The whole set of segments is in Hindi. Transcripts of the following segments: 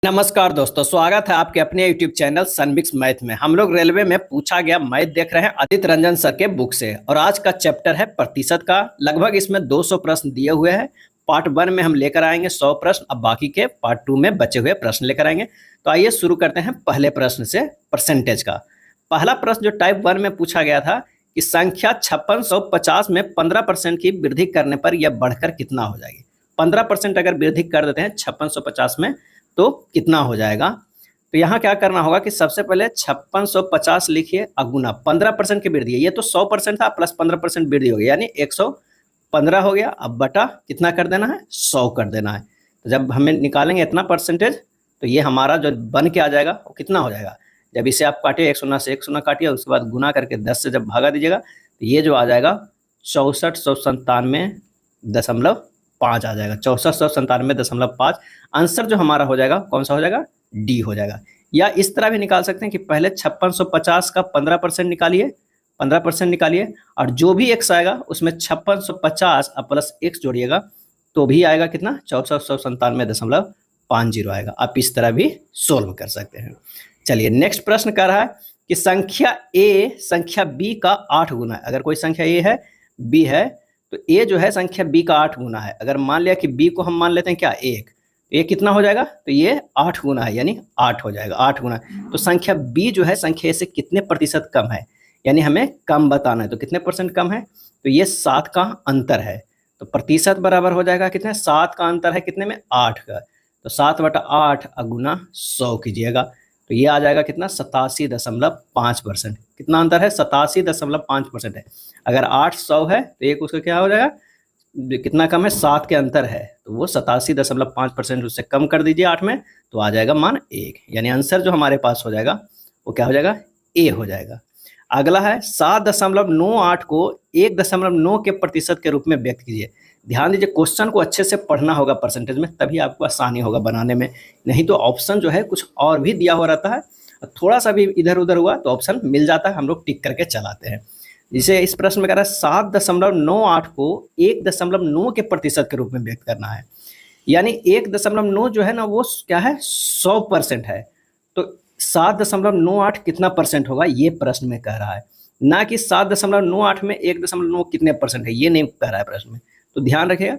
नमस्कार दोस्तों, स्वागत है आपके अपने YouTube चैनल सनबिक्स मैथ में। हम लोग रेलवे में पूछा गया मैथ देख रहे हैं आदित्य रंजन सर के बुक से, और आज का चैप्टर है प्रतिशत का। लगभग इसमें 200 प्रश्न दिए हुए हैं। पार्ट 1 में हम लेकर आएंगे 100 प्रश्न, अब बाकी के पार्ट 2 में बचे हुए प्रश्न लेकर आएंगे। तो आइए शुरू करते हैं पहले प्रश्न से, परसेंटेज का। पहला प्रश्न जो टाइप 1 में पूछा गया था कि संख्या 5650 में 15% की वृद्धि करने पर यह बढ़कर कितना हो जाएगी। 15% अगर वृद्धि कर देते हैं 5650 में तो कितना हो जाएगा। तो यहाँ क्या करना होगा कि सबसे पहले 5650 लिखिए अगुना 15% की वृद्धि है। ये तो 100% था प्लस 15% वृद्धि हो गया, यानी 115 हो गया। अब बटा कितना कर देना है, 100 कर देना है। तो जब हमें निकालेंगे इतना परसेंटेज तो ये हमारा जो बन के आ जाएगा वो कितना हो जाएगा। जब इसे आप काटिए, एक शून्य से एक शून्य काटिए, उसके बाद गुना करके 10 से जब भागा दीजिएगा तो ये जो आ जाएगा 6497.5 आ जाएगा। 6497.5 आंसर जो हमारा हो जाएगा कौन सा हो जाएगा, डी हो जाएगा। या इस तरह भी निकाल सकते हैं कि पहले 5650 का 15% निकालिए, 15% निकालिए, और जो भी x आएगा उसमें 5650 और प्लस x जोड़िएगा तो भी आएगा कितना, 6497.50 आएगा। आप इस तरह भी सोल्व कर सकते हैं। चलिए नेक्स्ट प्रश्न कर रहा है कि संख्या a संख्या b का 8 गुना है। अगर कोई संख्या a है, b है, तो a जो है संख्या b का 8 गुना है। अगर मान लिया कि b को हम मान लेते हैं क्या, 1, ये कितना हो जाएगा, तो ये 8 गुना है, यानी 8 हो जाएगा, 8 गुना। तो संख्या b जो है संख्या a से कितने प्रतिशत कम है, यानी हमें कम बताना है। तो कितने परसेंट कम है, तो ये 7 का अंतर है। तो प्रतिशत बराबर हो जाएगा कितने, 7 का अंतर है कितने में, 8 का। तो 7/8 गुना 100 कीजिएगा तो ये आ जाएगा कितना, 87.5%। कितना अंतर है, 87.5% है। अगर 8 100 है तो एक उसका क्या हो जाएगा, कितना कम है, 7 के अंतर है, तो वो 87.5% उससे कम कर दीजिए 8 में, तो आ जाएगा मान 1। यानी आंसर जो हमारे पास हो जाएगा वो क्या हो जाएगा, ए हो जाएगा। अगला है 7.98 को 1.9 के प्रतिशत के रूप में व्यक्त कीजिए। ध्यान दीजिए, क्वेश्चन को अच्छे से पढ़ना होगा परसेंटेज में, तभी आपको आसानी होगा बनाने में। नहीं तो ऑप्शन जो है कुछ और भी दिया हुआ रहता है, थोड़ा सा भी इधर उधर हुआ तो ऑप्शन मिल जाता है, हम लोग टिक करके चलाते हैं। जिसे इस प्रश्न में कह रहा है 7.98 को 1.9 के प्रतिशत के रूप में व्यक्त करना है। यानी 1.9 जो है ना वो क्या है, 100% है। तो 7.98 कितना परसेंट होगा, ये प्रश्न में कह रहा है, ना कि 7.98 में 1.9 कितने परसेंट है, ये नहीं कह रहा है प्रश्न में। तो ध्यान रखिएगा।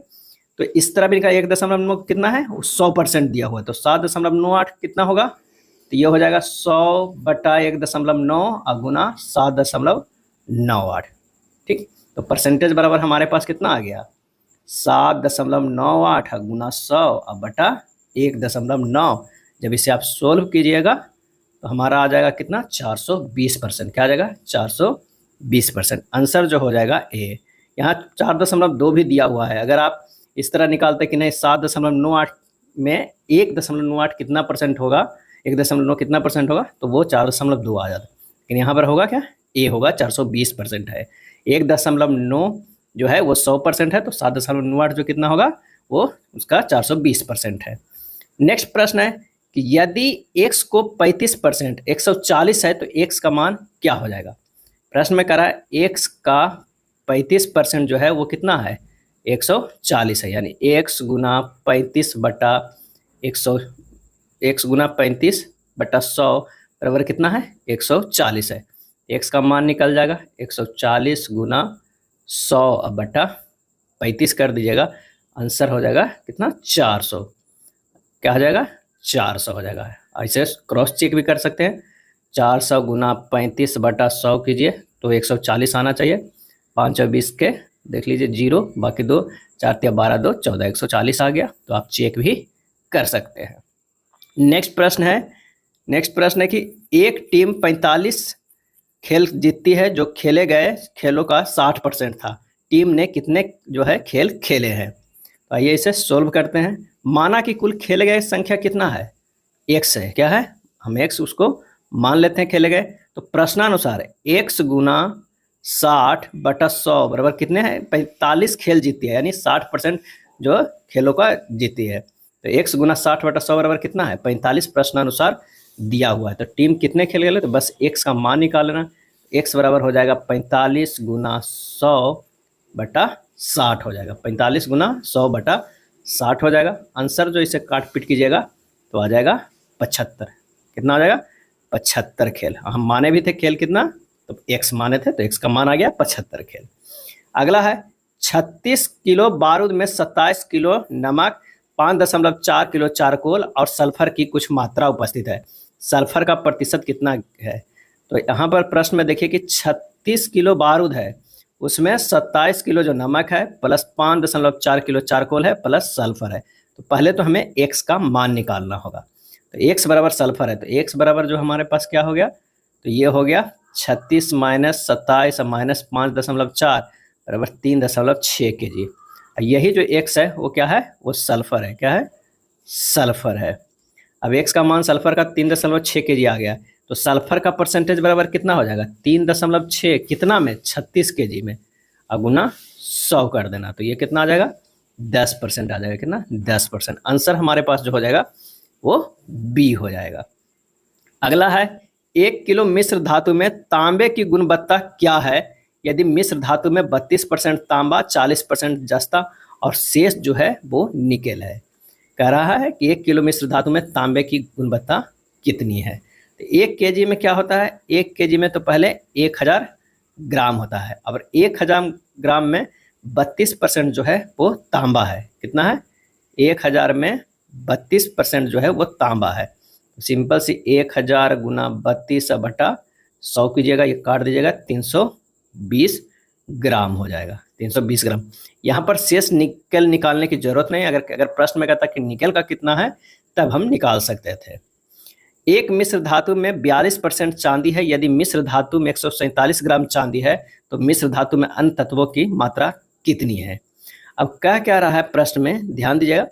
तो इस तरह भी लिखा 1.9 कितना है, 100% दिया हुआ है। तो 7.98 कितना होगा, तो ये हो जाएगा 100/1.9 गुना 7.98। ठीक, तो परसेंटेज बराबर हमारे पास कितना आ गया, 7.98 गुना 100 बटा 1.9। जब इसे आप सोल्व कीजिएगा तो हमारा आ जाएगा कितना, 420%। क्या आ जाएगा, 420%। आंसर जो हो जाएगा ए। यहाँ 4.2 भी दिया हुआ है। अगर आप इस तरह निकालते कि नहीं 7.98 में 1.8 कितना परसेंट होगा, 1.9 कितना परसेंट होगा, तो वो 4.2 आ जाता। लेकिन यहाँ पर होगा क्या, ए होगा, 420% है। 1.9 जो है वो 100% है, तो 7.98 जो कितना होगा वो उसका 420% है। नेक्स्ट प्रश्न है कि यदि x को 35%, 140 है, तो x का मान क्या हो जाएगा। प्रश्न में कह रहा है x का 35% जो है वो कितना है, 140 है। यानी x गुना 35/100 बराबर कितना है, 140 है। x का मान निकल जाएगा 140 गुना 100/35 कर दीजिएगा, आंसर हो जाएगा कितना, 400। क्या हो जाएगा, 400 हो जाएगा। ऐसे क्रॉस चेक भी कर सकते हैं। 400 गुना 35/100 कीजिए तो 140 आना चाहिए। 5 और 20 के देख लीजिए 0, बाकी 2, 4 या 12 2 14, 140 आ गया। तो आप चेक भी कर सकते हैं। नेक्स्ट प्रश्न है कि एक टीम 45 खेल जीतती है जो खेले गए खेलों का 60% था। टीम ने कितने जो है खेल खेले हैं। तो आइए इसे सोल्व करते हैं। माना कि कुल खेले गए संख्या कितना है, x है। क्या है, हम x उसको मान लेते हैं खेले गए। तो प्रश्नानुसार x गुना 60/100 बराबर कितने हैं, 45 खेल जीती है, यानी 60% जो खेलों का जीती है। तो x गुना 60/100 बराबर कितना है, 45 प्रश्नानुसार दिया हुआ है। तो टीम कितने खेल गए, तो बस x का मान निकाल लेना। x बराबर हो जाएगा 45 गुना 100/60 हो जाएगा, 45 गुना 100/60 हो जाएगा। आंसर जो इसे काट पीट कीजिएगा तो आ जाएगा 75। कितना हो जाएगा? 75 खेल। हम माने भी थे खेल कितना, तो x माने थे, तो x का मान आ गया 75 खेल। अगला है 36 किलो बारूद में 27 किलो नमक, 5.4 किलो चारकोल और सल्फर की कुछ मात्रा उपस्थित है। सल्फर का प्रतिशत कितना है? तो यहाँ पर प्रश्न में देखिए कि 36 किलो बारूद है, उसमें 27 किलो जो नमक है प्लस 5.4 किलो चारकोल है प्लस सल्फर है। तो पहले तो हमें x का मान निकालना होगा। तो x बराबर सल्फर है, तो x बराबर जो हमारे पास क्या हो गया, तो ये हो गया 36 माइनस 27 माइनस 5.4 बराबर 3.6 kg। यही जो x है वो क्या है, वो सल्फर है। क्या है? सल्फर है। अब x का मान सल्फर का 3.6 kg आ गया, तो सल्फर का परसेंटेज बराबर कितना हो जाएगा, 3.6 कितना में, 36 kg में, अब गुना 100 कर देना, तो ये कितना आ जाएगा, 10% आ जाएगा। कितना? 10%। आंसर हमारे पास जो हो जाएगा वो बी हो जाएगा। अगला है 1 किलो मिश्र धातु में तांबे की गुणवत्ता क्या है यदि मिश्र धातु में 32% तांबा, 40% जस्ता और शेष जो है वो निकेल है। कह रहा है कि 1 किलो मिश्र धातु में तांबे की गुणवत्ता कितनी है। तो 1 kg में क्या होता है, 1 kg में तो पहले 1000 ग्राम होता है। और 1000 ग्राम में 32% जो है वो तांबा है। कितना है? 1000 में 32% जो है वो तांबा है। सिंपल सी 1000 गुना 32 बटा 100 कीजिएगा, ये काट दीजिएगा, 320 ग्राम हो जाएगा। 320 ग्राम। यहाँ पर शेष निकल निकालने की जरूरत नहीं। अगर प्रश्न में कहता कि निकल का कितना है तब हम निकाल सकते थे। एक मिश्र धातु में 42% चांदी है यदि मिश्र धातु में 147 ग्राम चांदी है तो मिश्र धातु में अन्य तत्वों की मात्रा कितनी है। अब क्या रहा है प्रश्न में, ध्यान दीजिएगा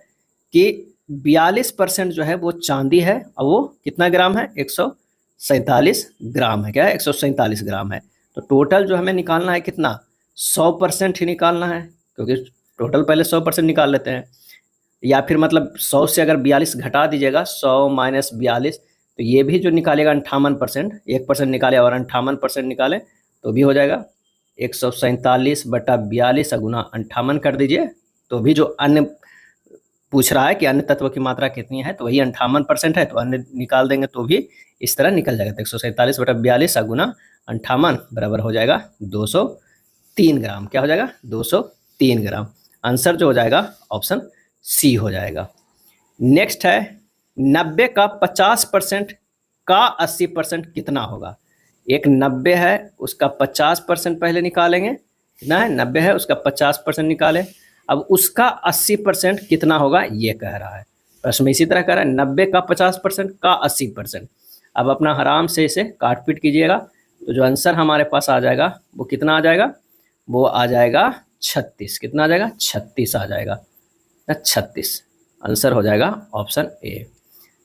कि 42% जो है वो चांदी है और वो कितना ग्राम है, 147 ग्राम है। क्या है? 147 ग्राम है। तो टोटल जो हमें निकालना है कितना, 100% ही निकालना है, क्योंकि टोटल पहले 100% निकाल लेते हैं। या फिर मतलब 100 से अगर 42 घटा दीजिएगा, 100 माइनस 42, तो ये भी जो निकालेगा 58%, 1% निकाले और 58% निकाले तो भी हो जाएगा 147 बटा 42 गुना 58 कर दीजिए, तो भी जो अन्य पूछ रहा है कि अन्य तत्व की मात्रा कितनी है, तो वही 58% है, तो अन्य निकाल देंगे तो भी इस तरह निकल जाएगा। तो 147 बटा 42 गुना 58 बराबर हो जाएगा 203 ग्राम। क्या हो जाएगा? 203 ग्राम। आंसर जो हो जाएगा ऑप्शन सी हो जाएगा। नेक्स्ट है 90 का 50% का 80% कितना होगा। एक 90 है उसका 50% पहले निकालेंगे, कितना है, 90 है उसका 50% निकालें। अब उसका 80% कितना होगा ये कह रहा है प्रश्न में। इसी तरह कह रहा है 90 का 50% का 80%। अब अपना आराम से इसे काट पीट कीजिएगा, तो जो आंसर हमारे पास आ जाएगा वो कितना आ जाएगा, वो आ जाएगा 36। कितना आ जाएगा? 36 आ जाएगा, 36। आंसर हो जाएगा ऑप्शन ए।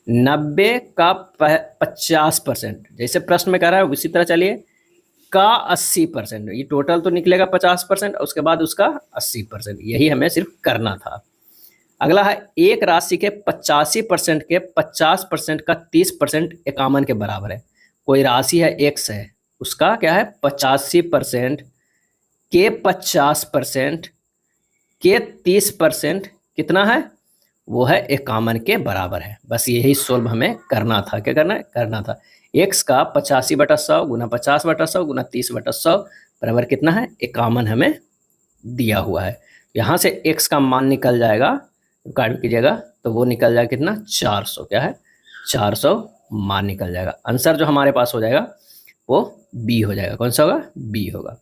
90 का 50%, जैसे प्रश्न में कह रहा है उसी तरह चलिए, का 80%, ये टोटल तो निकलेगा 50%, उसके बाद उसका 80%, यही हमें सिर्फ करना था। अगला है एक राशि के 85% के 50% का 30% 51 के बराबर है। कोई राशि है x है, उसका क्या है 85% के 50% के 30% कितना है, वो है 51 के बराबर है। बस यही सोल्व हमें करना था। क्या करना है? करना था। x का 85 बटा 100 गुना 50 बटा 100 गुना 30 बटा 100 बराबर कितना है, 51 हमें दिया हुआ है। यहाँ से x का मान निकल जाएगा, काट कीजिएगा तो वो निकल जाएगा कितना, 400। क्या है? 400 मान निकल जाएगा। आंसर जो हमारे पास हो जाएगा वो बी हो जाएगा। कौन सा होगा? बी होगा।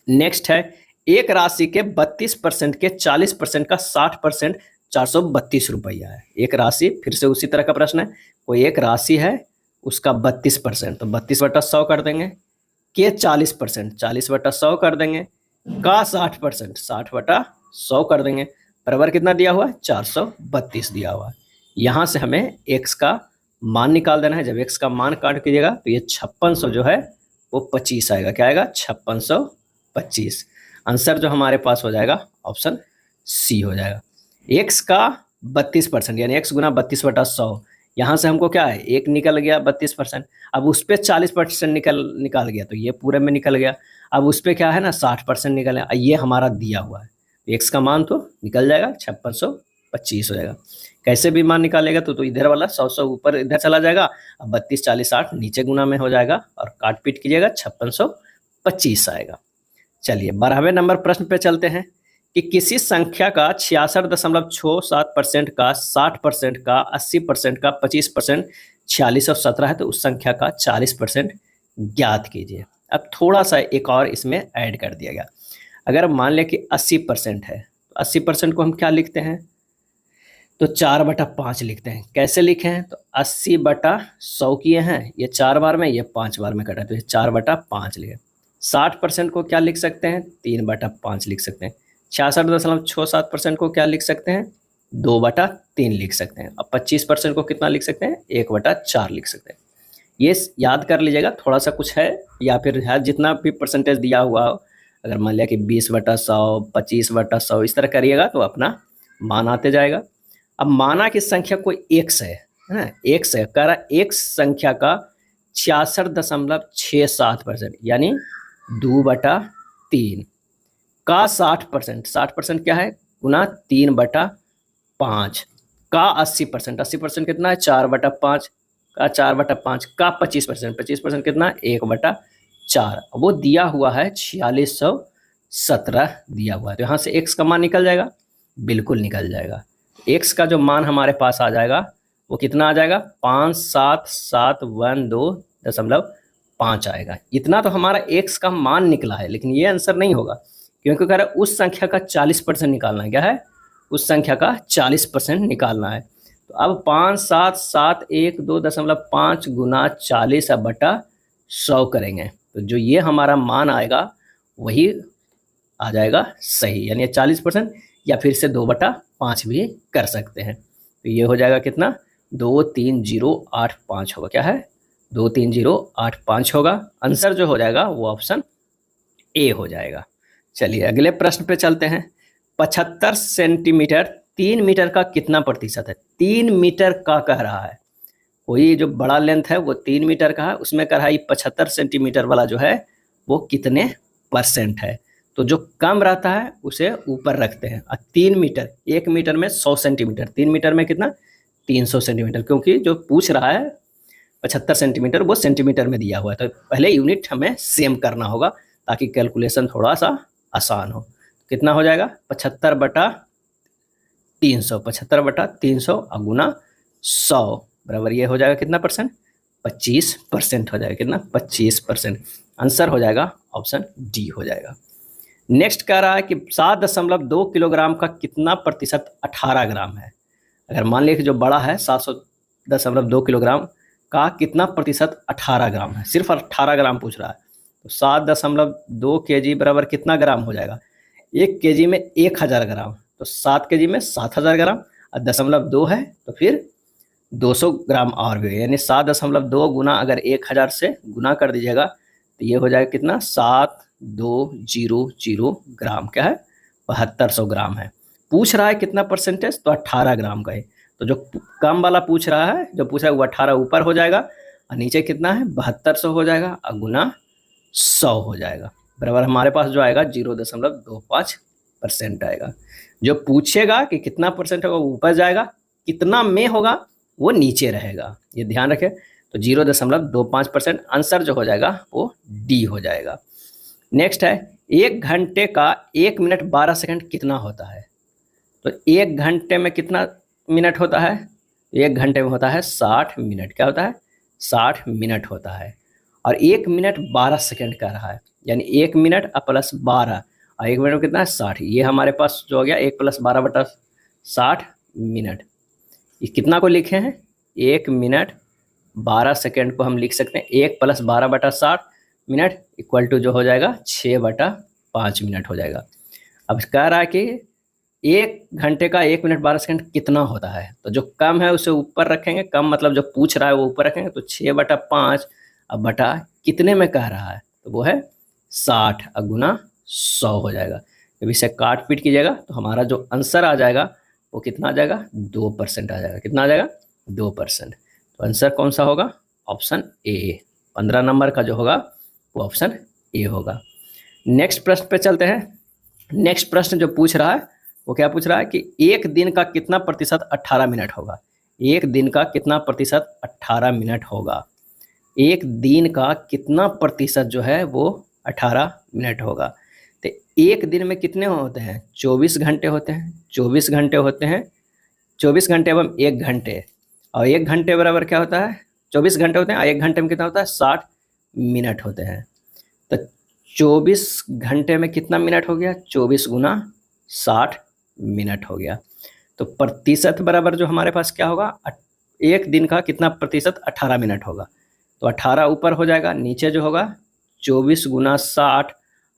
नेक्स्ट है एक राशि के 32% के 40% का 60% 432 रुपया है। एक राशि, फिर से उसी तरह का प्रश्न है, कोई एक राशि है उसका 32%, तो 32 बटा 100 कर देंगे, के 40%, 40 बटा 100 कर देंगे, का 60%, 60 बटा 100 कर देंगे, बराबर कितना दिया हुआ है, 432 दिया हुआ है। यहाँ से हमें x का मान निकाल देना है। जब x का मान काट कीजिएगा तो ये 5600 जो है वो 25 आएगा। क्या आएगा? 5625। आंसर जो हमारे पास हो जाएगा ऑप्शन सी हो जाएगा। x का 32% यानी x गुना 32 बटा 100, यहाँ से हमको क्या है, एक निकल गया 32%, अब उस पर 40% निकाल गया तो ये पूरे में निकल गया। अब उस पर क्या है ना 60% निकल गया, ये हमारा दिया हुआ है। x का मान तो निकल जाएगा 5625 हो जाएगा। कैसे भी मान निकालेगा तो इधर वाला 100 ऊपर इधर चला जाएगा, अब 32 40 60 नीचे गुना में हो जाएगा और काट पीट कीजिएगा 5625 आएगा। चलिए 12वें नंबर प्रश्न पे चलते हैं कि किसी संख्या का 66.67% का, 60% का, 80% का, 25%, 46 और 17 है, तो उस संख्या का 40% ज्ञात कीजिए। अब थोड़ा सा एक और इसमें ऐड कर दिया गया। अगर मान लें कि 80% है तो 80% को हम क्या लिखते हैं, तो 4/5 लिखते हैं। कैसे लिखे हैं, तो 80/100 किए हैं, ये 4 बार में, ये 5 बार में कटा, तो ये 4/5 लिखे। 60% को क्या लिख सकते हैं, 3/5 लिख सकते हैं। 66.67% को क्या लिख सकते हैं, 2/3 लिख सकते हैं। अब 25% को कितना लिख सकते हैं, 1/4 लिख सकते हैं। ये याद कर लीजिएगा, थोड़ा सा कुछ है या फिर है जितना भी परसेंटेज दिया हुआ हो, अगर मान लिया कि 20/100, 25/100 इस तरह करिएगा तो अपना मान आते जाएगा। अब माना कि संख्या कोई x है ना, x है, कह रहा एक संख्या का 66.67% यानी 2/3 का 60%, 60% क्या है, गुना 3/5 का 80%, 80% कितना है, 4/5 का 4/5 का 25%, 25% कितना है, 1/4। वो दिया हुआ है 4617 दिया हुआ है, तो यहाँ से x का मान निकल जाएगा, बिल्कुल निकल जाएगा। x का जो मान हमारे पास आ जाएगा वो कितना आ जाएगा, 57712.5 आएगा। इतना तो हमारा x का मान निकला है, लेकिन ये आंसर नहीं होगा क्योंकि कह रहा है उस संख्या का 40% निकालना है। क्या है, उस संख्या का 40% निकालना है। तो अब 57712.5 गुना 40/100 करेंगे, तो जो ये हमारा मान आएगा वही आ जाएगा सही, यानी 40%, या फिर से 2/5 भी कर सकते हैं। तो ये हो जाएगा कितना, 23085 होगा। क्या है, 23085 होगा। आंसर जो हो जाएगा वो ऑप्शन ए हो जाएगा। चलिए अगले प्रश्न पे चलते हैं। 75 सेंटीमीटर 3 मीटर का कितना प्रतिशत है। 3 मीटर का कह रहा है, कोई जो बड़ा लेंथ है वो 3 मीटर का है, उसमें कह रहा है 75 सेंटीमीटर वाला जो है वो कितने % है। तो जो कम रहता है उसे ऊपर रखते हैं। 3 मीटर, 1 मीटर में 100 सेंटीमीटर, 3 मीटर में कितना, 300 सेंटीमीटर, क्योंकि जो पूछ रहा है 75 सेंटीमीटर वो सेंटीमीटर में दिया हुआ है, तो पहले यूनिट हमें सेम करना होगा ताकि कैलकुलेशन थोड़ा सा आसान हो। कितना हो जाएगा, 75/300, 75/300 गुना 100 बराबर ये हो जाएगा कितना %, 25% हो जाएगा। कितना, 25%। आंसर हो जाएगा ऑप्शन डी हो जाएगा। नेक्स्ट कह रहा है कि 7.2 किलोग्राम का कितना प्रतिशत 18 ग्राम है। अगर मान लिया कि जो बड़ा है 7.2 किलोग्राम का कितना प्रतिशत 18 ग्राम है, सिर्फ 18 ग्राम पूछ रहा है, तो 7.2 kg बराबर कितना ग्राम हो जाएगा, 1 kg में 1000 ग्राम, तो 7 kg में 7000 ग्राम, और 0.2 है तो फिर 200 ग्राम और भी, यानी 7.2 गुना अगर 1000 से गुना कर दीजिएगा तो ये हो जाएगा कितना, 7200 ग्राम। क्या है, 7200 ग्राम है। पूछ रहा है कितना %, तो 18 ग्राम का है। तो जो कम वाला पूछ रहा है, जो पूछा है वो 18 ऊपर हो जाएगा और नीचे कितना है, 7200 हो जाएगा और गुना 100 हो जाएगा बराबर हमारे पास जो आएगा 0.25% आएगा। जो पूछेगा कि कितना % होगा वो ऊपर जाएगा, कितना में होगा वो नीचे रहेगा, ये ध्यान रखें। तो 0.25% आंसर जो हो जाएगा वो डी हो जाएगा। नेक्स्ट है, 1 घंटे का 1 मिनट 12 सेकंड कितना होता है। तो 1 घंटे में कितना मिनट होता है, 1 घंटे में होता है 60 मिनट। क्या होता है, 60 मिनट होता है। और 1 मिनट 12 सेकंड का रहा है, यानी 1 मिनट प्लस 12 और 1 मिनट में कितना है 60। ये हमारे पास जो हो गया 1 + 12/60 मिनट। ये कितना को लिखे हैं, 1 मिनट 12 सेकंड को हम लिख सकते हैं 1 + 12/60 मिनट इक्वल टू जो हो जाएगा 6/5 मिनट हो जाएगा। अब कह रहा है कि 1 घंटे का 1 मिनट 12 सेकंड कितना होता है, तो जो कम है उसे ऊपर रखेंगे, कम मतलब जो पूछ रहा है वो ऊपर रखेंगे, तो 6/5 अब बटा कितने में कह रहा है, तो वो है 60 और गुना 100 हो जाएगा। जब इसे काट पीट कीजिएगा तो हमारा जो आंसर आ जाएगा वो कितना आ जाएगा, 2% आ जाएगा। कितना आ जाएगा, 2%। तो आंसर कौन सा होगा, ऑप्शन ए। 15 नंबर का जो होगा वो ऑप्शन ए होगा। नेक्स्ट प्रश्न पे चलते हैं। नेक्स्ट प्रश्न जो पूछ रहा है वो क्या पूछ रहा है कि एक दिन का कितना प्रतिशत 18 मिनट होगा। एक दिन का कितना प्रतिशत 18 मिनट होगा। एक दिन का कितना प्रतिशत जो है वो 18 मिनट होगा। तो एक दिन में कितने होते हैं? 24 घंटे होते हैं। 24 घंटे होते हैं। 24 घंटे एवं 1 घंटे, और 1 घंटे बराबर क्या होता है? 24 घंटे होते हैं और 1 घंटे में कितना होता है? 60 मिनट होते हैं। तो 24 घंटे में कितना मिनट हो गया? 24 गुना 60 मिनट हो गया। तो प्रतिशत बराबर जो हमारे पास क्या होगा? एक दिन का कितना प्रतिशत? 18 मिनट होगा। तो 18 ऊपर हो जाएगा, नीचे जो होगा 24 गुना 60,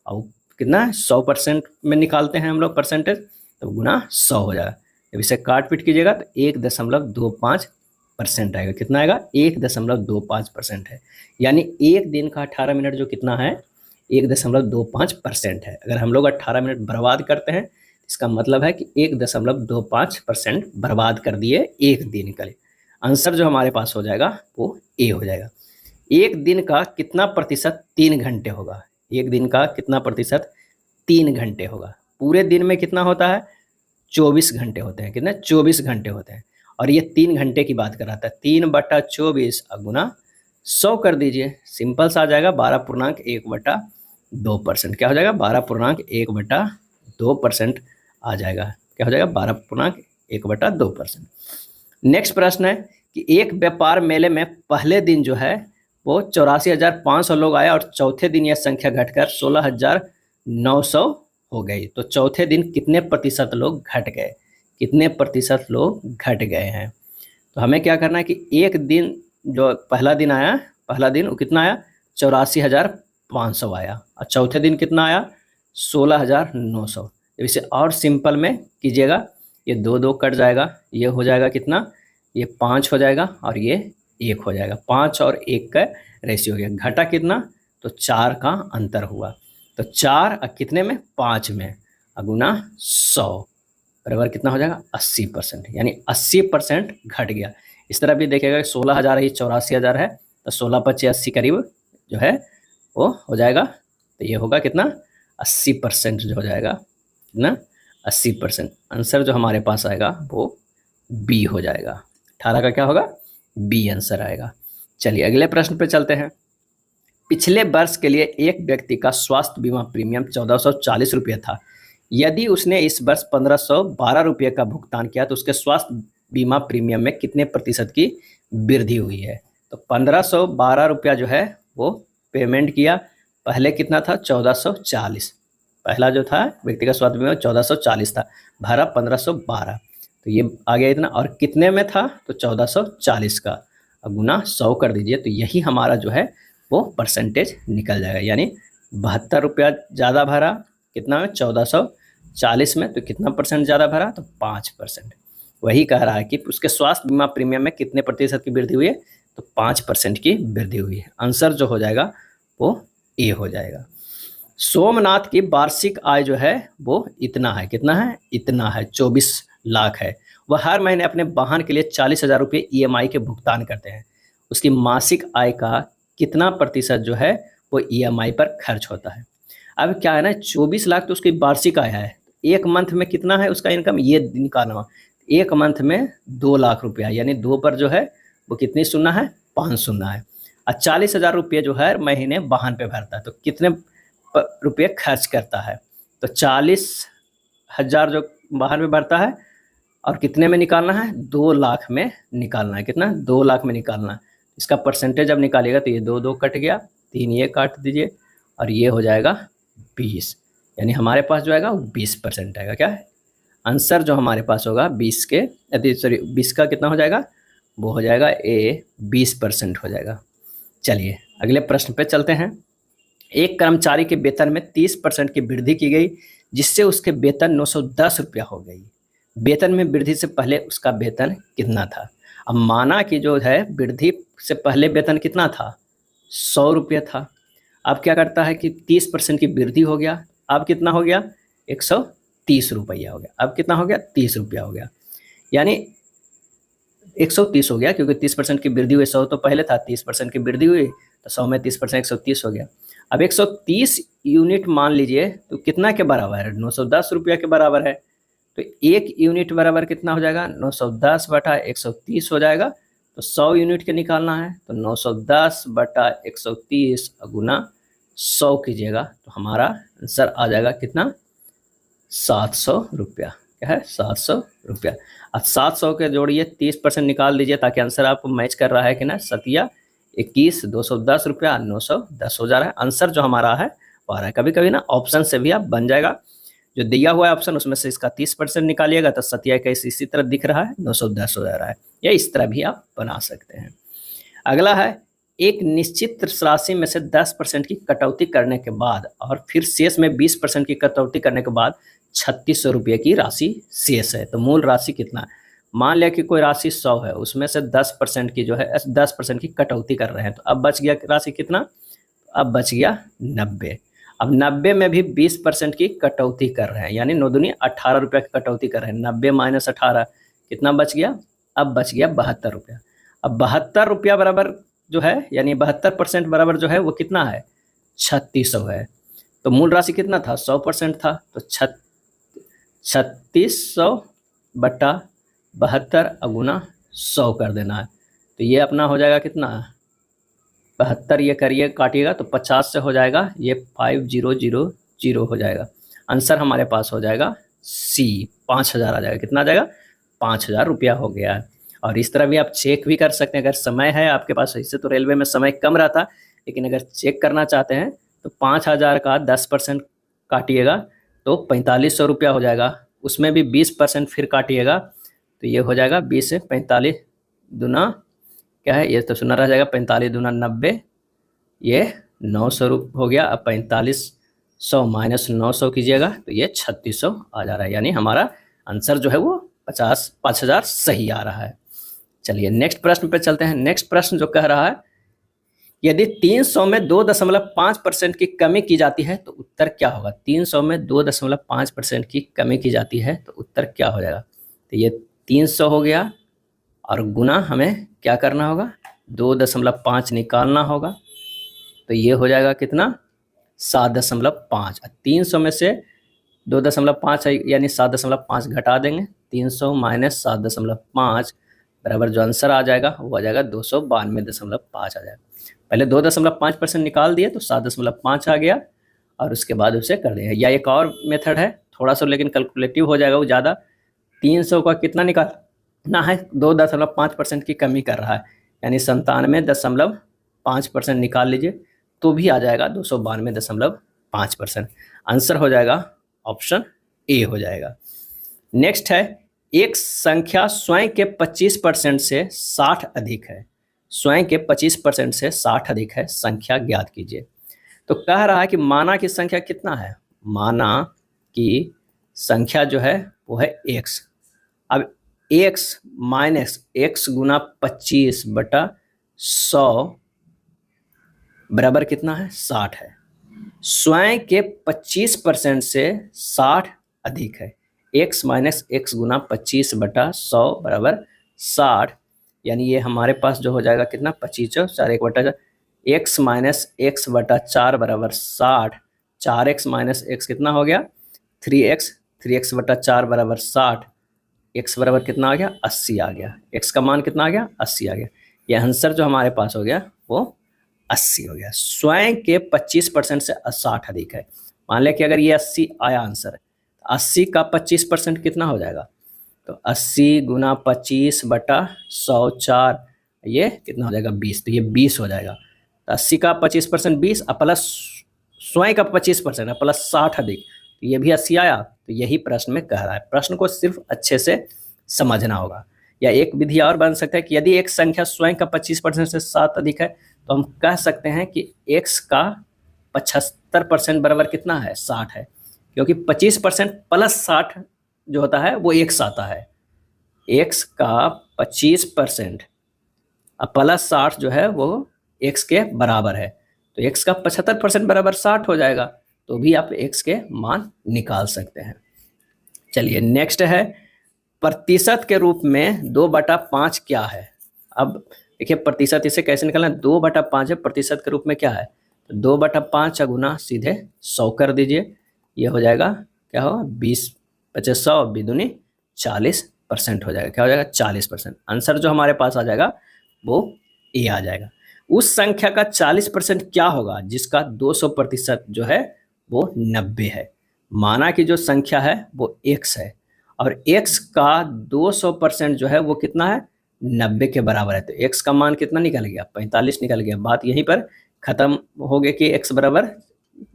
और कितना 100% में निकालते हैं हम लोग परसेंटेज, तो गुना 100 हो जाएगा। जब इसे काट पीट कीजिएगा तो 1.25% आएगा। कितना आएगा? 1.25% है। यानी एक दिन का 18 मिनट जो कितना है? 1.25% है। अगर हम लोग 18 मिनट बर्बाद करते हैं, इसका मतलब है कि 1.25% बर्बाद कर दिए एक दिन के लिए। आंसर जो हमारे पास हो जाएगा वो ए हो जाएगा। एक दिन का कितना प्रतिशत 3 घंटे होगा? एक दिन का कितना प्रतिशत 3 घंटे होगा? पूरे दिन में कितना होता है? 24 घंटे होते हैं। कितने? 24 घंटे होते हैं। और ये 3 घंटे की बात कर रहा था। 3/24 गुना 100 कर दीजिए, सिंपल सा आ जाएगा 12.1/2%। क्या हो जाएगा? 12.1/2% आ जाएगा। क्या हो जाएगा? 12.1/2%। नेक्स्ट प्रश्न है कि एक व्यापार मेले में पहले दिन जो है वो 84,500 लोग आए और चौथे दिन यह संख्या घटकर 16,900 हो गई। तो चौथे दिन कितने प्रतिशत लोग घट गए? कितने प्रतिशत लोग घट गए हैं? तो हमें क्या करना है कि एक दिन जो पहला दिन आया, पहला दिन वो कितना आया? 84,500 आया, और चौथे दिन कितना आया? 16,900। जब इसे और सिंपल में कीजिएगा, ये 2 कट जाएगा, ये हो जाएगा कितना? ये 5 हो जाएगा और ये 1 हो जाएगा। 5 और 1 का रेशियो हो गया। घटा कितना? तो 4 का अंतर हुआ। तो 4 कितने में? 5 में, गुना 100 बराबर कितना हो जाएगा? 80%। यानी 80% घट गया। इस तरह भी देखेगा 16,000 ही 84,000 है, तो 16×5 = 80 करीब जो है वो हो जाएगा। तो ये होगा कितना? 80% जो हो जाएगा। कितना? 80%। आंसर जो हमारे पास आएगा वो बी हो जाएगा। 18 का क्या होगा? बी आंसर आएगा। चलिए अगले प्रश्न पे चलते हैं। पिछले वर्ष के लिए एक व्यक्ति का स्वास्थ्य बीमा प्रीमियम 1440 रुपये था। यदि उसने इस वर्ष 1512 रुपये का भुगतान किया तो उसके स्वास्थ्य बीमा प्रीमियम में कितने प्रतिशत की वृद्धि हुई है? तो 1512 रुपया जो है वो पेमेंट किया। पहले कितना था? 1440। पहला जो था व्यक्ति का स्वास्थ्य बीमा 1440 था, भरा 1512, तो ये आ गया इतना। और कितने में था? तो 1440 का, अब गुना 100 कर दीजिए, तो यही हमारा जो है वो परसेंटेज निकल जाएगा। यानी 72 रुपया ज़्यादा भरा, कितना में? 1440 में, तो कितना परसेंट ज़्यादा भरा? तो 5%। वही कह रहा है कि उसके स्वास्थ्य बीमा प्रीमियम में कितने प्रतिशत की वृद्धि हुई है? तो 5% की वृद्धि हुई है। आंसर जो हो जाएगा वो ए हो जाएगा। सोमनाथ की वार्षिक आय जो है वो इतना है। कितना है? इतना है, 24 लाख है। वह हर महीने अपने वाहन के लिए 40,000 रुपये EMI के भुगतान करते हैं। उसकी मासिक आय का कितना प्रतिशत जो है वो EMI पर खर्च होता है? अब क्या है ना, 24 लाख तो उसकी वार्षिक आय है। एक मंथ में कितना है उसका इनकम, ये निकालना। एक मंथ में 2 लाख रुपया, यानी 2 पर जो है वो कितनी शून्य है? 5 शून्य है। और 40,000 रुपये जो है महीने वाहन पे भरता है, तो कितने रुपये खर्च करता है? तो 40,000 जो वाहन में भरता है, और कितने में निकालना है? 2 लाख में निकालना है। कितना? 2 लाख में निकालना है। इसका परसेंटेज अब निकालिएगा तो ये 2 कट गया, 3 ये काट दीजिए, और ये हो जाएगा 20। यानी हमारे पास जो आएगा वो 20% आएगा। क्या है आंसर जो हमारे पास होगा? 20 के सॉरी 20 का कितना हो जाएगा? वो हो जाएगा ए, 20% हो जाएगा। चलिए अगले प्रश्न पे चलते हैं। एक कर्मचारी के वेतन में 30% की वृद्धि की गई, जिससे उसके वेतन 910 रुपया हो गई। वेतन में वृद्धि से पहले उसका वेतन कितना था? अब माना कि जो है वृद्धि से पहले वेतन कितना था? 100 रुपये था। अब क्या करता है कि 30% की वृद्धि हो गया, अब कितना हो गया? 130 रुपया हो गया। अब कितना हो गया? 30 रुपया हो गया, यानी 130 हो गया, क्योंकि 30% की वृद्धि हुई। 100 तो पहले था, 30% की वृद्धि हुई, तो 100 में 30% 130 हो गया। अब 130 यूनिट मान लीजिए, तो कितना के बराबर है? 910 रुपया के बराबर है। तो 1 यूनिट बराबर कितना हो जाएगा, 910 बटा 130 हो जाएगा। तो 100 यूनिट के निकालना है, तो 910 बटा 130 गुना 100 कीजिएगा, तो हमारा आंसर आ जाएगा कितना, 700 रुपया। क्या है, 700 रुपया। अब 700 के जोड़िए 30% निकाल दीजिए ताकि आंसर आपको मैच कर रहा है कि ना। 7 21, 210 रुपया, 910 हो जा रहा है। आंसर जो हमारा है वो आ रहा है। कभी कभी ना ऑप्शन से भी आप बन जाएगा, जो दिया हुआ है ऑप्शन उसमें से इसका 30% निकालिएगा तो 7 इसी तरह दिख रहा है, 910 हो जा रहा है। या इस तरह भी आप बना सकते हैं। अगला है, एक निश्चित राशि में से 10% की कटौती करने के बाद और फिर शेष में 20% की कटौती करने के बाद 3600 रुपये की राशि शेष है, तो मूल राशि कितना है। मान लिया कि कोई राशि 100 है, उसमें से 10% की जो है 10% की कटौती कर रहे हैं, तो अब बच गया राशि कितना, अब बच गया 90। अब 90 में भी 20% की कटौती कर रहे हैं, यानी 9 दूनी 18 रुपये की कटौती कर रहे हैं। 90 माइनस 18 कितना बच गया, अब बच गया 72 रुपया। अब 72 रुपया बराबर जो है, यानी 72% बराबर जो है वो कितना है, 3600 है। तो मूल राशि कितना था, 100% था, तो 3600 बटा 72 गुना 100 कर देना है। तो ये अपना हो जाएगा कितना, 72 ये करिए काटिएगा तो 50 से हो जाएगा, ये 5000 हो जाएगा। आंसर हमारे पास हो जाएगा सी, 5000 आ जाएगा। कितना आ जाएगा, 5000 रुपया हो गया है। और इस तरह भी आप चेक भी कर सकते हैं अगर समय है आपके पास। इससे तो रेलवे में समय कम रहता, लेकिन अगर चेक करना चाहते हैं तो 5000 का 10% काटिएगा तो 4500 रुपया हो जाएगा। उसमें भी 20% फिर काटिएगा तो ये हो जाएगा 20 से 45 दूना क्या है, ये तो सुना रह जाएगा, 45 दूना 90, ये 900 हो गया। अब 4500 माइनस 900 कीजिएगा तो ये 3600 आ जा रहा है, यानी हमारा आंसर जो है वो 5000 सही आ रहा है। चलिए नेक्स्ट प्रश्न पे चलते हैं। नेक्स्ट प्रश्न जो कह रहा है, यदि 300 में 2.5% की कमी की जाती है तो उत्तर क्या होगा। 300 में 2.5% की कमी की जाती है तो उत्तर क्या हो जाएगा। तो ये 300 हो गया और गुना हमें क्या करना होगा, 2.5 निकालना होगा, तो ये हो जाएगा कितना, 7.5। 300 में से 2.5 है, यानी 7.5 घटा देंगे। 300 माइनस 7.5 बराबर जो आंसर आ जाएगा वो आ जाएगा 292.5 आ जाएगा। पहले 2.5% निकाल दिए तो 7.5 आ गया और उसके बाद उसे कर देंगे। या एक और मेथड है थोड़ा सा, लेकिन कैलकुलेटिव हो जाएगा वो ज़्यादा। 300 का कितना निकालना है, 2.5% की कमी कर रहा है, यानी 97.5% निकाल लीजिए तो भी आ जाएगा 292.5%। आंसर हो जाएगा ऑप्शन ए हो जाएगा। नेक्स्ट है, एक संख्या स्वयं के 25% से 60 अधिक है। स्वयं के 25% से 60 अधिक है, संख्या ज्ञात कीजिए। तो कह रहा है कि माना की संख्या कितना है, माना की संख्या जो है वो है x। अब x माइनस x गुना 25 बटा 100 बराबर कितना है, 60 है। स्वयं के 25% से 60 अधिक है, x माइनस x गुना 25 बटा 100 बराबर 60, यानी ये हमारे पास जो हो जाएगा कितना, 25 4 1 बटा 4, x माइनस x बटा 4 बराबर 60। 4x माइनस x कितना हो गया, 3x, 3x बटा 4 बराबर 60, x बराबर कितना आ गया, 80 आ गया। x का मान कितना आ गया, 80 आ गया। यह आंसर जो हमारे पास हो गया वो 80 हो गया। स्वयं के 25% से 60 अधिक है। मान लिया कि अगर ये 80 आया आंसर, 80 का 25% कितना हो जाएगा, तो 80 गुना 25 बटा 100 4, ये कितना हो जाएगा, 20, तो ये 20 हो जाएगा। तो 80 का 25% 20 प्लस स्वयं का 25% प्लस 60 अधिक, तो ये भी 80 आया। तो यही प्रश्न में कह रहा है। प्रश्न को सिर्फ अच्छे से समझना होगा। या एक विधि और बन सकता है कि यदि एक संख्या स्वयं का 25% से 7 अधिक है तो हम कह सकते हैं कि x का 75% बराबर कितना है, 60 है, क्योंकि 25% प्लस 60 जो होता है वो x आता है। x का 25% प्लस 60 जो है वो x के बराबर है, तो x का 75% बराबर 60 हो जाएगा, तो भी आप x के मान निकाल सकते हैं। चलिए नेक्स्ट है, प्रतिशत के रूप में 2/5 क्या है। अब देखिए प्रतिशत इसे कैसे निकालना है, 2/5 है, प्रतिशत के रूप में क्या है, तो 2/5 गुना सीधे 100 कर दीजिए, ये हो जाएगा क्या होगा, 20 25 100 दूनी 40% हो जाएगा। क्या हो जाएगा? 40%। आंसर जो हमारे पास आ जाएगा वो ए आ जाएगा। उस संख्या का 40% क्या होगा जिसका 200% जो है वो 90 है। माना कि जो संख्या है वो x है और x का 200% जो है वो कितना है? 90 के बराबर है। तो x का मान कितना निकल गया? 45 निकल गया। बात यहीं पर खत्म हो गया कि x बराबर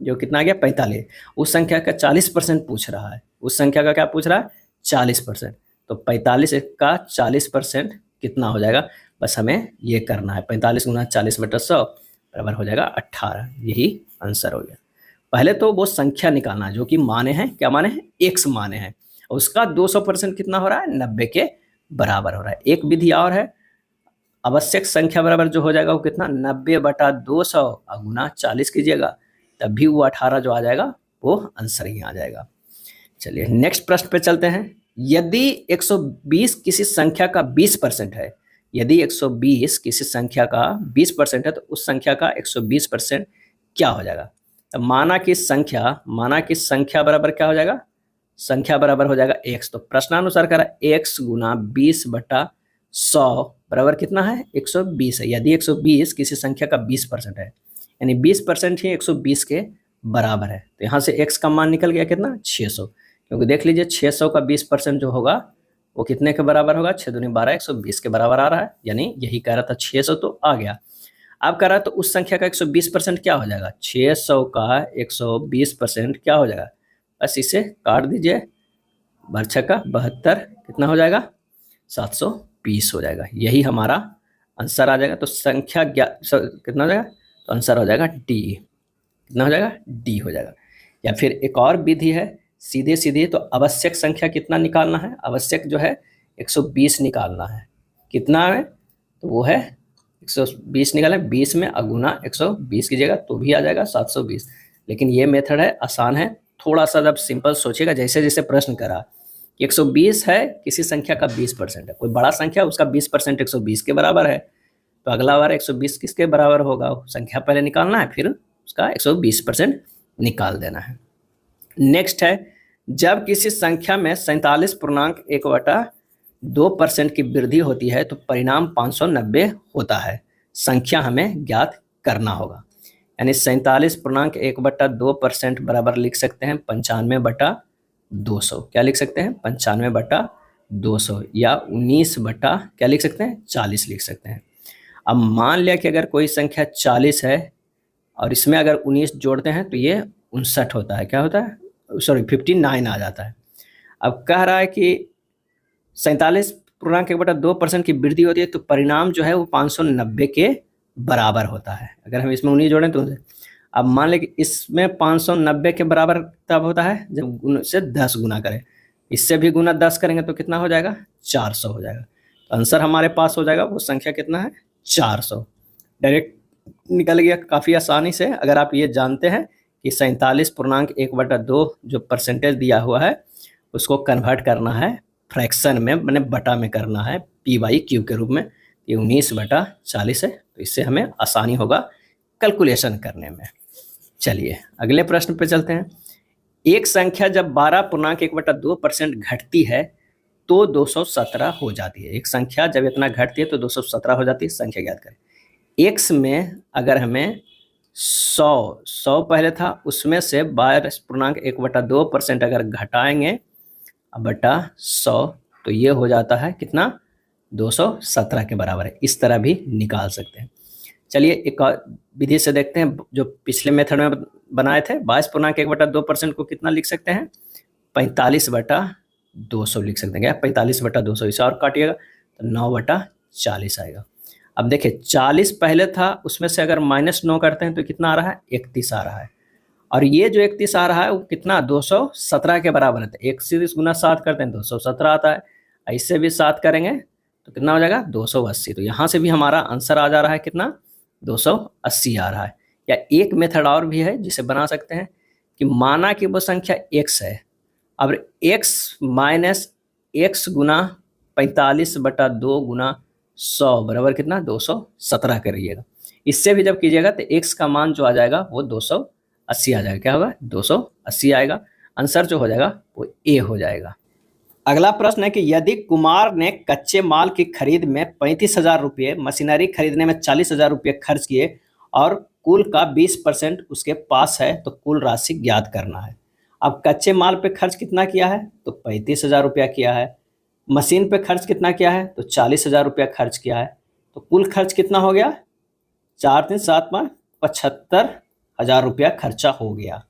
जो कितना आ गया? 45। उस संख्या का 40% पूछ रहा है। उस संख्या का क्या पूछ रहा है? 40%। तो 45 का 40% कितना हो जाएगा? बस हमें ये करना है। 45 गुना 40/100 बराबर हो जाएगा 18। यही आंसर हो गया। पहले तो वो संख्या निकालना है जो कि माने हैं। क्या माने हैं? x माने हैं। उसका 200% कितना हो रहा है? 90 के बराबर हो रहा है। एक विधि और है, आवश्यक संख्या बराबर जो हो जाएगा वो कितना? 90/200 गुना 40 कीजिएगा, तब भी वो 18 जो आ जाएगा वो आंसर ही आ जाएगा। चलिए नेक्स्ट प्रश्न पे चलते हैं। यदि 120 किसी संख्या का 20% है, यदि 120 किसी संख्या का 20% है तो उस संख्या का 120% क्या हो जाएगा? तो माना कि संख्या बराबर क्या हो जाएगा? संख्या बराबर हो जाएगा x। तो प्रश्नानुसार करा x गुना 20/100 बराबर कितना है? 120 है। यदि 120 किसी संख्या का 20% है, यानी 20% ही 120 के बराबर है। तो यहाँ से x का मान निकल गया कितना? 600। क्योंकि देख लीजिए 600 का 20% जो होगा वो कितने के बराबर होगा? 6 दूनी 12, 120 के बराबर आ रहा है। यानी यही कह रहा था 600 तो आ गया। अब कह रहा है तो उस संख्या का 120% क्या हो जाएगा? 600 का 120% क्या हो जाएगा? बस इसे काट दीजिए, 12 का 72 कितना हो जाएगा? 720 हो जाएगा। यही हमारा आंसर आ जाएगा। तो संख्या कितना हो जाएगा? तो आंसर हो जाएगा डी। कितना हो जाएगा? डी हो जाएगा। या फिर एक और विधि है सीधे सीधे, तो आवश्यक संख्या कितना निकालना है? आवश्यक जो है 120 निकालना है। कितना है? तो वो है 120 निकालें, 20 में अगुना 120 कीजिएगा तो भी आ जाएगा 720। लेकिन ये मेथड है, आसान है। थोड़ा सा जब सिंपल सोचिएगा, जैसे जैसे प्रश्न करा कि 120 है किसी संख्या का 20% है, कोई बड़ा संख्या उसका 20% 120 के बराबर है, तो अगला बार 120 किसके बराबर होगा? संख्या पहले निकालना है, फिर उसका 120% निकाल देना है। नेक्स्ट है, जब किसी संख्या में 47.1/2% की वृद्धि होती है तो परिणाम 590 होता है। संख्या हमें ज्ञात करना होगा। यानी 47.1/2% बराबर लिख सकते हैं 95/200। क्या लिख सकते हैं? 95/200 या 19 बटा क्या लिख सकते हैं? 40 लिख सकते हैं। अब मान लिया कि अगर कोई संख्या 40 है और इसमें अगर 19 जोड़ते हैं तो ये 59 होता है। क्या होता है? सॉरी 59 आ जाता है। अब कह रहा है कि 47.1/2% की वृद्धि होती है तो परिणाम जो है वो 590 के बराबर होता है। अगर हम इसमें 19 जोड़ें तो अब मान लें कि इसमें 590 के बराबर तब होता है जब से 10 गुना करें। इससे भी गुना 10 करेंगे तो कितना हो जाएगा? 400 हो जाएगा। तो आंसर हमारे पास हो जाएगा वो संख्या कितना है? 400। डायरेक्ट निकल गया काफ़ी आसानी से। अगर आप ये जानते हैं कि 47.1/2 जो परसेंटेज दिया हुआ है उसको कन्वर्ट करना है फ्रैक्शन में, मैंने बटा में करना है, p/q के रूप में। ये 19/40 है, तो इससे हमें आसानी होगा कैलकुलेशन करने में। चलिए अगले प्रश्न पे चलते हैं। एक संख्या जब 12.1/2% घटती है तो 217 हो जाती है। एक संख्या जब इतना घटती है तो 217 हो जाती है। संख्या ज्ञात करें। एक्स में अगर हमें 100 पहले था, उसमें से 12.1/2% अगर घटाएंगे बटा 100 तो ये हो जाता है कितना? 217 के बराबर है। इस तरह भी निकाल सकते हैं। चलिए एक और विधि से देखते हैं जो पिछले मेथड में बनाए थे। 22.1/2% को कितना लिख सकते हैं? 45/200 लिख सकते हैं। क्या? 45/200। इसे और काटिएगा तो 9/40 आएगा। अब देखिए 40 पहले था, उसमें से अगर -9 करते हैं तो कितना आ रहा है? 31 आ रहा है। और ये जो 31 आ रहा है वो कितना? 217 के बराबर है। 1 से गुना 7 करते हैं 217 आता है। इससे भी 7 करेंगे तो कितना हो जाएगा? 280। तो यहाँ से भी हमारा आंसर आ जा रहा है कितना? 280 आ रहा है। या एक मेथड और भी है जिसे बना सकते हैं कि माना कि वो संख्या x है। अब x माइनस x गुना 45/2 गुना 100 बराबर कितना? 217 करिएगा। इससे भी जब कीजिएगा तो x का मान जो आ जाएगा वो 280 आ जाएगा। क्या होगा? 280 आएगा। आंसर जो हो जाएगा वो ए हो जाएगा। अगला प्रश्न है कि यदि कुमार ने कच्चे माल की खरीद में 35,000 रुपये, मशीनरी खरीदने में 40,000 रुपये खर्च किए और कुल का 20% उसके पास है तो कुल राशि ज्ञात करना है। अब कच्चे माल पे खर्च कितना किया है तो 35,000 रुपया किया है, मशीन पे खर्च कितना किया है तो 40,000 रुपया खर्च किया है, तो कुल खर्च कितना हो गया 4 3 7 75,000 रुपया खर्चा हो गया।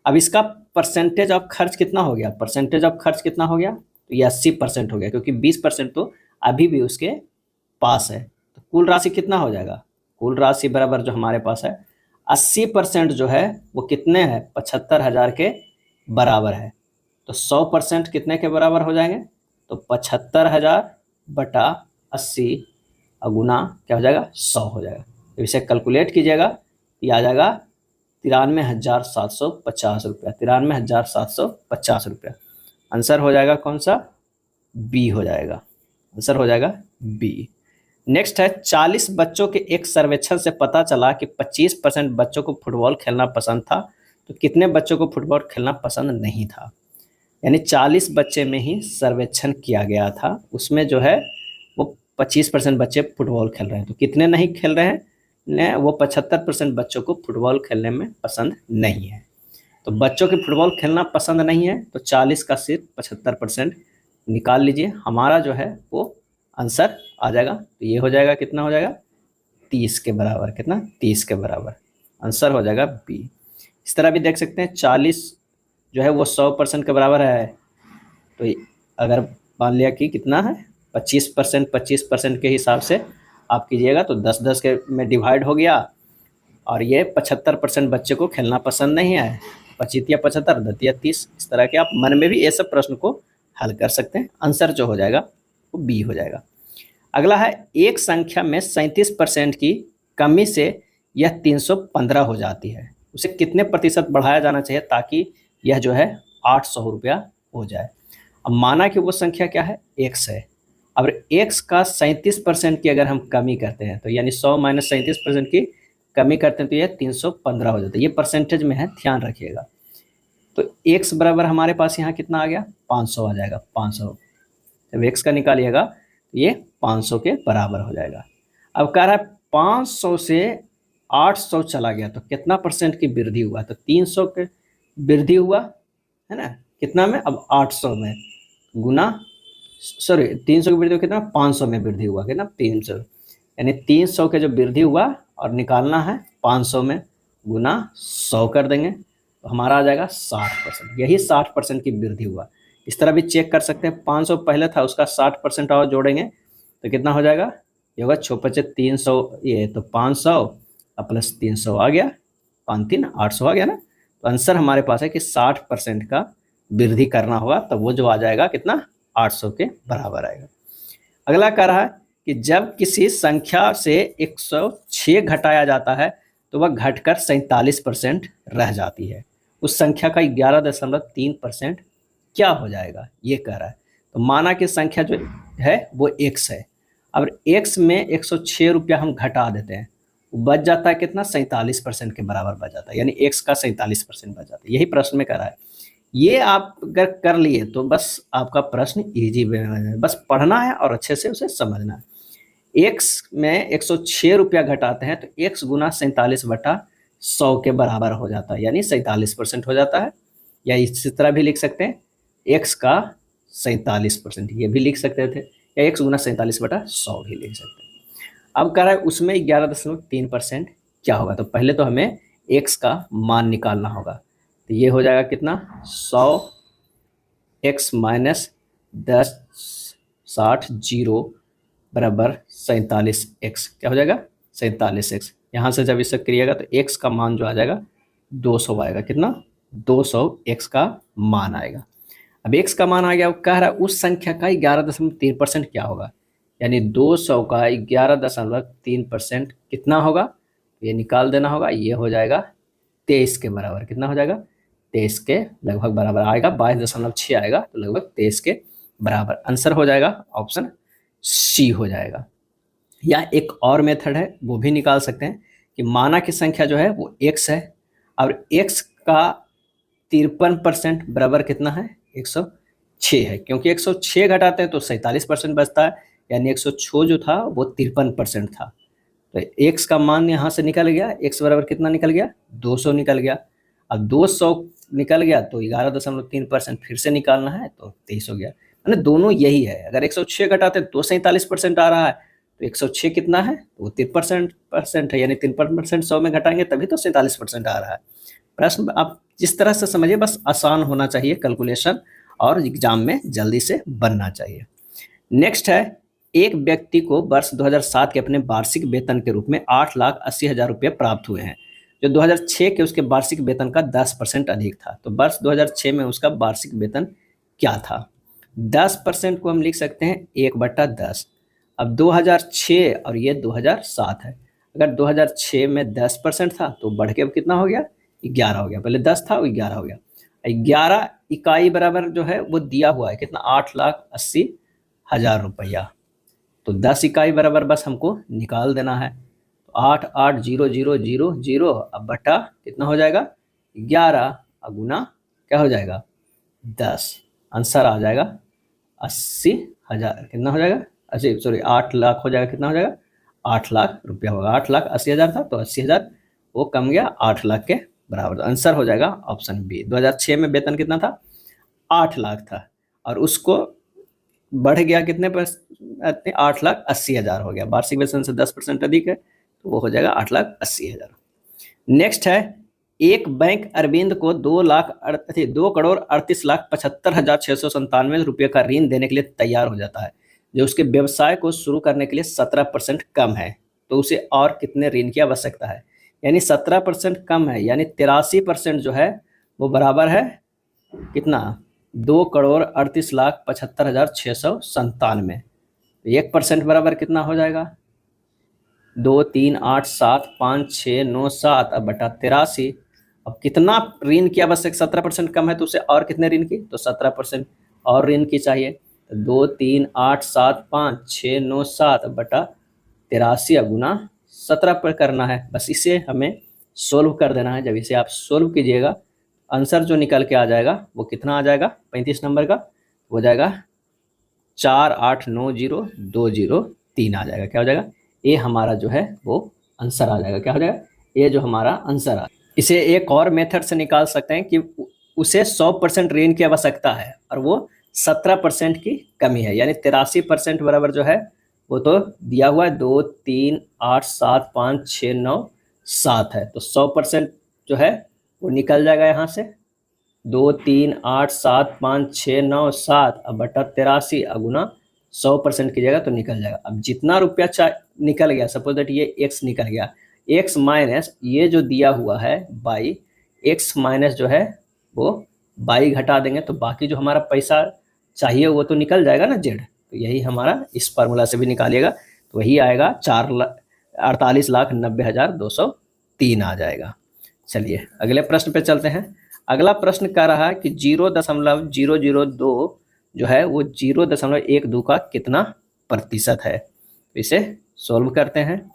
अब इसका परसेंटेज ऑफ खर्च कितना हो गया, परसेंटेज ऑफ खर्च कितना हो गया तो ये 80% हो गया, क्योंकि 20% तो अभी भी उसके पास है। तो कुल राशि कितना हो जाएगा, कुल राशि बराबर जो हमारे पास है 80% जो है वो कितने है 75,000 के बराबर है। तो 100% कितने के बराबर हो जाएंगे तो 75,000 बटा 80 और गुना क्या हो जाएगा 100 हो जाएगा। तो इसे कैलकुलेट कीजिएगा, ये आ जाएगा 93,750 रुपया, 93,750 रुपया। आंसर हो जाएगा कौन सा, बी हो जाएगा, आंसर हो जाएगा बी। नेक्स्ट है 40 बच्चों के एक सर्वेक्षण से पता चला कि 25% बच्चों को फुटबॉल खेलना पसंद था, तो कितने बच्चों को फुटबॉल खेलना पसंद नहीं था। यानी 40 बच्चे में ही सर्वेक्षण किया गया था, उसमें जो है वो 25% बच्चे फुटबॉल खेल रहे हैं, तो कितने नहीं खेल रहे हैं ने वो 75% बच्चों को फुटबॉल खेलने में पसंद नहीं है। तो बच्चों के फुटबॉल खेलना पसंद नहीं है तो 40 का सिर्फ 75% निकाल लीजिए, हमारा जो है वो आंसर आ जाएगा। तो ये हो जाएगा कितना हो जाएगा 30 के बराबर, कितना 30 के बराबर, आंसर हो जाएगा बी। इस तरह भी देख सकते हैं 40 जो है वो 100% के बराबर है, तो अगर मान लिया कि कितना है 25% के हिसाब से आप कीजिएगा तो 10-10 के में डिवाइड हो गया, और ये 75% बच्चे को खेलना पसंद नहीं है, 25 या 75 दतिया 30, इस तरह के आप मन में भी ये सब प्रश्न को हल कर सकते हैं। आंसर जो हो जाएगा वो बी हो जाएगा। अगला है एक संख्या में 37% की कमी से यह 315 हो जाती है, उसे कितने प्रतिशत बढ़ाया जाना चाहिए ताकि यह जो है 800 रुपया हो जाए। अब माना कि वो संख्या क्या है x है, अब x का 37% की अगर हम कमी करते हैं तो यानी 100 माइनस 37% की कमी करते हैं तो ये 315 हो जाता है, ये परसेंटेज में है ध्यान रखिएगा। तो x बराबर हमारे पास यहाँ कितना आ गया 500 आ जाएगा, 500 जब x का निकालिएगा तो ये 500 के बराबर हो जाएगा। अब कह रहा है 500 से 800 चला गया तो कितना परसेंट की वृद्धि हुआ, तो 300 के वृद्धि हुआ है ना, कितना में अब 800 में गुना, सॉरी 300 की वृद्धि हुआ कितना 500 में वृद्धि हुआ कितना 300, यानी 300 के जो वृद्धि हुआ और निकालना है 500 में गुना 100 कर देंगे तो हमारा आ जाएगा 60%, यही 60% की वृद्धि हुआ। इस तरह भी चेक कर सकते हैं 500 पहले था उसका 60% और जोड़ेंगे तो कितना हो जाएगा, ये होगा 6×5 = 300, ये तो 500 प्लस 300 आ गया, 5×3 800 आ गया ना। तो आंसर हमारे पास है कि 60% का वृद्धि करना होगा तो वो जो आ जाएगा कितना 800 के बराबर आएगा। अगला कह रहा है कि जब किसी संख्या से 106 घटाया जाता है तो वह घटकर 47% रह जाती है, उस संख्या का 11.3% क्या हो जाएगा ये कह रहा है। तो माना कि संख्या जो है वो x है, अब x में 106 रुपया हम घटा देते हैं, बच जाता है कितना 47% के बराबर बच जाता है, यानी x का 47% बच जाता है, यही प्रश्न में कह रहा है। ये आप अगर कर लिए तो बस आपका प्रश्न इजी है, बस पढ़ना है और अच्छे से उसे समझना है। x में 106 रुपया घटाते हैं तो x गुना 47/100 के बराबर हो जाता है, यानी 47% हो जाता है। या इसी तरह भी लिख सकते हैं x का 47%, ये भी लिख सकते थे, या x गुना 47/100 भी लिख सकते हैं। अब कह रहा है उसमें 11.3% क्या होगा, तो पहले तो हमें x का मान निकालना होगा, तो ये हो जाएगा कितना 100x माइनस 10 60 0 बराबर 47x, क्या हो जाएगा 47x। यहाँ से जब इसे करिएगा तो x का मान जो आ जाएगा 200 आएगा, कितना 200 x का मान आएगा। अब x का मान आ गया, कह रहा है उस संख्या का 11.3% क्या होगा, यानी 200 का 11.3% कितना होगा, ये निकाल देना होगा, ये हो जाएगा 23 के बराबर, कितना हो जाएगा 23 के लगभग बराबर आएगा, 22.6 आएगा, तो लगभग 23 के बराबर आंसर हो जाएगा, ऑप्शन सी हो जाएगा। या एक और मेथड है वो भी निकाल सकते हैं कि माना की संख्या जो है वो x है और x का 53% बराबर कितना है 106 है, क्योंकि 106 घटाते हैं तो 47% बचता है, यानी 106 जो था वो 53% था। तो x का मान यहाँ से निकल गया, x बराबर कितना निकल गया 200 निकल गया। अब 200 निकल गया तो 11.3% फिर से निकालना है तो 23 हो गया। मैंने दोनों यही है, अगर 106 घटाते तो 47% आ रहा है, तो 106 कितना है तो वो 53% है, यानी 53% 100 में घटाएंगे तभी तो 47% आ रहा है। प्रश्न आप जिस तरह से समझिए, बस आसान होना चाहिए कैलकुलेशन और एग्जाम में जल्दी से बनना चाहिए। नेक्स्ट है, एक व्यक्ति को वर्ष 2007 के अपने वार्षिक वेतन के रूप में 8,80,000 रुपये प्राप्त हुए हैं, जो 2006 के उसके वार्षिक वेतन का 10% अधिक था। तो वर्ष 2006 में उसका वार्षिक वेतन क्या था? 10% को हम लिख सकते हैं 1/10। अब 2006 और ये 2007 है, अगर 2006 में 10% था तो बढ़ के कितना हो गया 11 हो गया, पहले 10 था वो 11 हो गया। 11 इकाई बराबर जो है वो दिया हुआ है कितना 8,80,000 रुपया, तो 10 इकाई बराबर बस हमको निकाल देना है। तो 8,8,0,0,0,0 अब बटा कितना हो जाएगा 11 गुना क्या हो जाएगा 10, आंसर आ जाएगा 80,000। कितना हो जाएगा 80 सॉरी 8 लाख हो जाएगा, कितना हो जाएगा 8 लाख रुपया होगा। 8,80,000 था तो 80,000 वो कम गया 8 लाख के बराबर, आंसर हो जाएगा ऑप्शन बी। 2006 में वेतन कितना था 8 लाख था और उसको बढ़ गया कितने पर 8,80,000 हो गया, वार्षिक वेतन से 10% अधिक है तो वो हो जाएगा 8,80,000। नेक्स्ट है, एक बैंक अरविंद को 2,38,75,697 रुपये का ऋण देने के लिए तैयार हो जाता है, जो उसके व्यवसाय को शुरू करने के लिए 17% कम है, तो उसे और कितने ऋण की आवश्यकता है? यानी 17% कम है, यानी 83% जो है वो बराबर है कितना 2,38,75,697। 1% बराबर कितना हो जाएगा 2, 3, 8, 7, 5, 6, 9, 7 अब बटा 83। अब कितना ऋण की आवश्यक 17% कम है तो उसे और कितने ऋण की, तो 17% और ऋण की चाहिए। तो 2, 3, 8, 7, 5, 6, 9, 7 बटा 83 गुना 17 पर करना है, बस इसे हमें सोल्व कर देना है। जब इसे आप सोल्व कीजिएगा आंसर जो निकल के आ जाएगा वो कितना आ जाएगा 35 नंबर का हो जाएगा 4,8,9,0,2,0,3 आ जाएगा। क्या हो जाएगा ये हमारा जो है वो आंसर आ जाएगा। क्या हो जाएगा ये जो हमारा आंसर आ। इसे एक और मेथड से निकाल सकते हैं कि उसे 100% ऋण की आवश्यकता है और वो 17% की कमी है, यानी 83% बराबर जो है वो तो दिया हुआ है 2, 3, 8, 7, 5, 6, 9, 7 है, तो 100% जो है वो निकल जाएगा यहाँ से 2, 3, 8, 7, 5, 6, 9, 7 अब बटा 83 गुना 100% की जगह तो निकल जाएगा। अब जितना रुपया निकल गया, सपोज दैट ये x निकल गया, x माइनस ये जो दिया हुआ है बाई, x माइनस जो है वो बाई घटा देंगे तो बाकी जो हमारा पैसा चाहिए वो तो निकल जाएगा ना z, तो यही हमारा इस फार्मूला से भी निकालिएगा तो वही आएगा 4,48,90,203 आ जाएगा। चलिए अगले प्रश्न पे चलते हैं। अगला प्रश्न कह रहा है कि 0.002 जो है वो 0.12 का कितना प्रतिशत है, तो इसे सॉल्व करते हैं।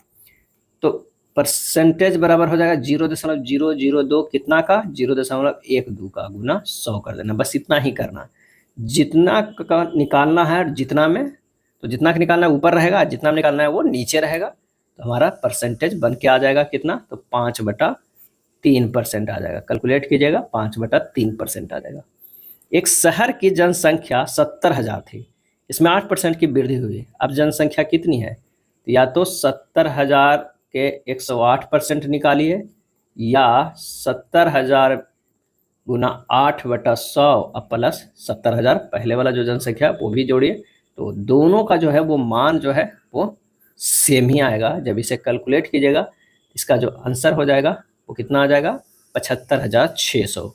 तो परसेंटेज बराबर हो जाएगा 0.002 कितना का 0.12 का गुना 100 कर देना, बस इतना ही करना। जितना का निकालना है जितना में, तो जितना का निकालना है ऊपर रहेगा, जितना निकालना है वो नीचे रहेगा, तो हमारा परसेंटेज बन के आ जाएगा कितना, तो 5/3% आ जाएगा। कैलकुलेट कीजिएगा 5/3% आ जाएगा। एक शहर की जनसंख्या 70,000 थी, इसमें 8% की वृद्धि हुई। अब जनसंख्या कितनी है, तो या तो 70,000 के 108% निकालिए या 70,000 गुना 8/100 अब प्लस 70,000 पहले वाला जो जनसंख्या वो भी जोड़िए, तो दोनों का जो है वो मान जो है वो सेम ही आएगा। जब इसे कैलकुलेट कीजिएगा इसका जो आंसर हो जाएगा वो कितना आ जाएगा 75,600।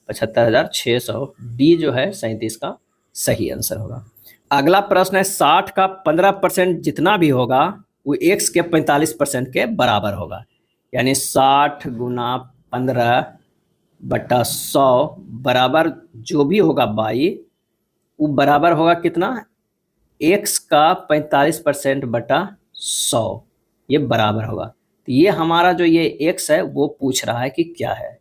75,600 डी जो है 37 का सही आंसर होगा। अगला प्रश्न है 60 का 15% जितना भी होगा वो x के 45% के बराबर होगा, यानी 60 गुना 15/100 बराबर जो भी होगा बाई वो बराबर होगा कितना x का 45% बटा 100, ये बराबर होगा। तो ये हमारा जो ये x है वो पूछ रहा है कि क्या है,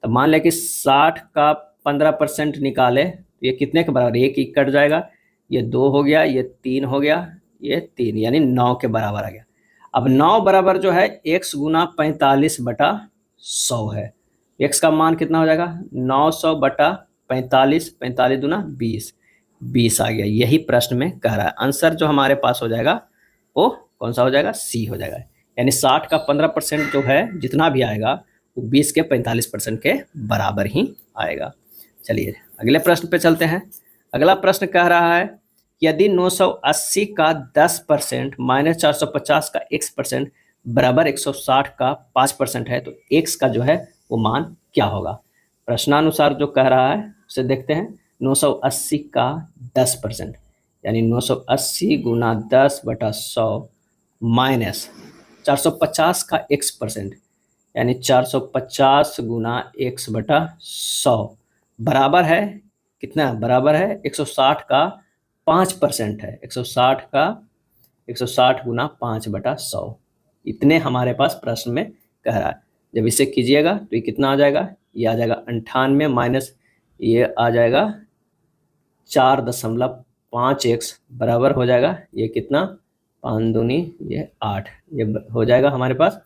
तो मान लें कि 60 का 15% निकाले तो ये कितने के बराबर, एक ही कट जाएगा, ये 2 हो गया, ये 3 हो गया, ये 3, यानी 9 के बराबर आ गया। अब 9 बराबर जो है x गुना 45/100 है। x का मान कितना हो जाएगा, 900/45, 45 दूना 20, 20 आ गया। यही प्रश्न में कह रहा है। आंसर जो हमारे पास हो जाएगा वो कौन सा हो जाएगा, सी हो जाएगा। यानी 60 का 15% जो है जितना भी आएगा वो 20 के 45% के बराबर ही आएगा। चलिए अगले प्रश्न पे चलते हैं। अगला प्रश्न कह रहा है यदि 980 का 10% माइनस 450 का x% बराबर 160 का 5% है तो x का जो है वो मान क्या होगा। प्रश्नानुसार जो कह रहा है उसे देखते हैं। 980 का 10% यानी 980 गुना 10/100 माइनस 450 का x% यानी 450 गुना x/100 बराबर है कितना, बराबर है 160 का 5% है। 160 गुना 5/100 इतने हमारे पास प्रश्न में कह रहा है। जब इसे कीजिएगा तो ये कितना आ जाएगा, ये आ जाएगा 98 माइनस ये आ जाएगा 4.5x बराबर हो जाएगा ये कितना, 5 दूनी ये 8, ये हो जाएगा हमारे पास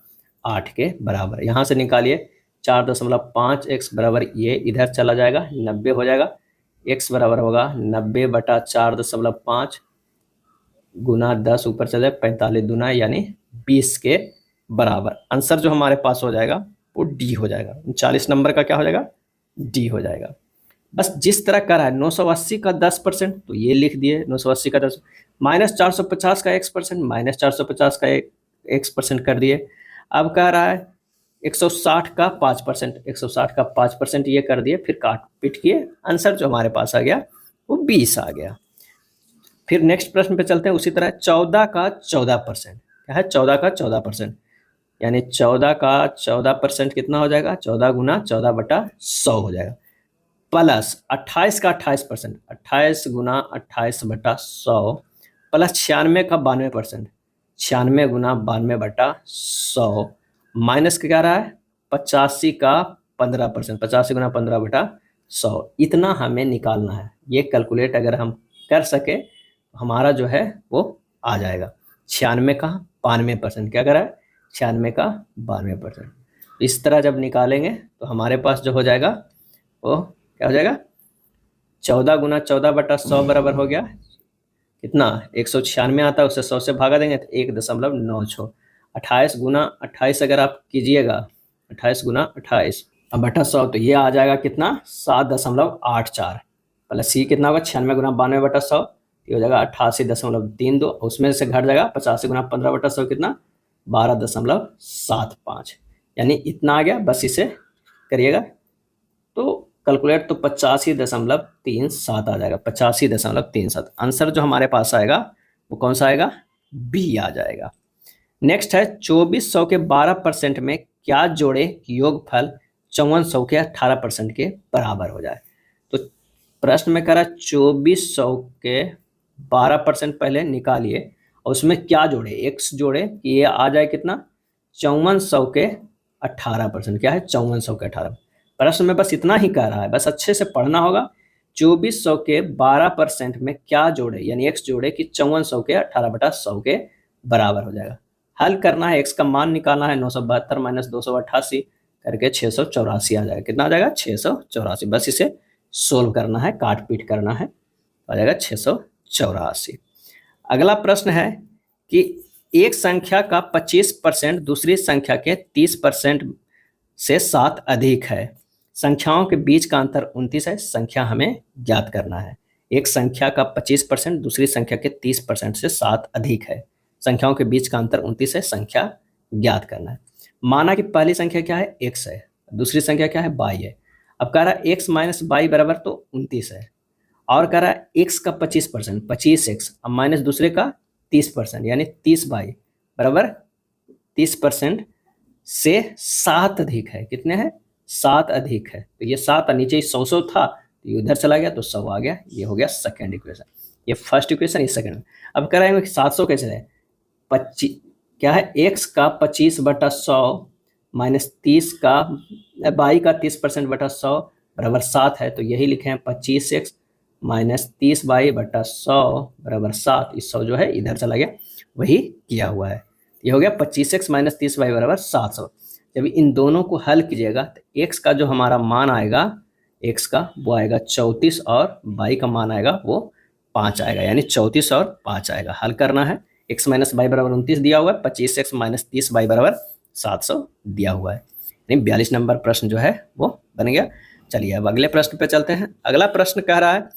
8 के बराबर। यहाँ से निकालिए 4.5x बराबर ये इधर चला जाएगा 90 हो जाएगा। x बराबर होगा 90/4.5 गुना 10 ऊपर चले 45 दूना यानी 20 के बराबर। आंसर जो हमारे पास हो जाएगा वो डी हो जाएगा। 39 नंबर का क्या हो जाएगा, डी हो जाएगा। बस जिस तरह कर रहा है 980 का 10% तो ये लिख दिए 980 का 10 माइनस 450 का x% माइनस 450 का x% कर दिए। अब कह रहा है 160 का 5%, 160 का 5% ये कर दिए, फिर काट पीट किए, आंसर जो हमारे पास आ गया वो 20 आ गया। फिर नेक्स्ट प्रश्न पे चलते हैं। उसी तरह 14 का 14%, क्या है 14 का 14%, यानी 14 का 14% कितना हो जाएगा, 14 गुना 14/100 हो जाएगा, प्लस 28 का 28%, 28 गुना 28/100 प्लस 96 का 92%, 96 गुना 92/100 माइनस क्या रहा है 85 का 15%, 85 गुना 15/100 इतना हमें निकालना है। ये कैलकुलेट अगर हम कर सके हमारा जो है वो आ जाएगा 96 का 92%, क्या करा है 96 का 92%। इस तरह जब निकालेंगे तो हमारे पास जो हो जाएगा वो क्या हो जाएगा, 14 गुना 14/100 बराबर हो गया कितना, 196 आता है, उससे 100 से भागा देंगे तो 1.96। 28 गुना 28 अगर आप कीजिएगा, 28 गुना 28 अब बटा 100 तो ये आ जाएगा कितना 7.84 प्लस ये कितना होगा 96 गुना 92/100 ये हो जाएगा 88.32, उसमें से घट जाएगा 85 गुना 15/100 कितना 12.75, यानी इतना आ गया। बस इसे करिएगा तो कैलकुलेट तो 85.37 आ जाएगा, 85.37। आंसर जो हमारे पास आएगा वो कौन सा आएगा, बी आ जाएगा। नेक्स्ट है 2400 के 12% में क्या जोड़े कि योगफल 5400 के 18% के बराबर हो जाए। तो प्रश्न में करा 2400 के 12% पहले निकालिए और उसमें क्या जोड़े, एक्स जोड़े कि ये आ जाए कितना 5400 के 18%, क्या है 5400 के 18। प्रश्न में बस इतना ही कह रहा है, बस अच्छे से पढ़ना होगा। 2400 के 12% में क्या जोड़े यानी एक्स जोड़े कि 5400 के 18/100 के बराबर हो जाएगा। हल करना है, एक्स का मान निकालना है, 972 माइनस 288 करके 684 आ जाएगा। कितना आ जाएगा 684। बस इसे सोल्व करना है, काट पीट करना है, आ जाएगा 684। अगला प्रश्न है कि एक संख्या का 25% दूसरी संख्या के 30% से 7 अधिक है। संख्याओं के बीच का अंतर 29 है, संख्या हमें ज्ञात करना है। एक संख्या का 25% दूसरी संख्या के 30% से 7 अधिक है, संख्याओं के बीच का अंतर 29 है, संख्या ज्ञात करना है। माना कि पहली संख्या क्या है x है, दूसरी संख्या क्या है y है। अब कह रहा है x माइनस y बराबर तो 29 है, और कह रहा है x का 25% 25x अब माइनस दूसरे का 30% यानी 30y बराबर 30% से 7 अधिक है। कितने हैं 7 अधिक है, तो ये 7 नीचे 100 था तो ये उधर चला गया तो 100 आ गया। ये हो गया सेकेंड इक्वेशन, ये फर्स्ट इक्वेशन, ये सेकेंड। अब कह रहे हैं 700 कैसे है, 25 क्या है x का 25/100 माइनस 30 का बाई का 30% बटा 100 बराबर 7 है, तो यही लिखे हैं 25x माइनस 30 बाई बटा 100 बराबर 7। इस 100 जो है इधर चला गया, वही किया हुआ है। ये हो गया 25x माइनस 30 बाई बराबर 700। जब इन दोनों को हल कीजिएगा तो x का जो हमारा मान आएगा, x का वो आएगा 34 और y का मान आएगा वो 5 आएगा, यानी 34 और 5 आएगा। हल करना है, x माइनस बाई बराबर 29 दिया हुआ है, 25x माइनस 30 बाई बराबर 700 दिया हुआ है, यानी 42 नंबर प्रश्न जो है वो बन गया। चलिए अब अगले प्रश्न पे चलते हैं। अगला प्रश्न कह रहा है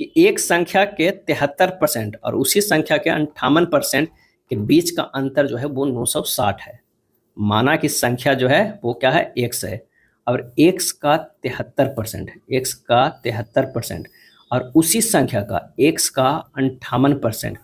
कि एक संख्या के 73% और उसी संख्या के 58% के बीच का अंतर जो है वो 960 है। माना कि संख्या जो है वो क्या है, x है, और x का 73% है, x का 73% और उसी संख्या का x का 58%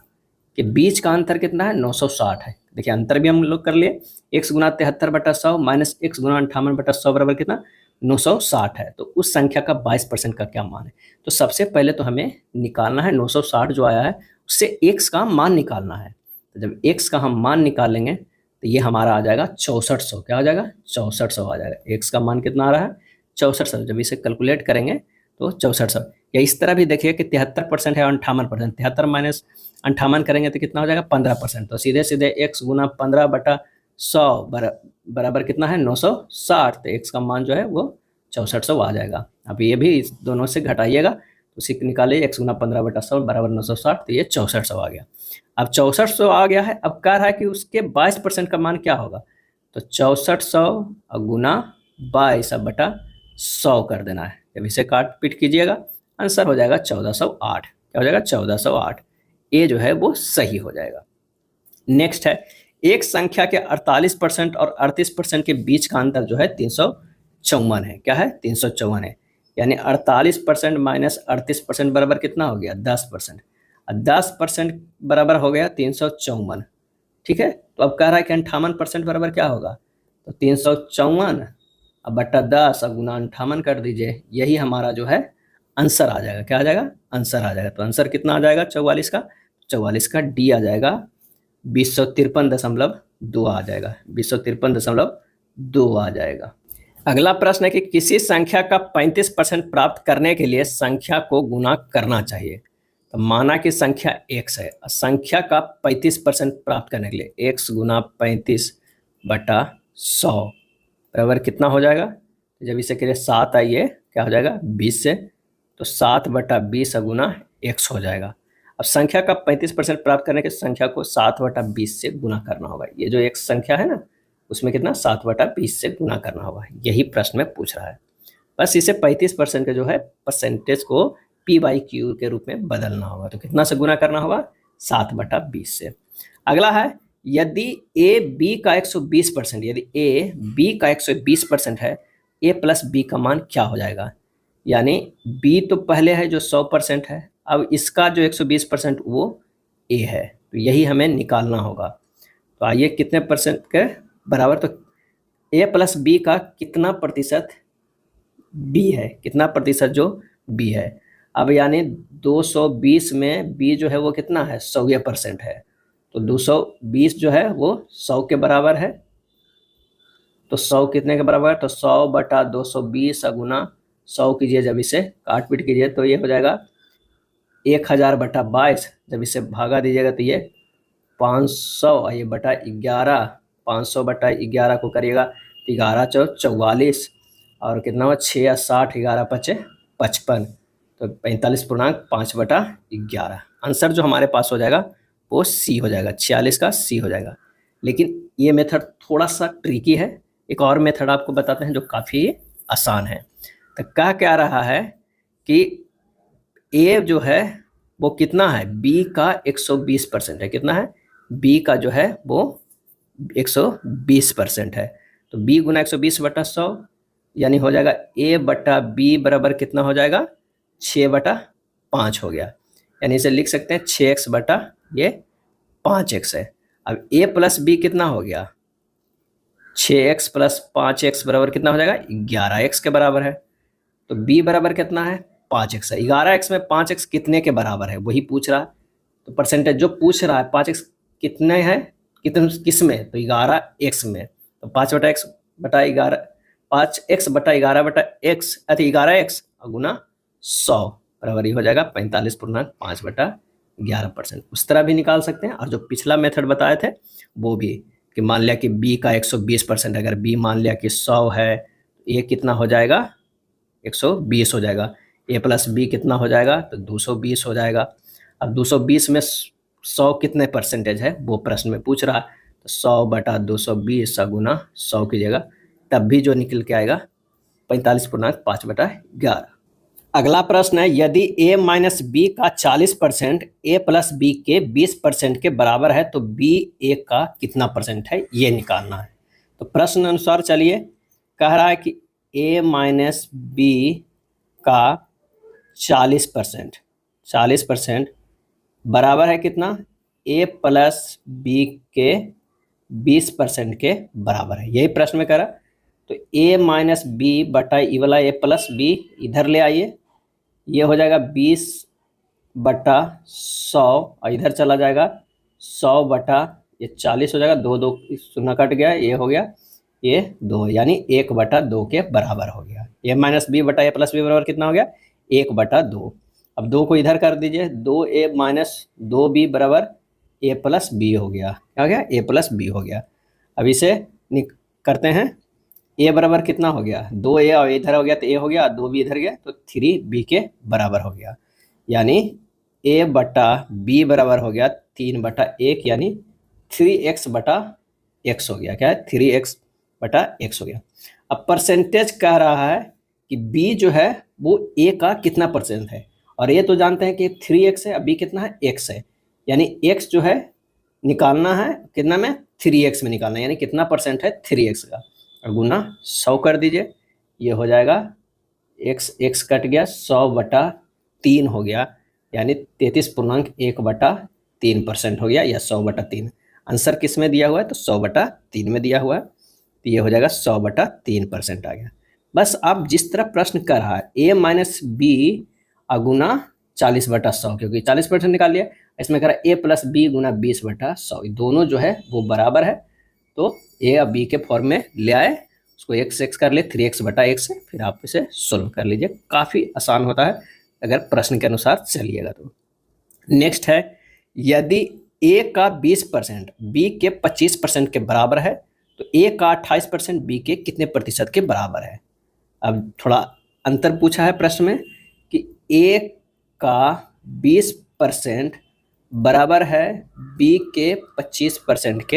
के बीच का अंतर कितना है, 960 है। देखिए अंतर भी हम लोग कर लिए, x गुना 73/100 माइनस x गुना 58/100 बराबर कितना, 960 है। तो उस संख्या का 22% का क्या मान है। तो सबसे पहले तो हमें निकालना है 960 जो आया है उससे x का मान निकालना है। तो जब x का हम मान निकालेंगे तो ये हमारा आ जाएगा 6400। क्या आ जाएगा, 6400 आ जाएगा। x का मान कितना आ रहा है, 6400। जब इसे कैलकुलेट करेंगे तो 6400। या इस तरह भी देखिए कि 73% है और 58%, 73 माइनस 58 करेंगे तो कितना हो जाएगा, 15%। तो सीधे सीधे x गुना 15/100 बराबर कितना है, 960। तो x का मान जो है वो 6400 आ जाएगा। अब ये भी इस दोनों से घटाइएगा तो उसी निकालिए, x गुना 15/100 बराबर 960, तो ये 6400 आ गया। अब 6400 आ गया है, अब कह रहा है कि उसके 22% का मान क्या होगा। तो 6400 गुना 22/100 कर देना है। जब इसे काट पीट कीजिएगा आंसर हो जाएगा 1408। क्या हो जाएगा, 1408। ये जो है वो सही हो जाएगा। नेक्स्ट है, एक संख्या के 48% और 38% के बीच का अंतर जो है 354 है। क्या है, 354 है। यानी 48% माइनस 38% बराबर कितना हो गया, 10%। 10% बराबर हो गया 354। ठीक है, तो अब कह रहा है कि 58% बराबर क्या होगा, तो 354 अब बट्टा 10 अब गुना 58 कर दीजिए, यही हमारा जो है आंसर आ जाएगा। क्या आ जाएगा, आंसर आ जाएगा। तो आंसर कितना आ जाएगा 44 का, 44 का डी आ जाएगा, 253.2 आ जाएगा, 253.2 आ जाएगा। अगला प्रश्न है कि किसी संख्या का 35% प्राप्त करने के लिए संख्या को गुना करना चाहिए। तो माना कि संख्या x है, संख्या का 35% प्राप्त करने के लिए x गुना 35/100 बराबर कितना हो जाएगा। तो जब इसे करिए 7 आइए क्या हो जाएगा 20 से, तो 7/20 गुना x हो जाएगा। अब संख्या का 35% प्राप्त करने के संख्या को 7/20 से गुना करना होगा। ये जो एक संख्या है ना उसमें कितना 7/20 से गुना करना होगा, यही प्रश्न में पूछ रहा है। बस इसे 35% के जो है परसेंटेज को p/q के रूप में बदलना होगा। तो कितना से गुना करना होगा, 7/20 से। अगला है, यदि a b का 120%, यदि a b का 120% है, a प्लस b का मान क्या हो जाएगा। यानी b तो पहले है जो 100% है, अब इसका जो 120% वो a है, तो यही हमें निकालना होगा। तो आइए कितने परसेंट के बराबर, तो a प्लस b का कितना प्रतिशत b है, कितना प्रतिशत जो b है। अब यानी 220 में b जो है वो कितना है, 100% है, तो 220 जो है वो 100 के बराबर है। तो 100 कितने के बराबर है, तो 100/220 गुना 100 कीजिए, जब इसे काट पीट कीजिए तो ये हो जाएगा 1000/22। जब इसे भागा दीजिएगा तो ये 500, ये बटा 11, 500/11 को करिएगा तो 11 × 44 और कितना हुआ 6 या 60, 11 × 5 = 55, तो 45.5/11। आंसर जो हमारे पास हो जाएगा वो सी हो जाएगा, 46 का सी हो जाएगा। लेकिन ये मेथड थोड़ा सा ट्रिकी है, एक और मेथड आपको बताते हैं जो काफ़ी आसान है। तो क्या रहा है कि ए जो है वो कितना है, बी का 120% है। कितना है, बी का जो है वो 120% है। तो बी गुना 120/100 यानी हो जाएगा a/b बराबर कितना हो जाएगा, 6/5 हो गया। यानी इसे लिख सकते हैं 6x/5x है। अब a प्लस b कितना हो गया, 6x + 5x बराबर कितना हो जाएगा, 11x के बराबर है। तो b बराबर कितना है, 5x है। 11x में 5x कितने के बराबर है वही पूछ रहा है। तो परसेंटेज जो पूछ रहा है 5x कितने है, किस में, तो 11x में। तो 5/x/11 5x बटा 11/x अति 11x गुना 100 बराबर ये हो जाएगा 45.5 बटा 11%। उस तरह भी निकाल सकते हैं। और जो पिछला मेथड बताए थे वो भी, कि मान लिया कि b का 120%, अगर b मान लिया कि 100 है, ये कितना हो जाएगा 120 हो जाएगा। a प्लस बी कितना हो जाएगा तो 220 हो जाएगा। अब 220 में 100 कितने परसेंटेज है वो प्रश्न में पूछ रहा है, तो 100 बटा 220 गुना 100 कीजिएगा, तब भी जो निकल के आएगा 45.5 बटा 11। अगला प्रश्न है, यदि a माइनस बी का 40% a प्लस बी के 20% के बराबर है तो b a का कितना परसेंट है, ये निकालना है। तो प्रश्न अनुसार चलिए, कह रहा है कि a माइनस बी का 40% बराबर है कितना, a प्लस बी के 20% के बराबर है, यही प्रश्न में कह रहा। तो a माइनस बी बटा ई वाला a प्लस बी इधर ले आइए, ये हो जाएगा 20 बटा 100 और इधर चला जाएगा 100 बटा ये 40 हो जाएगा, 2 शून्य कट गया, ये हो गया ये 2, यानी 1 बटा 2 के बराबर हो गया। a माइनस बी बटा ए प्लस बी बराबर कितना हो गया 1 बटा 2। अब 2 को इधर कर दीजिए, 2a माइनस 2b बराबर a प्लस बी हो गया, क्या हो गया a प्लस बी हो गया। अब इसे करते हैं, a बराबर कितना हो गया 2a और इधर हो गया तो a हो गया, 2b इधर गया तो 3b के बराबर हो गया, यानी a बटा b बराबर हो गया 3 बटा 1, यानी 3x बटा x हो गया। क्या है 3x बटा x हो गया। अब परसेंटेज कह रहा है कि b जो है वो a का कितना परसेंट है, और ये तो जानते हैं कि 3x है, अब b कितना है x है, यानी x जो है निकालना है कितना में 3x में निकालना है, यानी कितना परसेंट है 3x का, और गुना 100 कर दीजिए, ये हो जाएगा x कट गया 100 बटा 3 हो गया, यानी 33.1/3% हो गया, या 100 बटा 3। आंसर किस में दिया हुआ है तो 100 बटा 3 में दिया हुआ है, तो ये हो जाएगा 100 बटा 3% आ गया। बस अब जिस तरह प्रश्न कर रहा है a माइनस बी अगुना 40 बटा 100, क्योंकि 40% निकाल लिया, इसमें कह रहा है a प्लस बी गुना 20 बटा 100, दोनों जो है वो बराबर है, तो a और b के फॉर्म में ले आए, उसको x कर ले 3x बटा x है, फिर आप इसे सोल्व कर लीजिए, काफ़ी आसान होता है अगर प्रश्न के अनुसार चलिएगा तो। नेक्स्ट है, यदि a का 20% b के 25% के बराबर है तो a का 28% b के कितने प्रतिशत के बराबर है। अब थोड़ा अंतर पूछा है प्रश्न में कि a का 20% बराबर है b के 25% के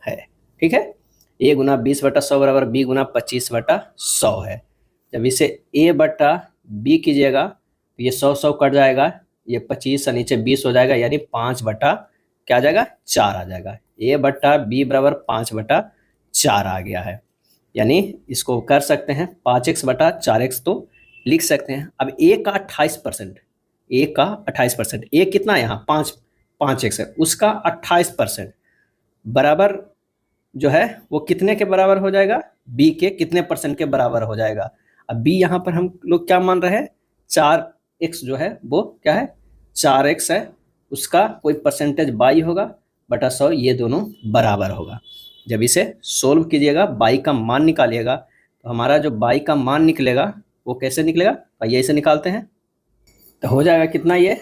है, ठीक है। a गुना 20 बटा 100 बराबर b गुना 25 बटा 100 है। जब इसे a बटा b कीजिएगा तो ये 100 कट जाएगा, ये 25 से नीचे 20 हो जाएगा, यानी 5 बटा क्या आ जाएगा 4 आ जाएगा। a बटा b बराबर 5 बटा 4 आ गया है, यानी इसको कर सकते हैं 5x बटा 4x तो लिख सकते हैं। अब a का 28%, a का 28%, a कितना है यहाँ 5x है, उसका 28% बराबर जो है वो कितने के बराबर हो जाएगा b के कितने परसेंट के बराबर हो जाएगा। अब b यहाँ पर हम लोग क्या मान रहे हैं 4x जो है वो क्या है 4x है, उसका कोई परसेंटेज बाई होगा बटा 100, ये दोनों बराबर होगा। जब इसे सोल्व कीजिएगा बाई का मान निकालिएगा, तो हमारा जो बाई का मान निकलेगा वो कैसे निकलेगा, आइए इसे निकालते हैं, तो हो जाएगा कितना, ये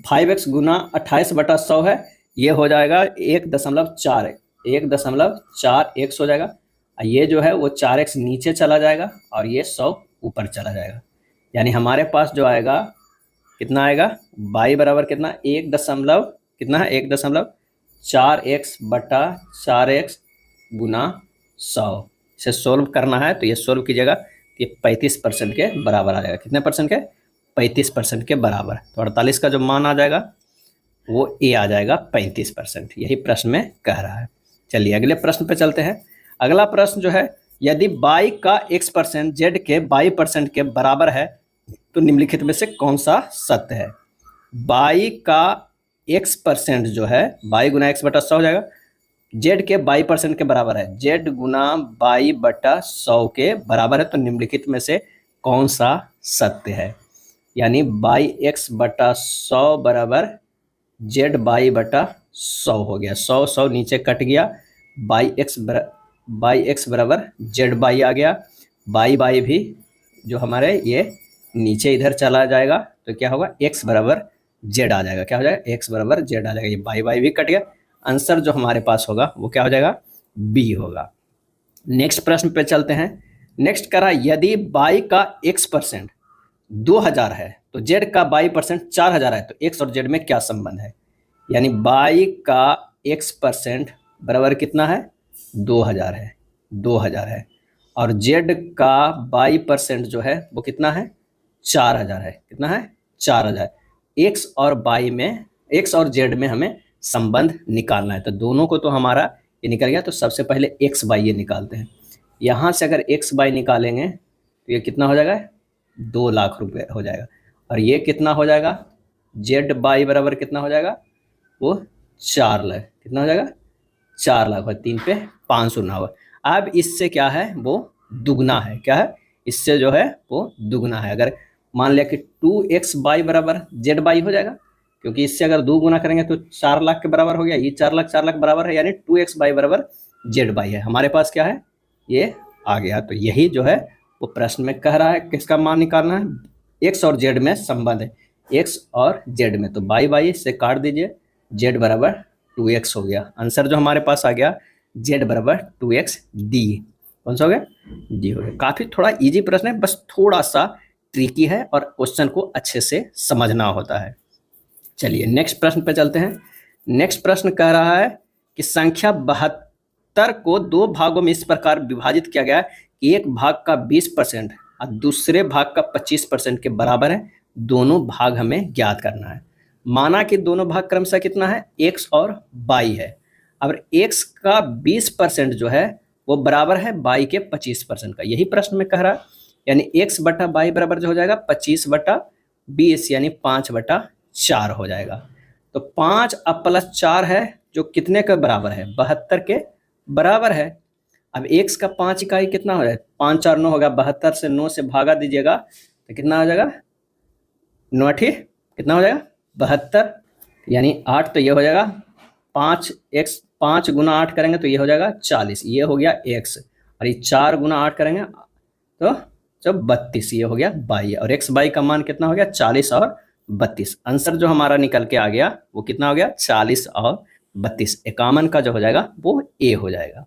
5x गुना 28 बटा 100 है, ये हो जाएगा 1.4x हो जाएगा, ये जो है वो 4x नीचे चला जाएगा और ये 100 ऊपर चला जाएगा, यानी हमारे पास जो आएगा कितना आएगा बाई बराबर कितना 1.4x बटा 4x गुना 100। इसे सोल्व करना है तो ये सोल्व कीजिएगा, ये 35% के बराबर आ जाएगा। कितने परसेंट के 35% के बराबर, तो 48 का जो मान आ जाएगा वो ए आ जाएगा 35%, यही प्रश्न में कह रहा है। चलिए अगले प्रश्न पे चलते हैं। अगला प्रश्न जो है, यदि y का x% z के y% के बराबर है तो निम्नलिखित में से कौन सा सत्य है। y का x% जो है y गुना x बटा 100 हो जाएगा, z के y% के बराबर है, z गुना y बटा 100 के बराबर है, तो निम्नलिखित में से कौन सा सत्य है। यानी x बटा 100 बराबर z y बटा 100 हो गया, 100 नीचे कट गया, x बाई एक्स बराबर जेड बाई आ गया, बाई बाई भी जो हमारे ये नीचे इधर चला जाएगा तो क्या होगा, एक्स बराबर जेड आ जाएगा। क्या हो जाएगा, एक्स बराबर जेड आ जाएगा। ये बाई बाई भी कट गया। आंसर जो हमारे पास होगा वो क्या हो जाएगा, बी होगा। नेक्स्ट प्रश्न पे चलते हैं। नेक्स्ट करा, यदि बाई का एक्स परसेंट 2000 है तो जेड का बाई परसेंट 4000 है, तो एक्स और जेड में क्या संबंध है। यानी बाई का एक्स परसेंट बराबर कितना है, 2000 है, 2000 है, और जेड का बाई परसेंट जो है वो कितना है, 4000 है। कितना है, 4000। एक्स और बाई में, एक्स और जेड में हमें संबंध निकालना है। तो दोनों को तो हमारा ये निकल गया। तो सबसे पहले एक्स बाई ये निकालते हैं। यहाँ से अगर एक्स बाई निकालेंगे तो ये कितना हो जाएगा, 2 लाख रुपए हो जाएगा। और ये कितना हो जाएगा, जेड बाई बराबर कितना हो जाएगा, वो 4 लाख। कितना हो जाएगा, 4 लाख। और 3 पे 500 ना होगा। अब इससे क्या है, वो दुगना है। क्या है, इससे जो है वो दुगना है। अगर मान लिया कि 2x बाई बराबर जेड बाई हो जाएगा, क्योंकि इससे अगर 2 गुना करेंगे तो 4 लाख के बराबर हो गया। ये 4 लाख बराबर है, यानी 2x बाई बराबर जेड बाई है। हमारे पास क्या है, ये आ गया। तो यही जो है वो प्रश्न में कह रहा है, किसका मान निकालना है, एक्स और जेड में संबंध है, एक्स और जेड में। तो बाई बाई से काट दीजिए, जेड बराबर 2x हो गया। आंसर जो हमारे पास आ गया, जेड बराबर 2x, डी। कौन सा हो गया, डी हो गया। काफी थोड़ा इजी प्रश्न है, बस थोड़ा सा ट्रिकी है और क्वेश्चन को अच्छे से समझना होता है। चलिए नेक्स्ट प्रश्न पे चलते हैं। नेक्स्ट प्रश्न कह रहा है कि संख्या 72 को 2 भागों में इस प्रकार विभाजित किया गया है कि एक भाग का 20% और दूसरे भाग का 25% के बराबर है। दोनों भाग हमें ज्ञात करना है। माना कि दोनों भाग क्रमशः कितना है, एक्स और बाई है। अब एक्स का 20% जो है वो बराबर है बाई के 25% का। यही प्रश्न में कह रहा है। यानी एक्स बटा बाई बराबर जो हो जाएगा 25/20, यानी 5/4 हो जाएगा। तो 5 अब प्लस 4 है जो कितने के बराबर है, 72 के बराबर है। अब एक्स का 5 इकाई कितना हो जाए, 5 4 9 होगा। 72 से 9 से भागा दीजिएगा तो कितना हो जाएगा, 9 ठीक कितना हो जाएगा, 72, यानी 8। तो ये हो जाएगा 5x, 5 गुना 8 करेंगे तो ये हो जाएगा 40। ये हो गया x। और ये 4 गुना 8 करेंगे तो जब 32, ये हो गया बाई। और x बाई का मान कितना हो गया, 40 और 32। आंसर जो हमारा निकल के आ गया वो कितना हो गया, 40 और 32। 51 का जो हो जाएगा वो ए हो जाएगा।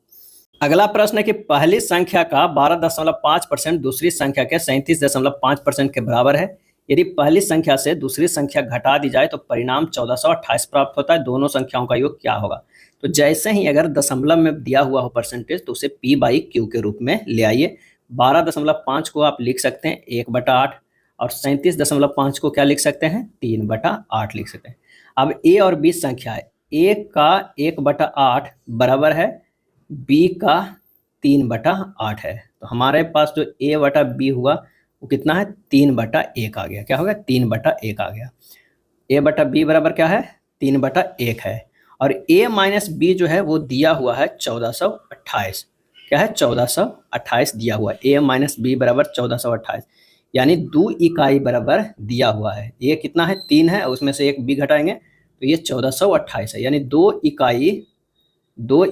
अगला प्रश्न है कि पहली संख्या का 12.5% दूसरी संख्या के 37.5% के बराबर है। यदि पहली संख्या से दूसरी संख्या घटा दी जाए तो परिणाम 1428 प्राप्त होता है। दोनों संख्याओं का योग क्या होगा। तो जैसे ही अगर दशमलव में दिया हुआ हो परसेंटेज तो उसे p/q के रूप में ले आइए। 12.5 को आप लिख सकते हैं 1/8, और 37.5 को क्या लिख सकते हैं, 3/8 लिख सकते हैं। अब a और b संख्या है, a का 1/8 बराबर है b का 3/8 है। तो हमारे पास जो a बटा b हुआ वो कितना है, 3/1 आ गया। क्या हो गया, 3/1 आ गया। a बटा b बराबर क्या है, 3/1 है। और a माइनस b जो है वो दिया हुआ है 1428। क्या है, 1428 दिया हुआ है। a माइनस b बराबर 1428, यानी 2 इकाई बराबर दिया हुआ है। a कितना है, 3 है, उसमें से एक b घटाएंगे तो ये 1428 है। यानी 2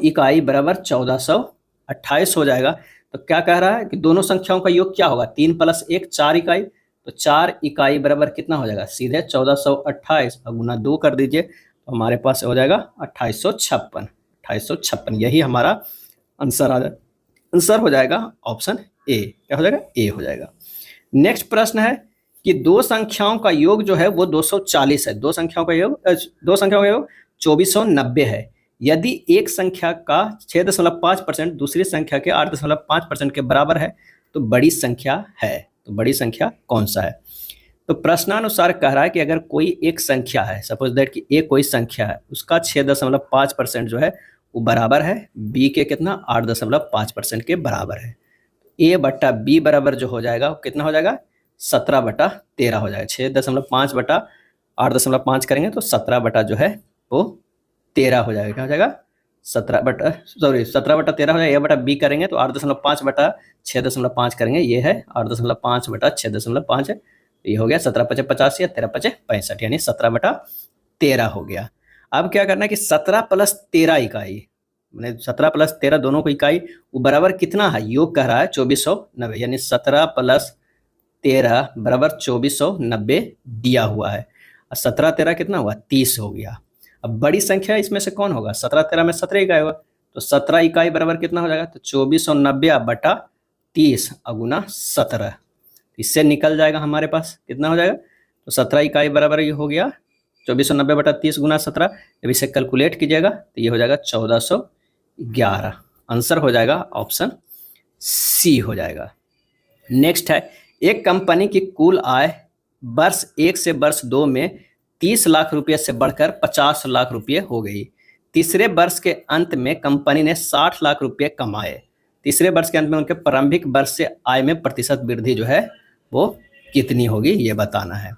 इकाई बराबर 1428 हो जाएगा। तो क्या कह रहा है कि दोनों संख्याओं का योग क्या होगा, 3 + 1 4 इकाई। तो 4 इकाई बराबर कितना हो जाएगा, सीधे 1428 और गुना 2 कर दीजिए तो हमारे पास हो जाएगा 2856। यही हमारा आंसर आंसर हो जाएगा ऑप्शन ए। क्या हो जाएगा, ए हो जाएगा। नेक्स्ट प्रश्न है कि दो संख्याओं का योग जो है वो 240 है। दो संख्याओं का योग 2490 है। यदि एक संख्या का 6.5% दूसरी संख्या के 8.5% के बराबर है तो बड़ी संख्या है। तो बड़ी संख्या कौन सा है। तो प्रश्नानुसार कह रहा है कि अगर कोई एक संख्या है, सपोज दैट कि ए कोई संख्या है, उसका 6.5% जो है वो बराबर है बी के कितना, 8.5% के बराबर है। ए बटा बी बराबर जो हो जाएगा वो कितना हो जाएगा, 17/13 हो जाएगा। 6.5 बटा 8.5 करेंगे तो 17 बटा जो है वो 13 हो जाएगा। क्या हो जाएगा, 17/13 हो जाएगा। ए बटा बी करेंगे तो 8.5 बटा 6.5 करेंगे, ये है 8.5 बटा 6.5 है। ये हो गया 17×5 = 85 या 13×5 = 65, यानी 17/13 हो गया। अब क्या करना है कि 17 + 13 इकाई मैंने 17 प्लस 13 दोनों को इकाई, वो बराबर कितना है, योग कह रहा है 2490, यानी 17 प्लस 13 बराबर 2490 दिया हुआ है। और 17 13 कितना हुआ, 30 हो गया। अब बड़ी संख्या इसमें से कौन होगा, 17 13 में 17 इकाई होगा, तो 17 इकाई बराबर कितना हो जाएगा, तो 2490 बटा 30 गुना 17, इससे निकल जाएगा हमारे पास कितना हो जाएगा, तो 17 इकाई बराबर ये हो गया 2490 बटा 30 गुना 17। जब इसे कैलकुलेट कीजिएगा तो ये हो जाएगा 1411। आंसर हो जाएगा ऑप्शन सी हो जाएगा। नेक्स्ट है, एक कंपनी की कुल आय वर्ष 1 से वर्ष 2 में 30 लाख रुपये से बढ़कर 50 लाख रुपये हो गई। तीसरे वर्ष के अंत में कंपनी ने 60 लाख रुपये कमाए। तीसरे वर्ष के अंत में उनके प्रारंभिक वर्ष से आय में प्रतिशत वृद्धि जो है वो कितनी होगी, ये बताना है।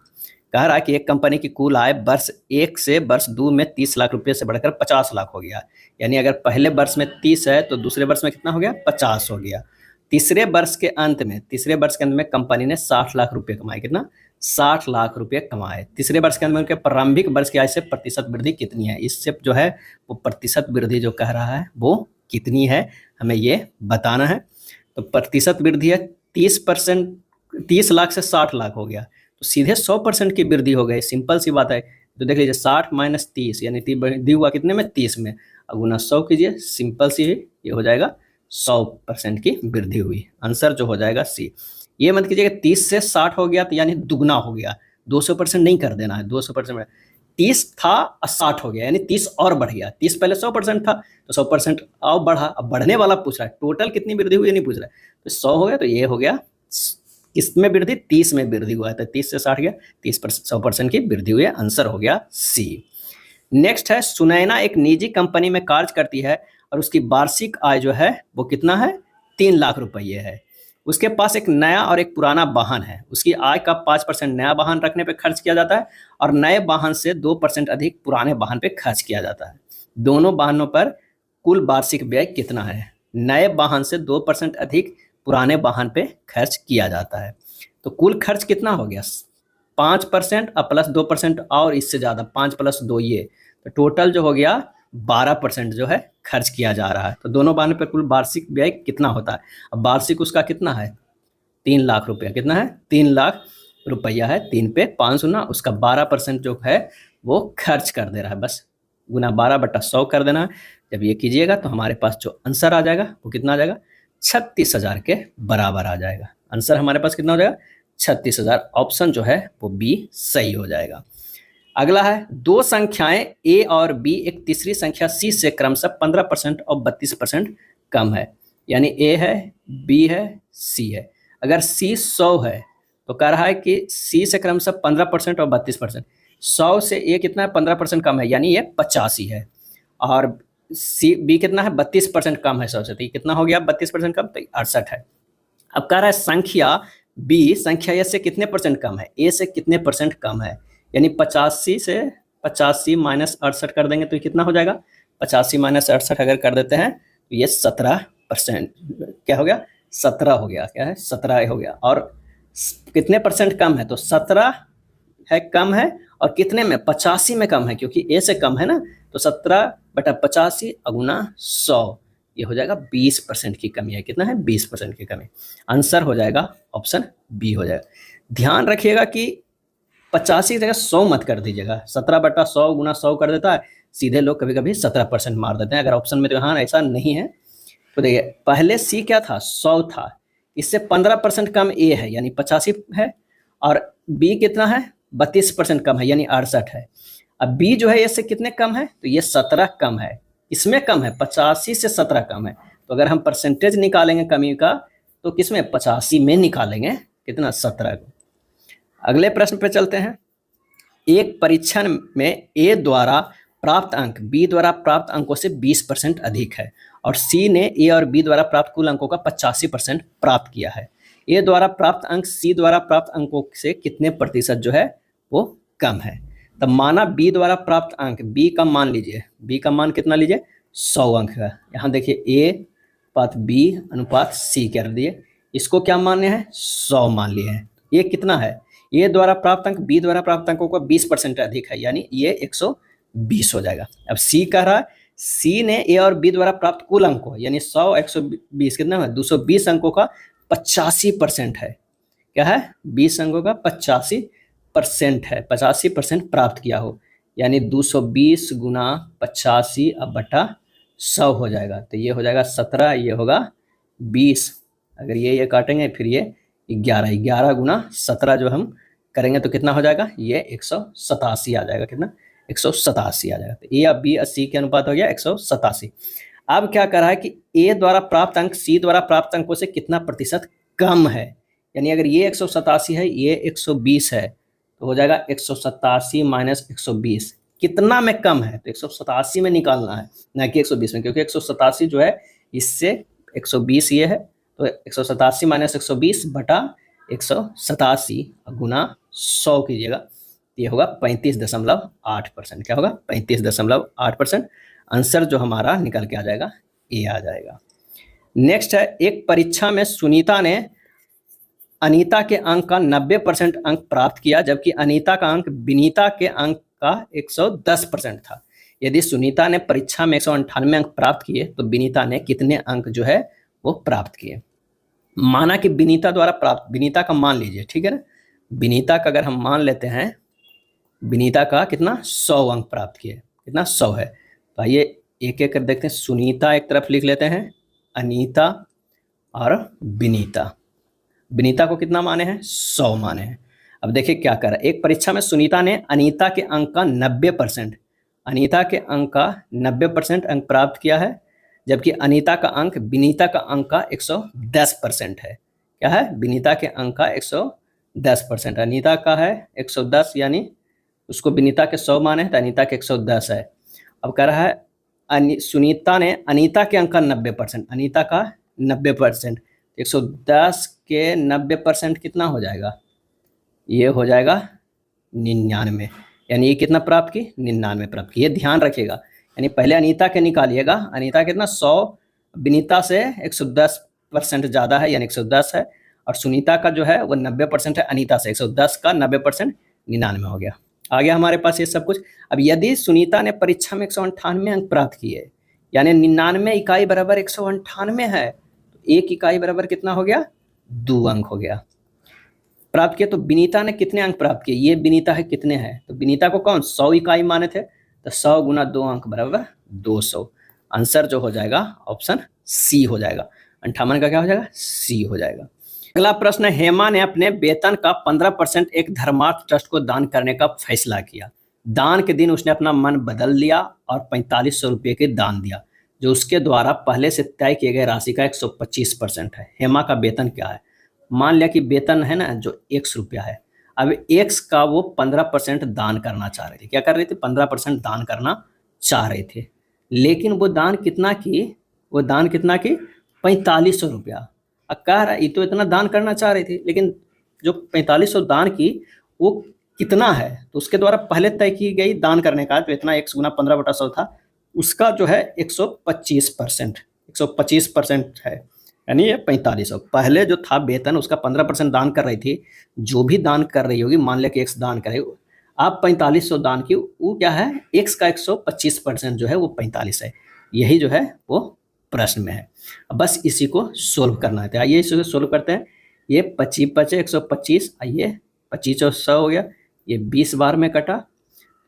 कह रहा है कि एक कंपनी की कुल आय वर्ष 1 से वर्ष 2 में 30 लाख रुपये से बढ़कर 50 लाख हो गया। यानी अगर पहले वर्ष में 30 है तो दूसरे वर्ष में कितना हो गया, 50 हो गया। तीसरे वर्ष के अंत में कंपनी ने 60 लाख रुपये कमाए। कितना, 60 लाख रुपये कमाए। तीसरे वर्ष के अंत में उनके प्रारंभिक वर्ष की आय से प्रतिशत वृद्धि कितनी है, इससे जो है वो प्रतिशत वृद्धि जो कह रहा है वो कितनी है, हमें ये बताना है। तो प्रतिशत वृद्धि है 30%, 30 लाख से 60 लाख हो गया तो सीधे 100% की वृद्धि हो गई। सिंपल सी बात है। तो देख लीजिए 60 माइनस 30 यानी वृद्धि हुआ कितने में, 30 में, अब गुना 100 कीजिए, सिंपल सी ये हो जाएगा 100% की वृद्धि हुई। आंसर जो हो जाएगा सी। ये मत कीजिएगा 30 से 60 हो गया तो यानी दुगना हो गया, 200% नहीं कर देना है, 200%। 30 था और 60 हो गया यानी 30 और बढ़ गया। 30 पहले 100% था तो 100% और बढ़ा। अब बढ़ने वाला पूछ रहा है, टोटल कितनी वृद्धि हुई नहीं पूछ रहा है। तो 100 हो गया तो ये हो गया किसमें वृद्धि, 30 में वृद्धि हुआ है। तो 30 से 60 गया, 100% की वृद्धि हुई है। आंसर हो गया सी। नेक्स्ट है, सुनैना एक निजी कंपनी में कार्य करती है और उसकी वार्षिक आय जो है वो कितना है, 3 लाख रुपये है। उसके पास एक नया और एक पुराना वाहन है। उसकी आय का 5% नया वाहन रखने पे खर्च किया जाता है और नए वाहन से 2% अधिक पुराने वाहन पे खर्च किया जाता है। दोनों वाहनों पर कुल वार्षिक व्यय कितना है। नए वाहन से 2% अधिक पुराने वाहन पे खर्च किया जाता है। तो कुल खर्च कितना हो गया, 5% और प्लस 2% और इससे ज़्यादा, 5 प्लस 2 ये, तो टोटल जो हो गया 12% जो है खर्च किया जा रहा है। तो दोनों वाहन पर कुल वार्षिक व्यय कितना होता है। अब वार्षिक उसका कितना है, 3 लाख रुपया। कितना है, 3 लाख रुपया है। 3 पे 5 गुना उसका 12% जो है वो खर्च कर दे रहा है। बस गुना 12 बटा 100 कर देना है। जब ये कीजिएगा तो हमारे पास जो आंसर आ जाएगा वो कितना आ जाएगा, 36,000 के बराबर आ जाएगा। आंसर हमारे पास कितना हो जाएगा, 36,000। ऑप्शन जो है वो बी सही हो जाएगा। अगला है, दो संख्याएं ए और बी एक तीसरी संख्या सी से क्रमशः 15% और 32% कम है। यानी ए है, बी है, सी है। अगर सी 100 है तो कह रहा है कि सी से क्रमशः 15% और 32%। 100 से ए कितना है, 15% कम है, यानी ये 85 है। और सी बी कितना है, 32% कम है 100 से, तो कितना हो गया 32% कम, तो 68 है। अब कह रहा है संख्या बी संख्या ए से कितने परसेंट कम है, ए से कितने परसेंट कम है। यानी 85 से 85 माइनस 68 कर देंगे तो कितना हो जाएगा, 85 माइनस 68 अगर कर देते हैं तो ये 17% क्या हो गया, 17 हो गया। क्या है, 17 हो गया। और कितने परसेंट कम है, तो 17 है कम है, और कितने में, 85 में कम है, क्योंकि ए से कम है ना। तो 17 बटा 85 गुना 100, ये हो जाएगा 20% की कमी है। कितना है, 20% की कमी। आंसर हो जाएगा ऑप्शन बी हो जाएगा। ध्यान रखिएगा कि 85 की जगह 100 मत कर दीजिएगा। 17 बटा 100 गुना 100 कर देता है, सीधे लोग कभी कभी 17% मार देते हैं। अगर ऑप्शन में तो हाँ ऐसा नहीं है। तो देखिए पहले सी क्या था, 100 था, इससे 15% कम ए है यानी 85 है, और बी कितना है, 32% कम है यानी 68 है। अब बी जो है इससे कितने कम है, तो ये 17 कम है, इसमें कम है, 85 से 17 कम है। तो अगर हम परसेंटेज निकालेंगे कमी का तो किसमें, 85 में निकालेंगे, कितना, 17 को। अगले प्रश्न पे चलते हैं। एक परीक्षण में ए द्वारा प्राप्त अंक बी द्वारा प्राप्त अंकों से 20% अधिक है और सी ने ए और बी द्वारा प्राप्त कुल अंकों का 85% प्राप्त किया है। ए द्वारा प्राप्त अंक सी द्वारा प्राप्त अंकों से कितने प्रतिशत जो है वो कम है। तब माना बी द्वारा प्राप्त अंक, बी का मान लीजिए, बी का मान कितना लीजिए, 100 अंक है। यहाँ देखिए ए अनुपात बी अनुपात सी कर दिए, इसको क्या माने हैं, 100 मान लिए हैं। ये कितना है, ए द्वारा प्राप्त अंक बी द्वारा प्राप्त अंकों का 20% अधिक है, यानी ये 120 हो जाएगा। अब सी कह रहा है सी ने ए और बी द्वारा प्राप्त कुल अंकों यानी 100 120 कितना है 220 अंकों का 85% है। क्या है 20 अंकों का 85% है, 85% प्राप्त किया हो यानी 220 गुना 85 अब बटा 100 हो जाएगा। तो ये हो जाएगा 17, ये होगा 20, अगर ये काटेंगे फिर ये 11 गुना 17 जो हम करेंगे तो कितना हो जाएगा, ये 187 आ जाएगा। कितना 187 आ जाएगा। तो ए और बी और सी के अनुपात हो गया 187। अब क्या कर रहा है कि ए द्वारा प्राप्त अंक सी द्वारा प्राप्त अंकों से कितना प्रतिशत कम है, यानी अगर ये 187 है ये 120 है तो हो जाएगा 187 माइनस 120 कितना में कम है, तो 187 में निकालना है ना कि 120 में, क्योंकि 187 जो है इससे 120 ये है तो 187 माइनस 120 बटा 187 गुना 100 कीजिएगा, ये होगा 35.8%। क्या होगा 35.8%। आंसर जो हमारा निकल के आ जाएगा ए आ जाएगा। नेक्स्ट है, एक परीक्षा में सुनीता ने अनीता के अंक का 90% अंक प्राप्त किया जबकि अनीता का अंक विनीता के अंक का 110% था। यदि सुनीता ने परीक्षा में 198 अंक प्राप्त किए तो विनीता ने कितने अंक जो है वो प्राप्त किए। माना कि विनीता द्वारा प्राप्त, विनीता का मान लीजिए, ठीक है ना, विनीता का अगर हम मान लेते हैं विनीता का कितना 100 अंक प्राप्त किए, कितना 100 है। तो आइए एक एक कर देखते हैं। सुनीता एक तरफ लिख लेते हैं, अनीता और विनीता। विनीता को कितना माने हैं 100 माने हैं। अब देखिए क्या कर रहा है, एक परीक्षा में सुनीता ने अनीता के अंक का 90%, अनीता के अंक का 90% अंक प्राप्त किया है जबकि अनीता का अंक विनीता का अंक का 110% है। क्या है, विनीता के अंक का 110%, अनीता का है 110 यानी उसको विनीता के 100 माने हैं तो अनीता के 110 है। अब कह रहा है सुनीता ने अनीता के अंक का 90%, अनीता का 90%, 110 के 90% कितना हो जाएगा, ये हो जाएगा 99, यानी ये कितना प्राप्त की 99 प्राप्त की। ये ध्यान रखिएगा, यानी पहले अनीता के निकालिएगा, अनीता कितना 100, विनीता से 110% ज़्यादा है यानी 110 है, और सुनीता का जो है वो 90% है अनीता से, 110 का 90% 99 हो गया। आ गया हमारे पास ये सब कुछ। अब यदि सुनीता ने परीक्षा में 198 अंक प्राप्त किए यानी 99 इकाई बराबर 198 है तो 1 इकाई बराबर कितना हो गया 2 अंक हो गया प्राप्त किया। तो विनीता ने कितने अंक प्राप्त किए, ये विनीता है कितने हैं, तो विनीता को कौन 100 इकाई माने थे तो 100 गुना 2 अंक बराबर 200। आंसर जो हो जाएगा ऑप्शन सी हो जाएगा, 58 का क्या हो जाएगा सी हो जाएगा। अगला प्रश्न है, हेमा ने अपने वेतन का 15% एक धर्मार्थ ट्रस्ट को दान करने का फैसला किया। दान के दिन उसने अपना मन बदल लिया और 4500 रुपये के दान दिया जो उसके द्वारा पहले से तय किए गए राशि का 125% है। हेमा का वेतन क्या है, मान लिया कि वेतन है ना जो 100 रुपया है, अब 100 का वो 15% दान करना चाह रहे थे। क्या कर रहे थे 15% दान करना चाह रहे थे, लेकिन वो दान कितना की, वो दान कितना की 4500 रुपया। अब कह रहा ये तो इतना दान करना चाह रही थी लेकिन जो 4500 दान की वो कितना है, तो उसके द्वारा पहले तय की गई दान करने का जो इतना 100 गुना 15/100 था उसका जो है 125% है, यानी ये 4500। पहले जो था वेतन उसका 15% दान कर रही थी, जो भी दान कर रही होगी, मान लिया कि 100 दान करे, आप 4500 दान की, वो क्या है 100 का 125% जो है वो 45 है। यही जो है वो प्रश्न में है। अब बस इसी को सोल्व करना है। आइए इसे सोल्व करते हैं। ये 25 बचे 125, आइए 25 और 100 हो गया, ये 20 बार में कटा,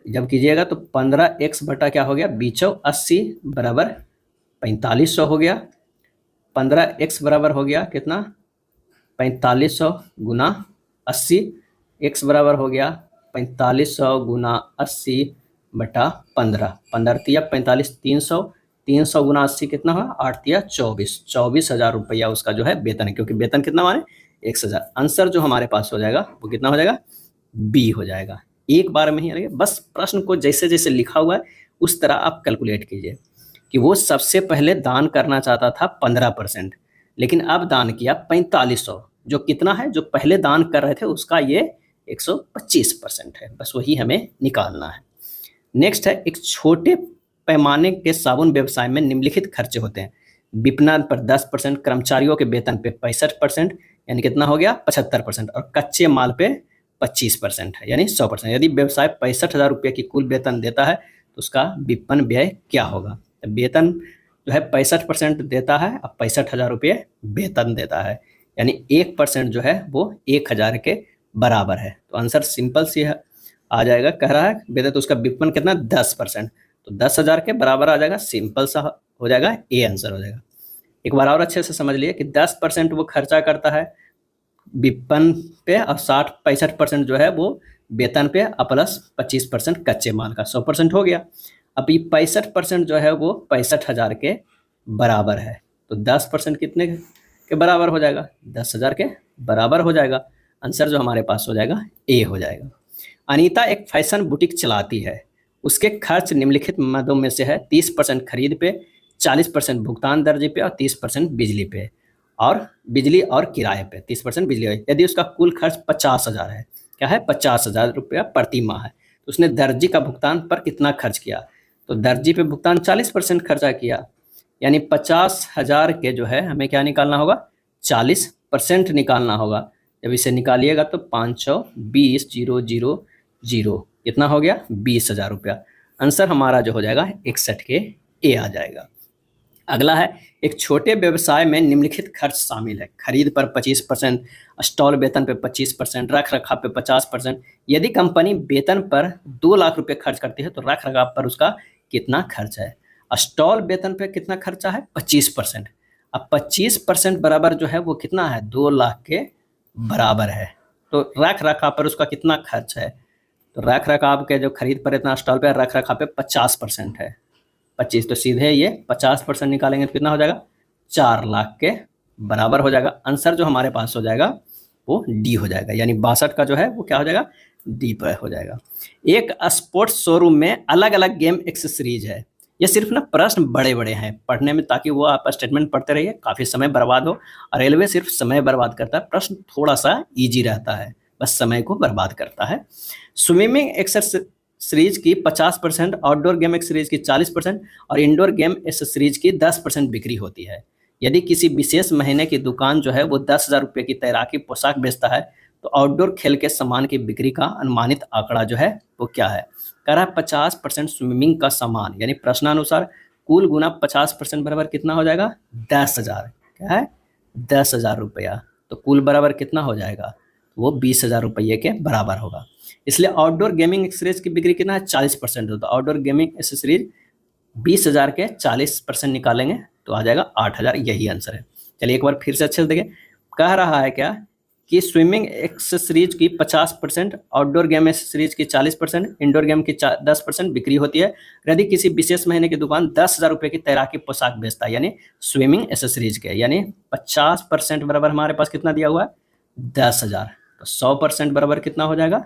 जब कीजिएगा तो 15x बटा क्या हो गया 20/80 बराबर 4500 हो गया। 15x बराबर हो गया कितना 4500 गुना 80, x बराबर हो गया 4500 गुना 80 बटा 15, 15 तिया 45, 300, 300 गुना 80 कितना हुआ 8 तिया 24, 24,000 रुपया उसका जो है वेतन है, क्योंकि वेतन कितना माने 1000। आंसर जो हमारे पास हो जाएगा वो कितना हो जाएगा बी हो जाएगा। एक बार में ही बस प्रश्न को जैसे जैसे लिखा हुआ है उस तरह आप कैलकुलेट कीजिए कि वो सबसे पहले दान करना चाहता था 15%, लेकिन अब दान किया 4500, जो कितना है जो पहले दान कर रहे थे उसका ये 125% है। बस वही हमें निकालना है। नेक्स्ट है, एक छोटे पैमाने के साबुन व्यवसाय में निम्नलिखित खर्चे होते हैं। विपणन पर 10%, कर्मचारियों के वेतन पे 65%, यानी कितना हो गया 75%, और कच्चे माल पे 25% है यानी 100%। यदि व्यवसाय 65,000 रुपये की कुल वेतन देता है तो उसका विपणन व्यय क्या होगा। तो वेतन जो है 65% देता है, अब 65,000 रुपये वेतन देता है, यानी 1% जो है वो 1,000 के बराबर है। तो आंसर सिंपल सी है, आ जाएगा, कह रहा है वेतन, तो उसका विपणन कितना 10%, तो 10,000 के बराबर आ जाएगा, सिंपल सा हो जाएगा, ए आंसर हो जाएगा। एक बार और अच्छे से समझ लिए कि 10% वो खर्चा करता है विपणन पे और 65% जो है वो वेतन पे और प्लस 25% कच्चे माल का, 100% हो गया। अब ये 65% जो है वो 65,000 के बराबर है, तो 10% कितने के बराबर हो जाएगा, 10,000 के बराबर हो जाएगा। आंसर जो हमारे पास हो जाएगा ए हो जाएगा। अनीता एक फैशन बुटीक चलाती है, उसके खर्च निम्नलिखित मदों में से है, 30% खरीद पे, 40% भुगतान दर्जी पे और 30% बिजली पे, और बिजली और किराए पे 30% बिजली। यदि उसका कुल खर्च 50,000 है, क्या है 50,000 रुपया प्रति माह है, तो उसने दर्जी का भुगतान पर कितना खर्च किया, तो दर्जी पे भुगतान 40% खर्चा किया, यानी 50,000 के जो है हमें क्या निकालना होगा, 40% निकालना होगा। जब इसे निकालिएगा तो 520,000 कितना हो गया 20,000 रुपया। आंसर हमारा जो हो जाएगा 61 के ए आ जाएगा। अगला है, एक छोटे व्यवसाय में निम्नलिखित खर्च शामिल है, खरीद पर 25%, स्टॉल वेतन पे 25%, रख रखाव पे 50%। यदि कंपनी वेतन पर 2 लाख रुपए खर्च करती है तो रख रखाव पर उसका कितना खर्च है। स्टॉल वेतन पे कितना खर्चा है 25%, अब 25% बराबर जो है वो कितना है 2 लाख के बराबर है, तो रख रखाव पर उसका कितना खर्च है, तो रख रखाव के जो खरीद पर इतना, स्टॉल पे रख रखाव पे 50% है, 25, तो सीधे ये 50% निकालेंगे तो कितना हो जाएगा 4 लाख के बराबर हो जाएगा। आंसर जो हमारे पास हो जाएगा वो डी हो जाएगा, यानी 62 का जो है वो क्या हो जाएगा डी पर हो जाएगा। एक स्पोर्ट्स शोरूम में अलग अलग गेम एक्सेसरीज है, ये सिर्फ ना प्रश्न बड़े बड़े हैं पढ़ने में, ताकि वो आप स्टेटमेंट पढ़ते रहिए, काफ़ी समय बर्बाद हो, और रेलवे सिर्फ समय बर्बाद करता है, प्रश्न थोड़ा सा ईजी रहता है, बस समय को बर्बाद करता है। स्विमिंग एक्सेसरीज की 50%, आउटडोर गेम एक्सेसरीज की 40% और इंडोर गेम एक्सेसरीज की 10% बिक्री होती है। यदि किसी विशेष महीने की दुकान जो है वो 10,000 रुपये की तैराकी पोशाक बेचता है, तो आउटडोर खेल के सामान की बिक्री का अनुमानित आंकड़ा जो है वो क्या है, कह रहा है 50% स्विमिंग का सामान, यानी प्रश्नानुसार कुल गुना 50% बराबर कितना हो जाएगा 10,000, क्या है 10,000 रुपया, तो कुल बराबर कितना हो जाएगा, वो 20,000 रुपये के बराबर होगा। इसलिए आउटडोर गेमिंग एक्सेसरीज की बिक्री कितना है 40% होता है, आउटडोर गेमिंग एक्सेसरीज 20,000 के 40% निकालेंगे तो आ जाएगा 8,000, यही आंसर है। चलिए एक बार फिर से अच्छे से देखें, कह रहा है क्या कि स्विमिंग एक्सेसरीज की 50%, आउटडोर गेम एक्सेसरीज की 40%, इंडोर गेम की 10% बिक्री होती है। यदि किसी विशेष महीने की दुकान 10,000 रुपये की तैराकी पोशाक बेचता है, यानी स्विमिंग एक्सेसरीज के, यानी 50% बराबर हमारे पास कितना दिया हुआ है 10,000, तो 100% बराबर कितना हो जाएगा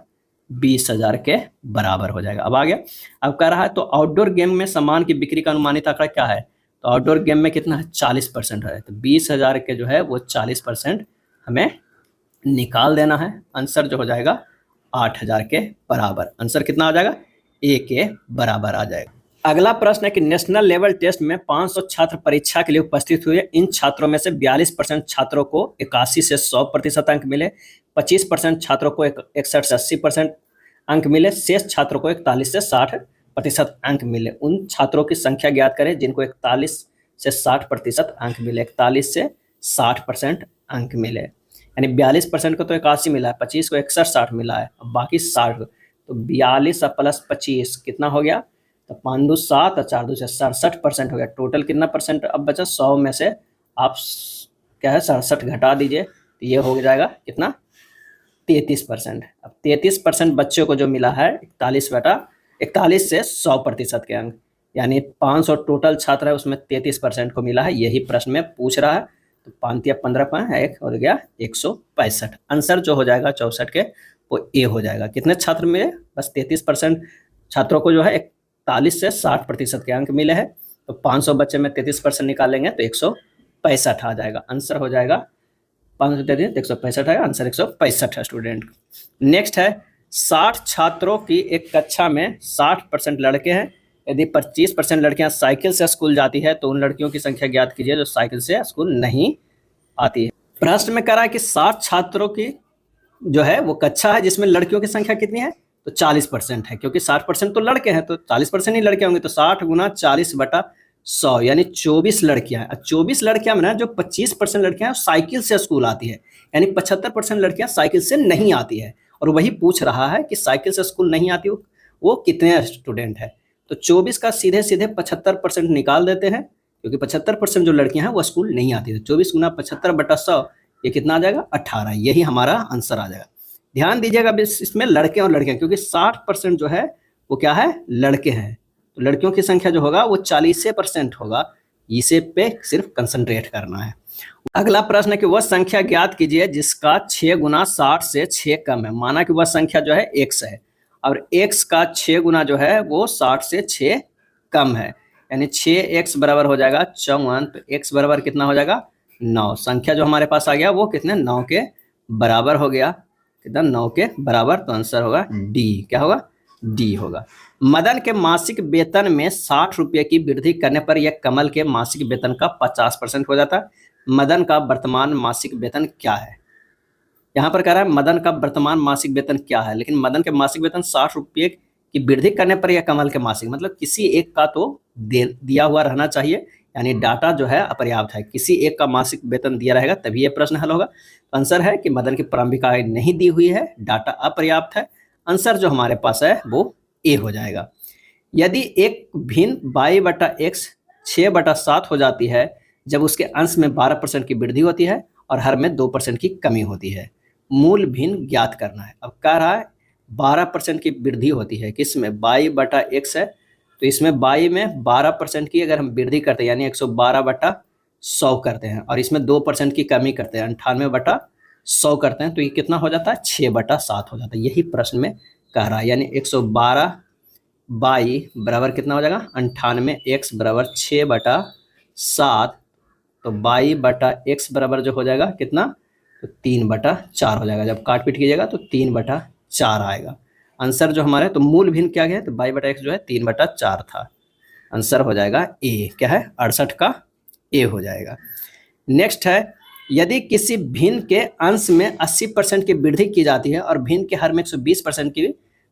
20,000 के बराबर हो जाएगा। अब आ गया, अब कह रहा है तो आउटडोर गेम में सामान की बिक्री का अनुमानित आंकड़ा क्या है, तो आउटडोर गेम में कितना है 40% है, तो 20,000 के जो है वो 40% हमें निकाल देना है। आंसर जो हो जाएगा 8,000 के बराबर, आंसर कितना आ जाएगा ए के बराबर आ जाएगा। अगला प्रश्न है कि नेशनल लेवल टेस्ट में 500 छात्र परीक्षा के लिए उपस्थित हुए, इन छात्रों में से 42% छात्रों को 81 से 100% अंक मिले, 25% छात्रों को 61 से 80% अंक मिले, शेष छात्रों को 41 से 60% अंक मिले। उन छात्रों की संख्या ज्ञात करें जिनको 41 से 60% अंक मिले, 41 से 60% अंक मिले, यानी 42% को तो 81 मिला है, 25 को 61 60 मिला है, अब बाकी 60, तो 42 प्लस 25 कितना हो गया, तो 5 2 7 और 4 2 से 67% हो गया। टोटल कितना परसेंट अब बचा, 100 में से आप क्या है 67 घटा दीजिए, तो ये हो जाएगा कितना 33%। अब 33% बच्चों को जो मिला है 41 से 100% के अंक, यानी 500 टोटल छात्र है उसमें 33% को मिला है, यही प्रश्न में पूछ रहा है। तो 5 या 15 का है, एक हो गया 165। आंसर जो हो जाएगा 64 के वो ए हो जाएगा। कितने छात्र मिले, बस 33% छात्रों को जो है 41 से 60% के अंक मिले हैं, तो 500 बच्चे में 33% निकालेंगे तो 165 आ जाएगा। आंसर हो जाएगा 500 दे दिए 165 है, आंसर 165 है स्टूडेंट। नेक्स्ट है 60 छात्रों की एक कक्षा में 60% लड़के हैं, यदि 25% लड़कियां साइकिल से स्कूल जाती है तो उन लड़कियों की संख्या ज्ञात कीजिए जो साइकिल से स्कूल नहीं आती है। प्रश्न में कह रहा है कि 60 छात्रों की जो है वो कक्षा है जिसमें लड़कियों की संख्या कितनी है, तो 40% है, क्योंकि 60% तो लड़के हैं तो 40% ही लड़के होंगे, तो 60 गुना 40 बटा 100 यानी 24 लड़कियां हैं। 24 लड़कियां में ना जो 25% लड़कियां हैं साइकिल से स्कूल आती है, यानी 75% लड़कियां साइकिल से नहीं आती है। और वही पूछ रहा है कि साइकिल से स्कूल नहीं आती वो कितने स्टूडेंट है। तो 24 का सीधे सीधे 75% निकाल देते हैं, क्योंकि 75% जो लड़कियां हैं वो स्कूल नहीं आती है। 24 गुना 75/100 ये कितना आ जाएगा 18। यही हमारा आंसर आ जाएगा। ध्यान दीजिएगा इसमें लड़के और लड़कियां, क्योंकि 60% जो है वो क्या है लड़के हैं, तो लड़कियों की संख्या जो होगा वो 40% होगा। इसे पे सिर्फ कंसंट्रेट करना है। अगला प्रश्न है कि वह संख्या ज्ञात कीजिए जिसका 6 गुना 60 से 6 कम है। माना कि वह संख्या जो है x है और x का 6 गुना जो है वो 60 से 6 कम है, यानी 6x बराबर हो जाएगा 54। तो x बराबर कितना हो जाएगा 9। संख्या जो हमारे पास आ गया वो कितने 9 के बराबर हो गया, कितना 9 के बराबर। तो आंसर होगा डी। क्या होगा डी होगा। मदन के मासिक वेतन में 60 रुपये की वृद्धि करने पर यह कमल के मासिक वेतन का 50% हो जाता है। मदन का वर्तमान मासिक वेतन क्या है। यहाँ पर कह रहा है मदन का वर्तमान मासिक वेतन क्या है, लेकिन मदन के मासिक वेतन 60 रुपये की वृद्धि करने पर यह कमल के मासिक, मतलब किसी एक का तो दिया हुआ रहना चाहिए, यानी डाटा जो है अपर्याप्त है। किसी एक का मासिक वेतन दिया रहेगा तभी यह प्रश्न हल होगा। तो आंसर है कि मदन की प्रारंभिक आय नहीं दी हुई है, डाटा अपर्याप्त है। आंसर जो हमारे पास है वो ए हो जाएगा। यदि एक भिन्न y/x 6/7 हो जाती है जब उसके अंश में 12% की वृद्धि होती है और हर में 2% की कमी होती है, मूल भिन्न ज्ञात करना है। अब कह रहा है 12% की वृद्धि होती है, किसमें y/x है, तो इसमें y में 12% की अगर हम वृद्धि करते हैं यानी 112/100 करते हैं और इसमें 2% की कमी करते हैं 98/100 करते हैं, तो ये कितना हो जाता है 6/7 हो जाता है। यही प्रश्न में कह रहा है, यानी 112 y बराबर कितना हो जाएगा 98, x बराबर 6/7, तो y/x बराबर जो हो जाएगा कितना, तो 3/4 हो जाएगा। जब काट पीट कीजिएगा तो 3/4 आएगा आंसर जो हमारा है। तो मूल भिन्न क्या है, तो y/x जो है 3/4 था। आंसर हो जाएगा ए। क्या है 68 का ए हो जाएगा। नेक्स्ट है, यदि किसी भिन्न के अंश में 80% की वृद्धि की जाती है और भिन्न के हर में 120% की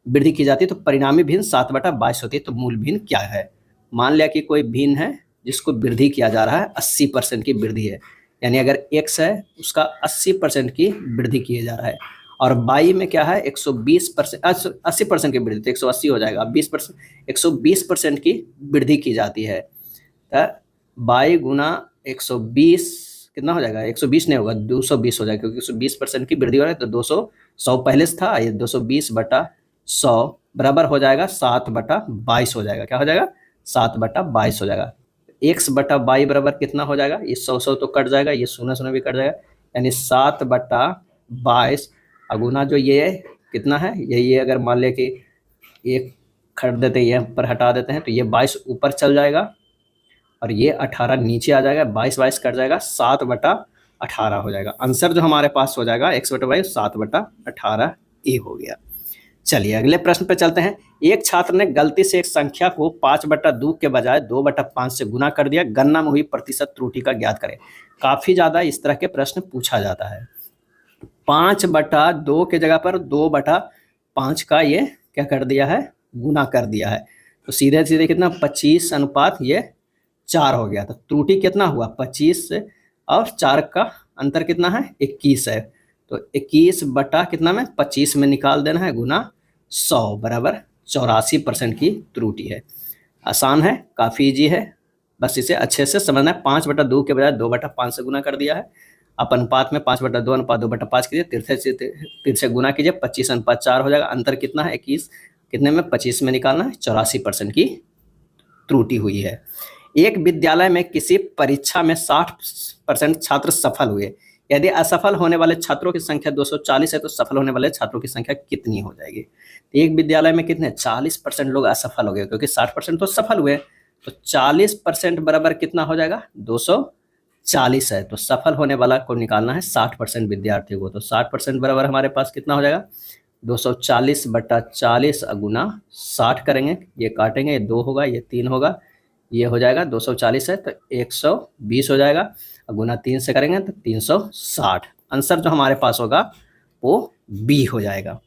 वृद्धि की जाती है तो परिणामी भिन्न 7/22 होती है। तो मूल भिन्न क्या है। मान लिया कि कोई भिन्न है जिसको वृद्धि किया जा रहा है, 80% की वृद्धि है, यानी अगर x है उसका 80% की वृद्धि किया जा रहा है, और y में क्या है 120%, 80% की वृद्धि तो 180 हो जाएगा। 20% 120% की वृद्धि की जाती है, तो y गुना 120 कितना हो जाएगा, 120 नहीं होगा 220 हो जाएगा, क्योंकि 120% की वृद्धि हो रहा है। तो 100 पहले से था, ये 220/100 बराबर हो जाएगा 7/22 हो जाएगा। क्या हो जाएगा 7/22 हो जाएगा। x/y बराबर कितना हो जाएगा, ये 100 तो कट जाएगा, ये 0 भी कट जाएगा, यानी 7/22 अगुना जो ये कितना है, ये अगर मान ले कि एक खट देते हैं, ये पर हटा देते हैं, तो ये 22 ऊपर चल जाएगा और ये 18 नीचे आ जाएगा, 22 कट जाएगा, 7/18 हो जाएगा। आंसर जो हमारे पास हो जाएगा x/y 7/18 ए हो गया। चलिए अगले प्रश्न पे चलते हैं। एक छात्र ने गलती से एक संख्या को 5/2 के बजाय 2/5 से गुना कर दिया, गणना में हुई प्रतिशत त्रुटि का ज्ञात करें। काफी ज्यादा इस तरह के प्रश्न पूछा जाता है। 5/2 के जगह पर 2/5 का ये क्या कर दिया है, गुना कर दिया है, तो सीधे सीधे कितना 25 ये 4 हो गया। तो त्रुटि कितना हुआ 25 और 4 का अंतर कितना है 21 है, तो 21 बटा कितना में 25 में निकाल देना है, गुना 100 बराबर 84% की त्रुटि है। आसान है, काफ़ी इजी है, बस इसे अच्छे से समझना है। 5/2 के बजाय 2/5 से गुना कर दिया है। आप अनुपात में 5/2 अनुपात 2/5 कीजिए, तीर से गुना कीजिए, 25/4 हो जाएगा। अंतर कितना है 21, कितने में 25 में निकालना है, 84% की त्रुटि हुई है। एक विद्यालय में किसी परीक्षा में 60% छात्र सफल हुए, यदि असफल होने वाले छात्रों की संख्या 240 है तो सफल होने वाले छात्रों की संख्या कितनी हो जाएगी। एक विद्यालय में कितने 40% लोग असफल हो गए, क्योंकि 60% तो सफल हुए, तो 40% बराबर कितना हो जाएगा 240 है, तो सफल होने वाला को निकालना है 60% विद्यार्थी को, तो 60% बराबर हमारे पास कितना हो जाएगा 240/40 गुना 60 करेंगे, ये काटेंगे, ये 2 होगा, ये 3 होगा, ये हो जाएगा 240 है तो 120 हो जाएगा, गुना 3 से करेंगे तो 360। आंसर जो हमारे पास होगा वो बी हो जाएगा।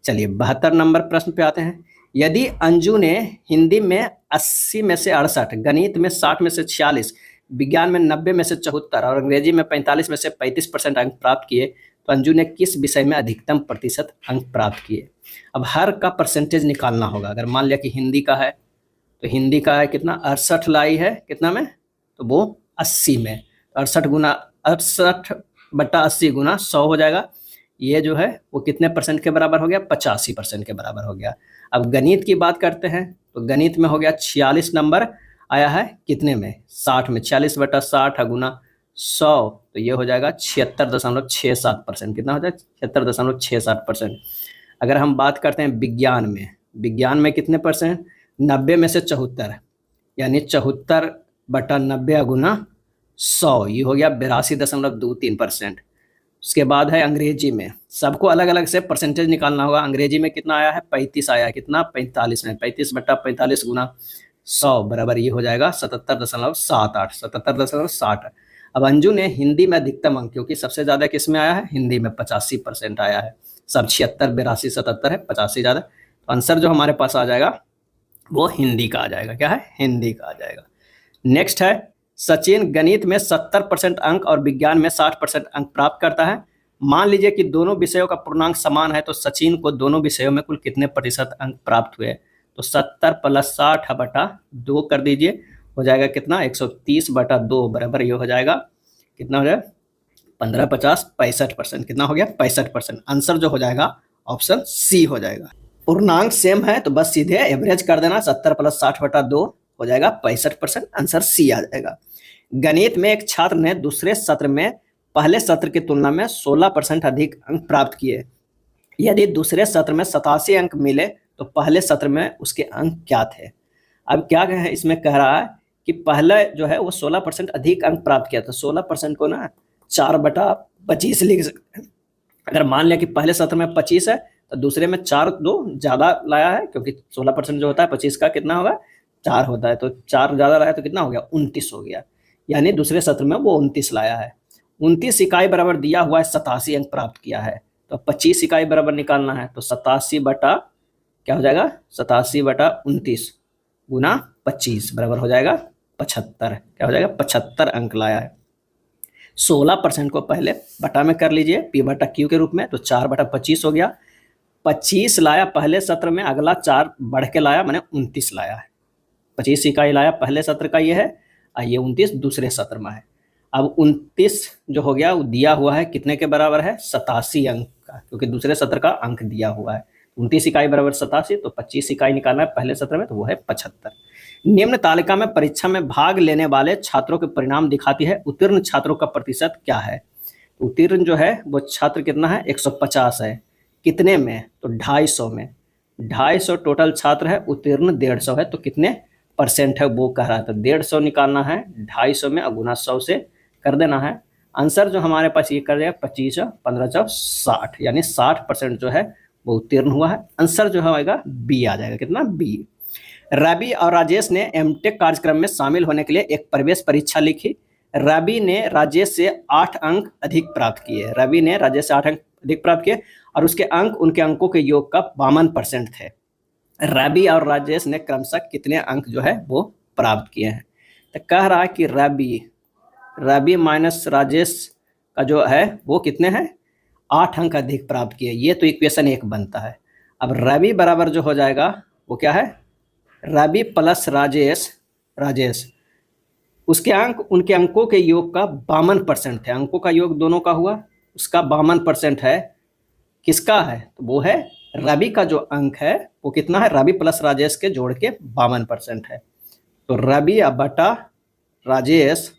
चलिए 72 नंबर प्रश्न पे आते हैं। यदि अंजू ने हिंदी में 80 में से 68, गणित में 60 में से 46, विज्ञान में 90 में से 74 और अंग्रेजी में 45 में से 35% अंक प्राप्त किए तो अंजू ने किस विषय में अधिकतम प्रतिशत अंक प्राप्त किए। अब हर का परसेंटेज निकालना होगा। अगर मान लिया कि हिंदी का है तो हिंदी का है कितना, 68 लाई है कितना में, तो वो 80 में, 68/80 गुना 100 हो जाएगा। ये जो है वो कितने परसेंट के बराबर हो गया, 85% के बराबर हो गया। अब गणित की बात करते हैं तो गणित में हो गया 46 नंबर आया है कितने में, 60 में, 46/60 गुना 100 तो ये हो जाएगा 76.67%। कितना हो जाएगा, 76.67%। अगर हम बात करते हैं विज्ञान में कितने परसेंट, 90 में से 74, यानी 74/90 गुना 100 ये हो गया 82.23%। उसके बाद है अंग्रेजी में, सबको अलग अलग से परसेंटेज निकालना होगा। अंग्रेजी में कितना आया है, 35 आया है, कितना 45 में, 35/45 गुना 100 बराबर ये हो जाएगा 77.78। अब अंजू ने हिंदी में अधिकतम अंक, क्योंकि सबसे ज़्यादा किस में आया है, हिंदी में 85% आया है, सब 76, 82, 77 है, 85 ज़्यादा। तो आंसर जो हमारे पास आ जाएगा वो हिंदी का आ जाएगा। क्या है, हिंदी का आ जाएगा। नेक्स्ट है, सचिन गणित में 70% अंक और विज्ञान में 60% अंक प्राप्त करता है। मान लीजिए कि दोनों विषयों का पूर्णांक समान है तो सचिन को दोनों विषयों में कुल कितने प्रतिशत अंक प्राप्त हुए। तो 70 + 60/2 कर दीजिए, हो जाएगा कितना, 130/2 बराबर ये हो जाएगा कितना हो जाएगा, 15, 50, 65%। कितना हो गया, 65%। आंसर जो हो जाएगा ऑप्शन सी हो जाएगा। पूर्णांक सेम है तो बस सीधे एवरेज कर देना, 70 + 60/2 हो जाएगा 65%। आंसर सी आ जाएगा। गणित में एक छात्र ने दूसरे सत्र में पहले सत्र की तुलना में 16% अधिक अंक प्राप्त किए। यदि दूसरे सत्र में 87 अंक मिले तो पहले सत्र में उसके अंक क्या थे। अब क्या है, इसमें कह रहा है कि पहले जो है वो 16% अधिक अंक प्राप्त किया था। 16% को ना 4/25 लिख सकते हैं। अगर मान लिया कि पहले सत्र में 25 है तो दूसरे में 4-2 ज़्यादा लाया है, क्योंकि 16% जो होता है 25 का कितना होगा, 4 होता है, तो 4 ज़्यादा लाया तो कितना हो गया, 29 हो गया। यानी दूसरे सत्र में वो 29 लाया है। 29 इकाई बराबर दिया हुआ है 87 अंक प्राप्त किया है, तो 25 इकाई बराबर निकालना है। तो 87 बटा क्या हो जाएगा, 87/29 गुना 25 बराबर हो जाएगा 75। क्या हो जाएगा, 75 अंक लाया है। 16% को पहले बटा में कर लीजिए P/Q के रूप में, तो 4/25 हो गया। 25 लाया पहले सत्र में, अगला 4 बढ़ के लाया, मैंने 29 लाया है। 25 इकाई लाया पहले सत्र का ये है, और ये 29 दूसरे सत्र में है। अब 29 जो हो गया वो दिया हुआ है कितने के बराबर है, 87 अंक का, क्योंकि दूसरे सत्र का अंक दिया हुआ है। 29 इकाई बराबर 87, तो 25 इकाई निकालना है पहले सत्र में, तो वो है 75। निम्न तालिका में परीक्षा में भाग लेने वाले छात्रों के परिणाम दिखाती है, उत्तीर्ण छात्रों का प्रतिशत क्या है। उत्तीर्ण जो है वो छात्र कितना है, 150 है, कितने में, तो 250 में। 250 टोटल छात्र है, उत्तीर्ण 150 है, तो कितने परसेंट है वो कह रहा था। 150 निकालना है 250 में, और गुना 100 से कर देना है। आंसर जो हमारे पास ये कर देगा 25, 15, 60, यानी 60% जो है वो उत्तीर्ण हुआ है। आंसर जो होगा बी आ जाएगा। कितना, बी। रवि और राजेश ने एमटेक कार्यक्रम में शामिल होने के लिए एक प्रवेश परीक्षा लिखी। रवि ने राजेश से 8 अंक अधिक प्राप्त किए। रवि ने राजेश से 8 अंक अधिक प्राप्त किए और उसके अंक उनके अंकों के योग का 52% थे। रवि और राजेश ने क्रमशः कितने अंक जो है वो प्राप्त किए हैं। तो कह रहा है कि रवि माइनस राजेश का जो है वो कितने हैं, 8 अंक अधिक प्राप्त किए। ये तो इक्वेशन 1 बनता है। अब रवि बराबर जो हो जाएगा वो क्या है, रवि प्लस राजेश उसके अंक उनके अंकों के योग का 52% थे। अंकों का योग दोनों का हुआ, उसका 52% है। किसका है, तो वो है रवि का जो अंक है वो कितना है, रवि प्लस राजेश के जोड़ के 52% है। तो रवि बटा राजेश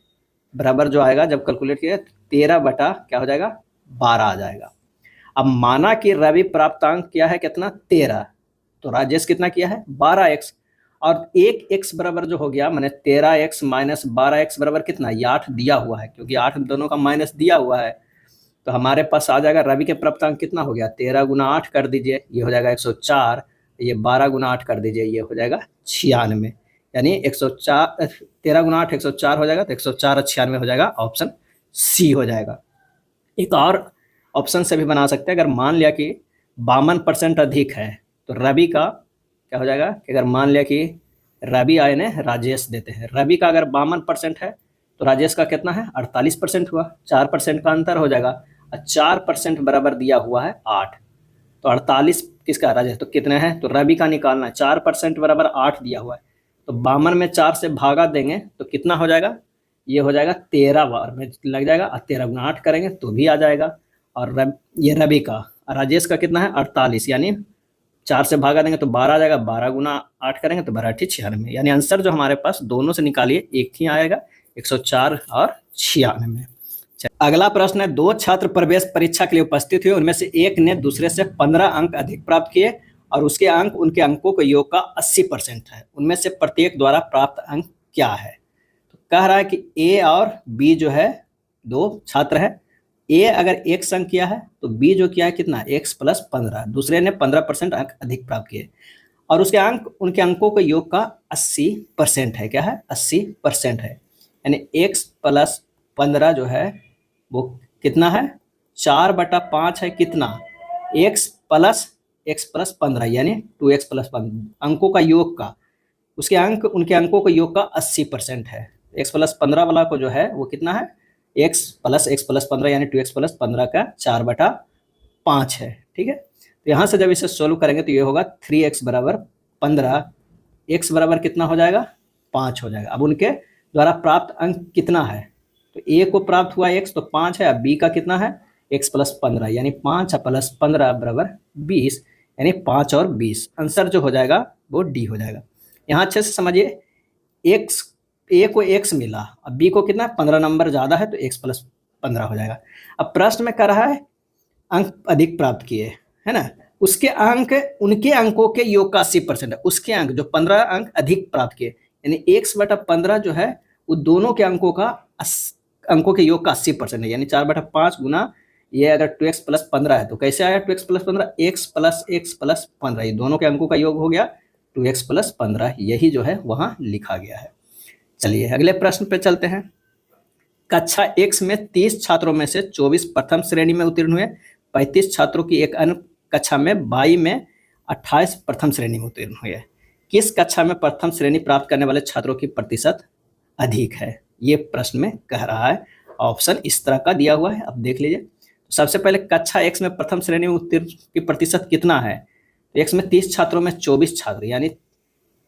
बराबर जो आएगा, जब कैलकुलेट किया 13 बटा क्या हो जाएगा, 12 आ जाएगा। अब माना कि रवि प्राप्तांक क्या है, कितना, 13, तो राजेश कितना किया है, 12x, और 1x बराबर जो हो गया, मैंने 13x माइनस 12x बराबर कितना, ये 8 दिया हुआ है, क्योंकि 8 दोनों का माइनस दिया हुआ है। तो हमारे पास आ जाएगा रवि के प्राप्तांक कितना हो गया, 13 गुना 8 कर दीजिए, ये हो जाएगा 104, ये 12 गुना 8 कर दीजिए, ये हो जाएगा 96, यानी 104, 13 गुना 8 104 हो जाएगा, तो 104 और 96 हो जाएगा, ऑप्शन सी हो जाएगा। एक और ऑप्शन से भी बना सकते हैं, अगर मान लिया कि 52% अधिक है तो रवि का क्या हो जाएगा कि अगर मान लिया कि रवि आए ने राजेश देते हैं, रवि का अगर 52% है तो राजेश का कितना है 48% हुआ, 4% का अंतर हो जाएगा, और 4% बराबर दिया हुआ है 8, तो 48 किसका राजेश, तो कितने हैं, तो रवि का निकालना है, 4% बराबर 8 दिया हुआ है, तो 52 में 4 से भागा देंगे तो कितना हो जाएगा, ये हो जाएगा 13 बार में लग जाएगा, और 13 गुना 8 करेंगे तो भी आ जाएगा। और ये रवि का, राजेश का कितना है 48, यानी 4 से भागा देंगे तो 12 आ जाएगा, 12 गुना 8 करेंगे तो 12 96, यानी आंसर जो हमारे पास दोनों से निकालिए एक ही आएगा 104 और 96। अगला प्रश्न है, दो छात्र प्रवेश परीक्षा के लिए उपस्थित हुए, उनमें से एक ने दूसरे से 15 अंक अधिक प्राप्त किए और उसके अंक उनके अंकों के योग का 80% है, उनमें से प्रत्येक द्वारा प्राप्त अंक क्या है। तो कह रहा है कि ए और बी जो है दो छात्र है, ए अगर x अंक किया है तो बी जो किया है कितना x प्लस 15, दूसरे ने 15% अंक अधिक प्राप्त किए और उसके अंक उनके अंकों के योग का 80% है, क्या है 80% है, यानी x प्लस 15 जो है वो कितना है 4/5 है, कितना x प्लस 15 यानी 2x प्लस 15 अंकों का योग का, उसके अंक उनके अंकों के योग का 80% है, x प्लस 15 वाला को जो है वो कितना है x प्लस 15 यानी 2x प्लस 15 का 4/5 है, ठीक है। तो यहाँ से जब इसे सोल्व करेंगे तो ये होगा 3x बराबर 15, x बराबर कितना हो जाएगा 5 हो जाएगा। अब उनके द्वारा प्राप्त अंक कितना है, तो a को प्राप्त हुआ x तो 5 है, अब b का कितना है x प्लस 15 यानी 5 प्लस 15 बराबर 20, यानी 5 और 20, आंसर जो हो जाएगा वो डी हो जाएगा। यहाँ अच्छे से समझिए, x ए को x मिला, अब बी को कितना 15 नंबर ज़्यादा है तो x प्लस 15 हो जाएगा। अब प्रश्न में कर रहा है अंक अधिक प्राप्त किए, है ना, उसके अंक उनके अंकों के योग का 80% है, उसके अंक जो 15 अंक अधिक प्राप्त किए, यानी x/15 जो है वो दोनों के अंकों का अंकों के योग का 80% है, यानी 4/5 गुना ये अगर 2x प्लस 15 है तो कैसे आया 2x प्लस 15, x प्लस 15, ये दोनों के अंकों का योग हो गया 2x प्लस 15, यही जो है वहाँ लिखा गया है। चलिए अगले प्रश्न पे चलते हैं। कक्षा x में 30 छात्रों में से 24 प्रथम श्रेणी में उत्तीर्ण हुए, 35 छात्रों की एक अन्य कक्षा में 22 में 28 प्रथम श्रेणी में उत्तीर्ण हुए, किस कक्षा में प्रथम श्रेणी प्राप्त करने वाले छात्रों की प्रतिशत अधिक है, ये प्रश्न में कह रहा है। ऑप्शन इस तरह का दिया हुआ है, अब देख लीजिए। सबसे पहले कक्षा x में प्रथम श्रेणी में उत्तीर्ण की प्रतिशत कितना है, तो x में 30 छात्रों में 24 छात्र, यानी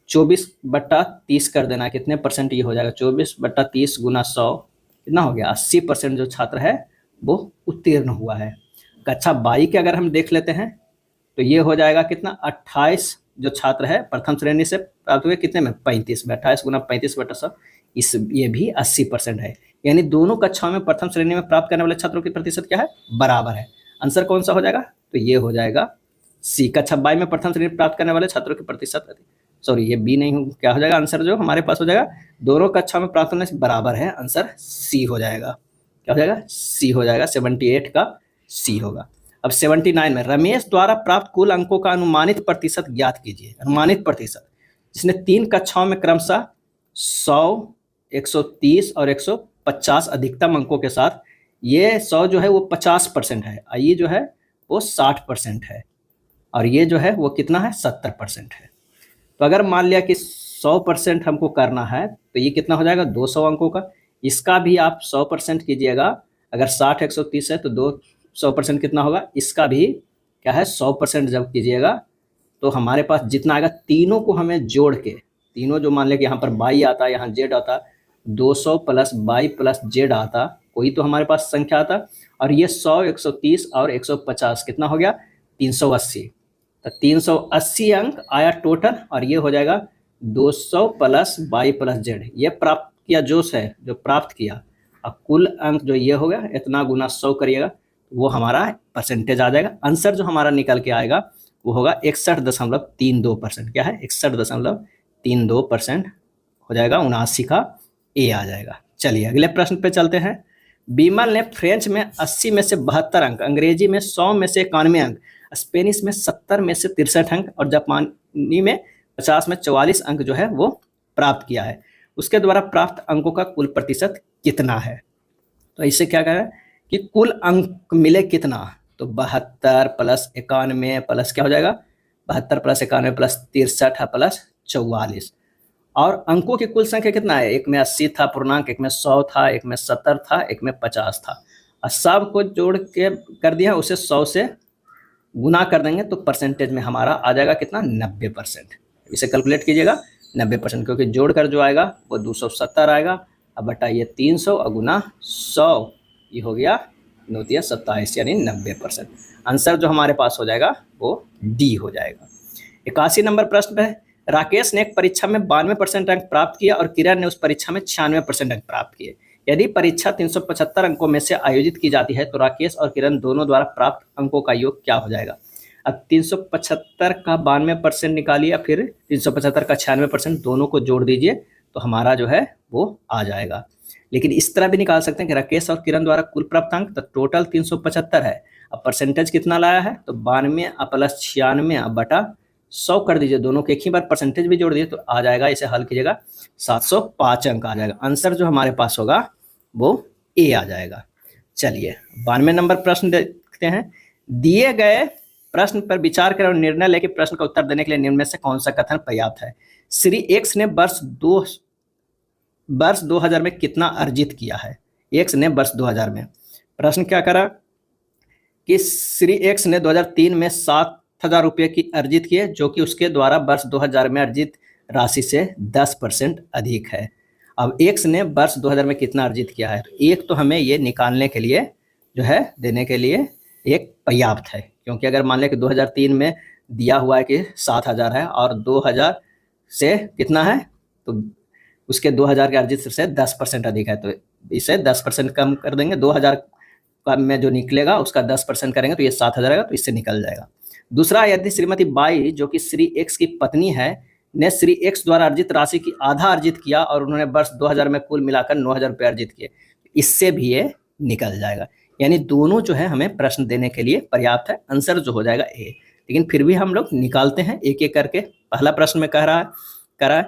24/30 कर देना, कितने परसेंट ये हो जाएगा 24/30 गुना 100 कितना हो गया 80% जो छात्र है वो उत्तीर्ण हुआ है। कक्षा 22 के अगर हम देख लेते हैं तो ये हो जाएगा कितना 28 जो छात्र है प्रथम श्रेणी से प्राप्त हुए, कितने में 35 में, 28 गुना 35/100, इस ये भी 80% है, यानी दोनों कक्षाओं में प्रथम श्रेणी में प्राप्त करने वाले छात्रों की प्रतिशत क्या है बराबर है। आंसर कौन सा हो जाएगा, तो ये हो जाएगा सी, कक्षा 22 में प्रथम श्रेणी प्राप्त करने वाले छात्रों की प्रतिशत अधिक, सॉरी ये बी नहीं हो, क्या हो जाएगा आंसर जो हमारे पास हो जाएगा दोनों कक्षा में प्राप्त होने से बराबर है, आंसर सी हो जाएगा, क्या हो जाएगा सी हो जाएगा, 78 का सी होगा। अब 79 में रमेश द्वारा प्राप्त कुल अंकों का अनुमानित प्रतिशत ज्ञात कीजिए। अनुमानित प्रतिशत, जिसने 3 कक्षाओं में क्रमशः 100, 130 और 150 अधिकतम अंकों के साथ, ये 100 जो है वो 50% है, ये जो है वो 60% है, और ये जो है वो कितना है 70% है। तो अगर मान लिया कि 100% हमको करना है तो ये कितना हो जाएगा 200 अंकों का, इसका भी आप 100% कीजिएगा, अगर 60 130 है तो 200% कितना होगा, इसका भी क्या है 100% जब कीजिएगा तो हमारे पास जितना आएगा तीनों को हमें जोड़ के, तीनों जो मान लिया कि यहाँ पर बाई आता, यहाँ जेड आता, 200 प्लस बाई प्लस जेड आता, कोई तो हमारे पास संख्या आता, और ये 100 130 और 150 कितना हो गया 380, तो 380 अंक आया टोटल, और ये हो जाएगा 200 प्लस बाई प्लस जेड, ये प्राप्त किया जो है जो प्राप्त किया, अब कुल अंक जो ये हो गया इतना गुना 100 करिएगा वो हमारा परसेंटेज आ जाएगा। आंसर जो हमारा निकल के आएगा वो होगा 61.32%, क्या है 61.32% हो जाएगा, 79 का ए आ जाएगा। चलिए अगले प्रश्न पे चलते हैं। बीमल ने फ्रेंच में 80 में से 72 अंक, अंग्रेजी में 100 में से 91 अंक, स्पेनिश में 70 में से 63 अंक और जापानी में 50 में 44 अंक जो है वो प्राप्त किया है, उसके द्वारा प्राप्त अंकों का कुल प्रतिशत कितना है। तो इससे क्या करें कि कुल अंक मिले कितना, तो 72 प्लस 91 प्लस क्या हो जाएगा 72 प्लस 91 प्लस 63 प्लस 44। और अंकों की कुल संख्या कितना है, एक में 80 था पूर्णांक, एक में 100 था, एक में 70 था, एक में 50 था, और सब को जोड़ के कर दिया, उसे 100 से गुना कर देंगे तो परसेंटेज में हमारा आ जाएगा कितना, 90%। इसे कैलकुलेट कीजिएगा 90%, क्योंकि जोड़कर जो आएगा वो 270 आएगा। अब बटा ये 300 और गुना 100, ये हो गया 9×27 यानी 90%। आंसर जो हमारे पास हो जाएगा वो डी हो जाएगा। 81 नंबर प्रश्न पे है, राकेश ने एक परीक्षा में 92% अंक प्राप्त किया और किरण ने उस परीक्षा में 96% अंक प्राप्त किए। यदि परीक्षा 375 अंकों में से आयोजित की जाती है तो राकेश और किरण दोनों द्वारा प्राप्त अंकों का योग क्या हो जाएगा। अब 375 का 92% निकालिए, फिर 375 का 96%, दोनों को जोड़ दीजिए तो हमारा जो है वो आ जाएगा। लेकिन इस तरह भी निकाल सकते हैं कि राकेश और किरण द्वारा कुल प्राप्त अंक तो टोटल 375 है, अब परसेंटेज कितना लाया है तो 92 प्लस 96 बटा 100 कर दीजिए, दोनों के एक ही बार परसेंटेज भी जोड़ दीजिए तो आ जाएगा, इसे हल कीजिएगा 705 अंक आ जाएगा। आंसर जो हमारे पास होगा वो ए आ जाएगा। चलिए 92 नंबर प्रश्न देखते हैं। दिए गए प्रश्न पर विचार करें और निर्णय लेकर प्रश्न का उत्तर देने के लिए निम्न में से कौन सा कथन पर्याप्त है। श्री एक्स ने वर्ष 2000 में कितना अर्जित किया है। एक्स ने वर्ष 2000 में, प्रश्न क्या करा कि श्री एक्स ने 2003 में 7,000 रुपये की अर्जित किए, जो कि उसके द्वारा वर्ष 2000 में अर्जित राशि से 10% अधिक है। अब एक्स ने वर्ष 2000 में कितना अर्जित किया है, तो एक तो हमें ये निकालने के लिए जो है देने के लिए एक पर्याप्त है, क्योंकि अगर मान लें कि 2003 में दिया हुआ है कि 7,000 है और 2000 से कितना है तो उसके 2000 के अर्जित से 10% अधिक है, तो इसे 10% कम कर देंगे, 2000 का में जो निकलेगा उसका 10% करेंगे तो ये 7,000 आएगा, तो इससे निकल जाएगा। दूसरा, यदि श्रीमती बाई जो कि श्री एक्स की पत्नी है ने श्री एक्स द्वारा अर्जित राशि की आधा अर्जित किया और उन्होंने वर्ष 2000 में कुल मिलाकर 9,000 रुपये अर्जित किए, इससे भी ये निकल जाएगा। यानी दोनों जो है हमें प्रश्न देने के लिए पर्याप्त है, आंसर जो हो जाएगा ए। लेकिन फिर भी हम लोग निकालते हैं एक एक करके। पहला प्रश्न में कह रहा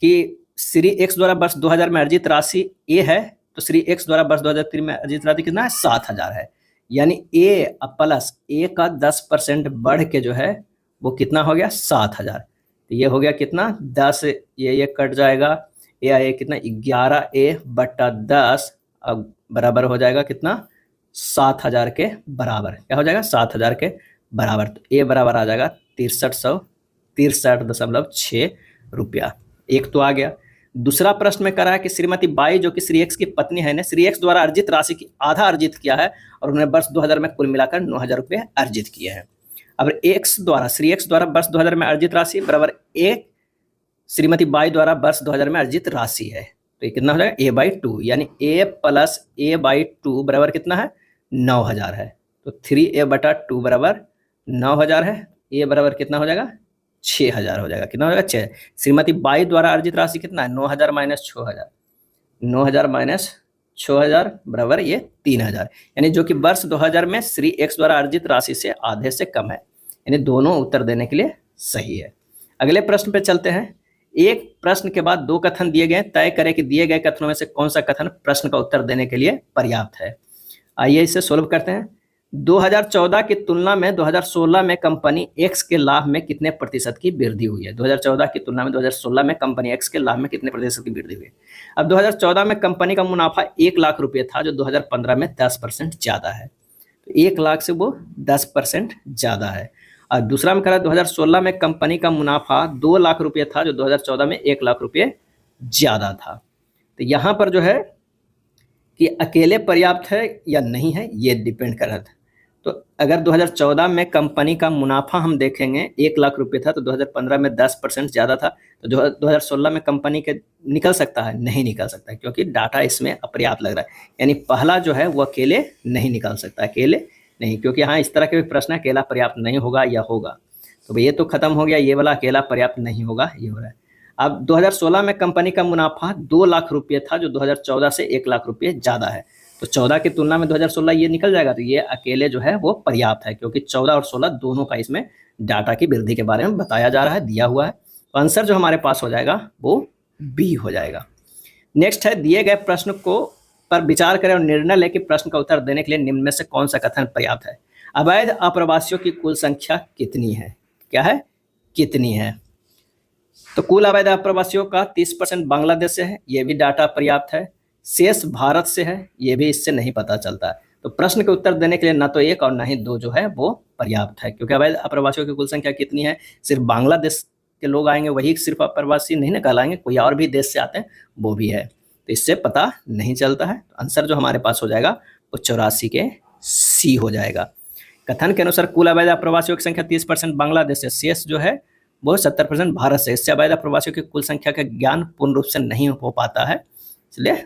कि श्री एक्स द्वारा वर्ष 2000 में अर्जित राशि ए है, तो श्री एक्स द्वारा वर्ष 2003 में अर्जित राशि कितना है, 7,000 है। यानी ए प्लस ए का 10% बढ़ के जो है वो कितना हो गया, 7,000। तो ये हो गया कितना, 10, ये कट जाएगा, ये कितना 11A बटा 10 अब बराबर हो जाएगा कितना, 7,000 के बराबर। क्या हो जाएगा, 7,000 के बराबर। तो ए बराबर आ जाएगा 6363.6 रुपया। एक तो आ गया। दूसरा प्रश्न में करा है कि श्रीमती बाई जो कि श्री एक्स की पत्नी है ने श्री एक्स द्वारा अर्जित राशि की आधा अर्जित किया है और उन्होंने वर्ष 2000 में कुल मिलाकर 9,000 रुपये अर्जित किए हैं। अब श्री एक्स द्वारा वर्ष 2000 में अर्जित राशि बराबर एक श्रीमती बाई द्वारा वर्ष 2000 में अर्जित राशि है, तो ये कितना हो जाएगा, a/2, यानी a प्लस a/2 बराबर कितना है, 9,000 है। तो 3a/2 बराबर 9,000 है, a बराबर कितना हो जाएगा, 6,000 हो जाएगा। कितना हो जाएगा, 6। श्रीमती बाई द्वारा अर्जित राशि कितना है, 9,000 माइनस 6,000, 9,000 माइनस 6,000 बराबर ये 3,000, यानी जो कि वर्ष 2000 में श्री एक्स द्वारा अर्जित राशि से आधे से कम है, यानी दोनों उत्तर देने के लिए सही है। अगले प्रश्न पे चलते हैं। एक प्रश्न के बाद दो कथन दिए गए, तय करें कि दिए गए कथनों में से कौन सा कथन प्रश्न का उत्तर देने के लिए पर्याप्त है। आइए इसे सोल्व करते हैं। 2014 की तुलना में 2016 में कंपनी एक्स के लाभ में कितने प्रतिशत की वृद्धि हुई है। 2014 की तुलना में 2016 में कंपनी एक्स के लाभ में कितने प्रतिशत की वृद्धि हुई है। अब 2014 में कंपनी का मुनाफा 1 लाख रुपये था, जो 2015 में 10% ज़्यादा है, तो 1 लाख से वो 10% ज़्यादा है। और दूसरा में कह रहा है 2016 में कंपनी का मुनाफा 2 लाख रुपये था, जो 2014 में 1 लाख रुपये ज़्यादा था। तो यहाँ पर जो है कि अकेले पर्याप्त है या नहीं है, ये डिपेंड कर रहा था। तो अगर 2014 में कंपनी का मुनाफा हम देखेंगे 1 लाख रुपये था, तो 2015 में 10% ज़्यादा था, तो 2016 में कंपनी के निकल सकता है, नहीं निकल सकता, क्योंकि डाटा इसमें अपर्याप्त लग रहा है। यानी पहला जो है वो अकेले नहीं निकल सकता, अकेले नहीं, क्योंकि हाँ इस तरह के भी प्रश्न है अकेला पर्याप्त नहीं होगा या होगा, तो ये तो खत्म हो गया, ये वाला अकेला पर्याप्त नहीं होगा, ये हो रहा है। अब 2016 में कंपनी का मुनाफा 2 लाख रुपये था, जो 2014 से 1 लाख रुपये ज़्यादा है, तो 14 की तुलना में 2016 ये निकल जाएगा, तो ये अकेले जो है वो पर्याप्त है, क्योंकि 14 और 16 दोनों का इसमें डाटा की वृद्धि के बारे में बताया जा रहा है, दिया हुआ है। तो आंसर जो हमारे पास हो जाएगा वो बी हो जाएगा। नेक्स्ट है, दिए गए प्रश्न को पर विचार करें और निर्णय लेकर प्रश्न का उत्तर देने के लिए निम्न में से कौन सा कथन पर्याप्त है। अवैध अप्रवासियों की कुल संख्या कितनी है। क्या है, कितनी है। तो कुल आबादी अप्रवासियों का 30% बांग्लादेश से है, ये भी डाटा पर्याप्त है। शेष भारत से है, ये भी इससे नहीं पता चलता है। तो प्रश्न के उत्तर देने के लिए ना तो एक और ना ही दो जो है वो पर्याप्त है, क्योंकि अवैध अप्रवासियों की कुल संख्या कितनी है, सिर्फ बांग्लादेश के लोग आएंगे वही सिर्फ अप्रवासी नहीं ना कहलाएंगे, कोई और भी देश से आते हैं वो भी है, तो इससे पता नहीं चलता है। तो आंसर जो हमारे पास हो जाएगा वो 84 के सी हो जाएगा। कथन के अनुसार कुल अवैध अप्रवासियों की संख्या 30% बांग्लादेश से, शेष जो है वो 70% भारत से। इससे अवैध अप्रवासियों की कुल संख्या का ज्ञान पूर्ण रूप से नहीं हो पाता है, इसलिए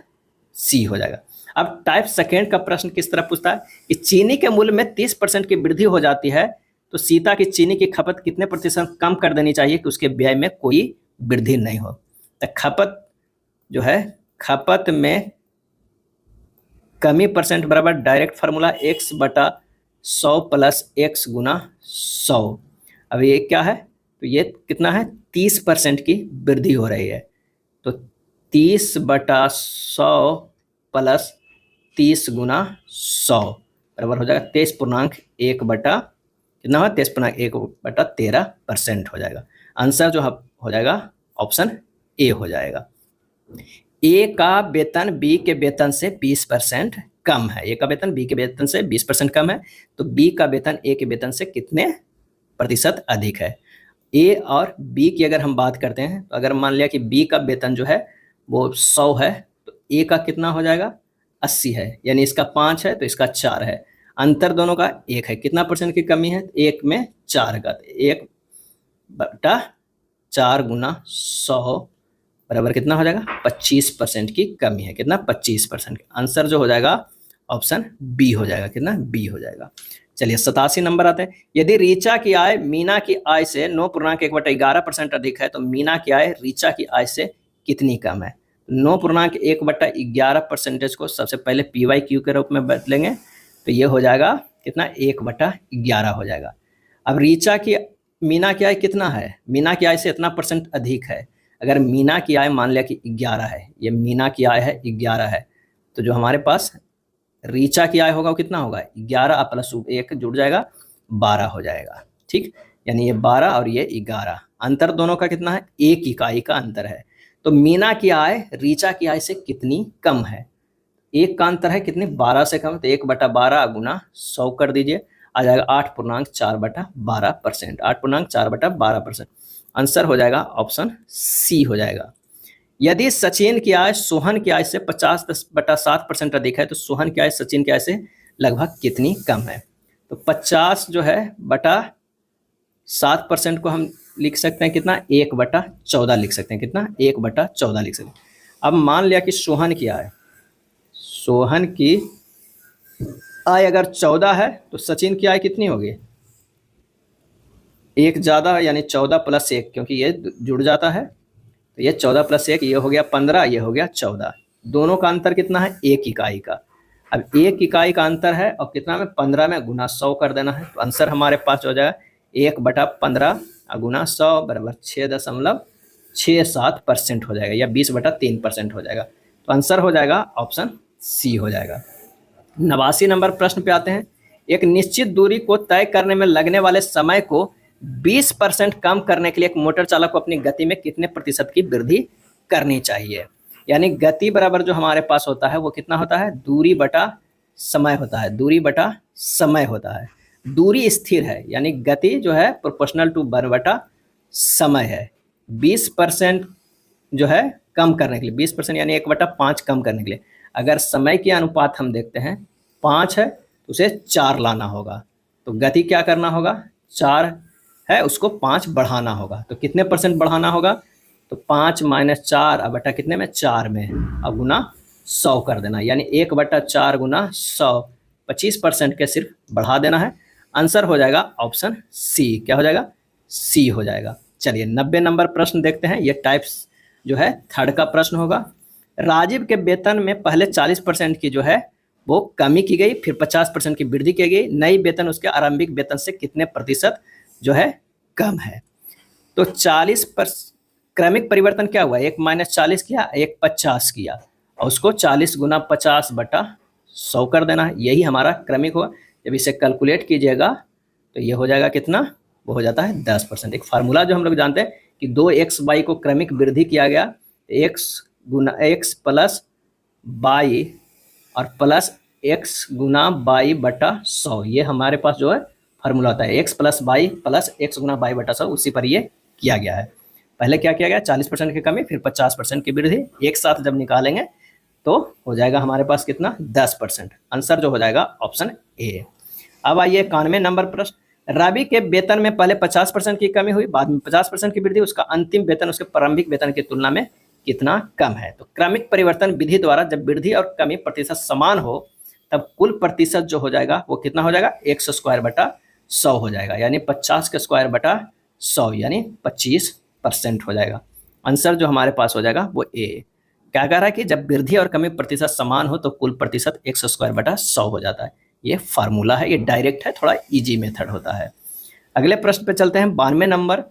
सी हो जाएगा। अब टाइप सेकेंड का प्रश्न किस तरह पूछता है कि चीनी के मूल्य में 30% की वृद्धि हो जाती है तो सीता की चीनी की खपत कितने प्रतिशत कम कर देनी चाहिए कि उसके व्यय में कोई वृद्धि नहीं हो। तो खपत जो है, खपत में कमी परसेंट बराबर direct formula x/100 plus x गुना 100। अब ये क्या है, तो ये कितना है, 30% की वृद्धि हो रही है, तो 30/100 प्लस 30 गुना 100 बराबर हो जाएगा 23.1 बटा कितना हो, 23.1/13% हो जाएगा। आंसर जो हो जाएगा ऑप्शन ए हो जाएगा। ए का वेतन बी के वेतन से 20% कम है, ए का वेतन बी के वेतन से 20% कम है, तो बी का वेतन ए के वेतन से कितने प्रतिशत अधिक है। ए और बी की अगर हम बात करते हैं तो अगर मान लिया कि बी का वेतन जो है वो 100 है तो ए का कितना हो जाएगा 80 है, यानी इसका 5 है तो इसका 4 है, अंतर दोनों का 1 है। कितना परसेंट की कमी है, 1 में 4 का, 1/4 गुना 100 बराबर कितना हो जाएगा 25% की कमी है। कितना 25%। आंसर जो हो जाएगा ऑप्शन बी हो जाएगा। कितना बी हो जाएगा। चलिए 87 नंबर आते हैं। यदि रीचा की आय मीना की आय से 9.1/11% अधिक है तो मीना की आय रीचा की आय से कितनी कम है। 9.1/11% को सबसे पहले PYQ के रूप में बदलेंगे तो ये हो जाएगा कितना 1/11 हो जाएगा। अब रीचा की मीना की आय कितना है, मीना की आय से इतना परसेंट अधिक है। अगर मीना की आय मान लिया कि 11 है, ये मीना की आय है 11 है, तो जो हमारे पास रीचा की आय होगा वो कितना होगा 11 प्लस 1 जुड़ जाएगा 12 हो जाएगा। ठीक, यानी ये 12 और ये 11, अंतर दोनों का कितना है 1 इकाई का अंतर है। तो मीना की आय रीचा की आय से कितनी कम है, 1 का अंतर है कितनी 12 से कम, तो 1/12 गुना 100 कर दीजिए, आ जाएगा 8.4/12%, 8.4/12%। आंसर हो जाएगा ऑप्शन सी हो जाएगा। यदि सचिन की आय सोहन की आय से 50/7% अधिक है तो सोहन की आय सचिन की आय से लगभग कितनी कम है। तो 50 जो है बटा 7% को हम लिख सकते हैं कितना 1/14 लिख सकते हैं, कितना 1/14 लिख सकते हैं। अब मान लिया कि सोहन की आय अगर 14 है तो सचिन की आय कितनी होगी, 1 ज़्यादा यानी 14 + 1, क्योंकि ये जुड़ जाता है तो ये 14 + 1 ये हो गया 15, ये हो गया 14, दोनों का अंतर कितना है 1 इकाई का। अब 1 इकाई का अंतर है और कितना में 15 में गुना 100 कर देना है, तो आंसर हमारे पास हो जाएगा 1/15 गुना 100 बराबर 6.67% हो जाएगा, या 20/3% हो जाएगा। तो आंसर हो जाएगा ऑप्शन सी हो जाएगा। 89 नंबर प्रश्न पे आते हैं। एक निश्चित दूरी को तय करने में लगने वाले समय को 20% कम करने के लिए एक मोटर चालक को अपनी गति में कितने प्रतिशत की वृद्धि करनी चाहिए। यानी गति बराबर जो हमारे पास होता है वो कितना होता है, दूरी बटा समय होता है, दूरी बटा समय होता है। दूरी स्थिर है यानी गति जो है प्रोपोर्शनल टू वन बटा समय है। 20% जो है कम करने के लिए, 20% यानी 1/5 कम करने के लिए अगर समय के अनुपात हम देखते हैं 5 है तो उसे 4 लाना होगा, तो गति क्या करना होगा 4 है उसको 5 बढ़ाना होगा, तो कितने परसेंट बढ़ाना होगा, तो 5 - 4 अब बटा कितने में 4 में, अब गुना 100 कर देना, यानी 1/4 गुना 100 25% के सिर्फ बढ़ा देना है। आंसर हो जाएगा ऑप्शन सी, क्या हो जाएगा सी हो जाएगा। चलिए 90 नंबर प्रश्न देखते हैं, ये टाइप्स जो है थर्ड का प्रश्न होगा। राजीव के वेतन में पहले 40% की जो है वो कमी की गई, फिर 50% की वृद्धि की गई। नई वेतन उसके आरंभिक वेतन से कितने प्रतिशत जो है कम है। तो 40 क्रमिक परिवर्तन क्या हुआ, 1 - 40 किया, 1 50 किया और उसको 40 गुना 50/100 कर देना है, यही हमारा क्रमिक हुआ। जब इसे कैलकुलेट कीजिएगा तो ये हो जाएगा कितना वो हो जाता है 10%। एक फार्मूला जो हम लोग जानते हैं कि 2x/y को क्रमिक वृद्धि किया गया, x गुना x प्लस y और प्लस x गुना y बटा 100, ये हमारे पास जो है फार्मूला होता है। x plus y plus x गुना y बटा 100, उसी पर ये किया गया है। पहले क्या किया गया, 40% की कमी, फिर 50% की वृद्धि, एक साथ जब निकालेंगे तो हो जाएगा हमारे पास कितना, 10%। आंसर जो हो जाएगा ऑप्शन ए। अब आइए 91 नंबर प्रश्न। रवि के वेतन में पहले 50% की कमी हुई, बाद में 50% की वृद्धि, उसका अंतिम वेतन उसके प्रारंभिक वेतन की तुलना में कितना कम है। तो क्रमिक परिवर्तन विधि द्वारा जब वृद्धि और कमी प्रतिशत समान हो तब कुल प्रतिशत जो हो जाएगा वो कितना हो जाएगा, 100² बटा 100 हो जाएगा, यानी 50 के स्क्वायर बटा 100 यानी 25% हो जाएगा। आंसर जो हमारे पास हो जाएगा वो ए। क्या कह रहा है कि जब वृद्धि और कमी प्रतिशत समान हो तो कुल प्रतिशत 100² बटा 100 हो जाता है। ये फार्मूला है, ये डायरेक्ट है, थोड़ा इजी मेथड होता है। अगले प्रश्न पे चलते हैं, 92 नंबर।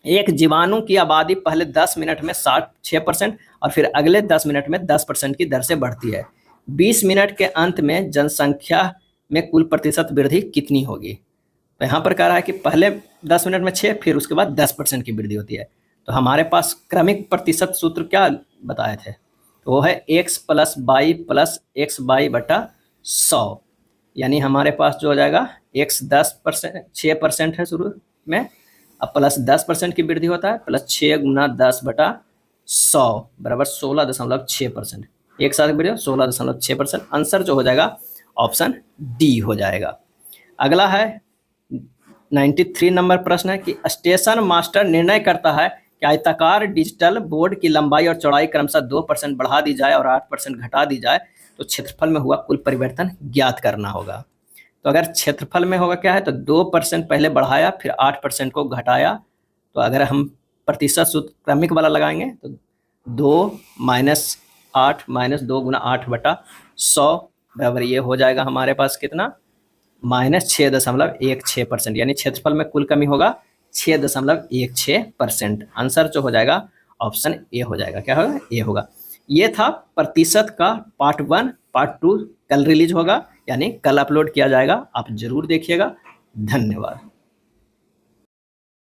एक जीवाणु की आबादी पहले 10 मिनट में 6% और फिर अगले 10 मिनट में 10% की दर से बढ़ती है। 20 मिनट के अंत में जनसंख्या में कुल प्रतिशत वृद्धि कितनी होगी। तो यहाँ पर कह रहा है कि पहले 10 मिनट में 6, फिर उसके बाद 10% की वृद्धि होती है। तो हमारे पास क्रमिक प्रतिशत सूत्र क्या बताए थे, तो वो है x plus y plus x y बटा 100, यानी हमारे पास जो हो जाएगा x 10%, 6% है शुरू में, अब प्लस 10% की वृद्धि होता है, प्लस 6 गुना 10 बटा 100 बराबर 16.6%, एक साथ वृद्धि 16.6%। आंसर जो हो जाएगा ऑप्शन डी हो जाएगा। अगला है 93 नंबर प्रश्न है कि स्टेशन मास्टर निर्णय करता है कि आयताकार डिजिटल बोर्ड की लंबाई और चौड़ाई क्रमशः 2% बढ़ा दी जाए और 8% घटा दी जाए तो क्षेत्रफल में हुआ कुल परिवर्तन ज्ञात करना होगा। तो अगर क्षेत्रफल में होगा क्या है, तो 2% पहले बढ़ाया फिर 8% को घटाया, तो अगर हम प्रतिशत सूत्र क्रमिक वाला लगाएंगे तो 2 माइनस 8 माइनस 2 गुना 8 बटा 100 बराबर ये हो जाएगा हमारे पास कितना, -6.16%, यानी क्षेत्रफल में कुल कमी होगा 6.16%। आंसर जो हो जाएगा ऑप्शन ए हो जाएगा। क्या होगा, ए होगा। ये था प्रतिशत का पार्ट 1। पार्ट 2 कल रिलीज होगा, यानी कल अपलोड किया जाएगा, आप जरूर देखिएगा। धन्यवाद।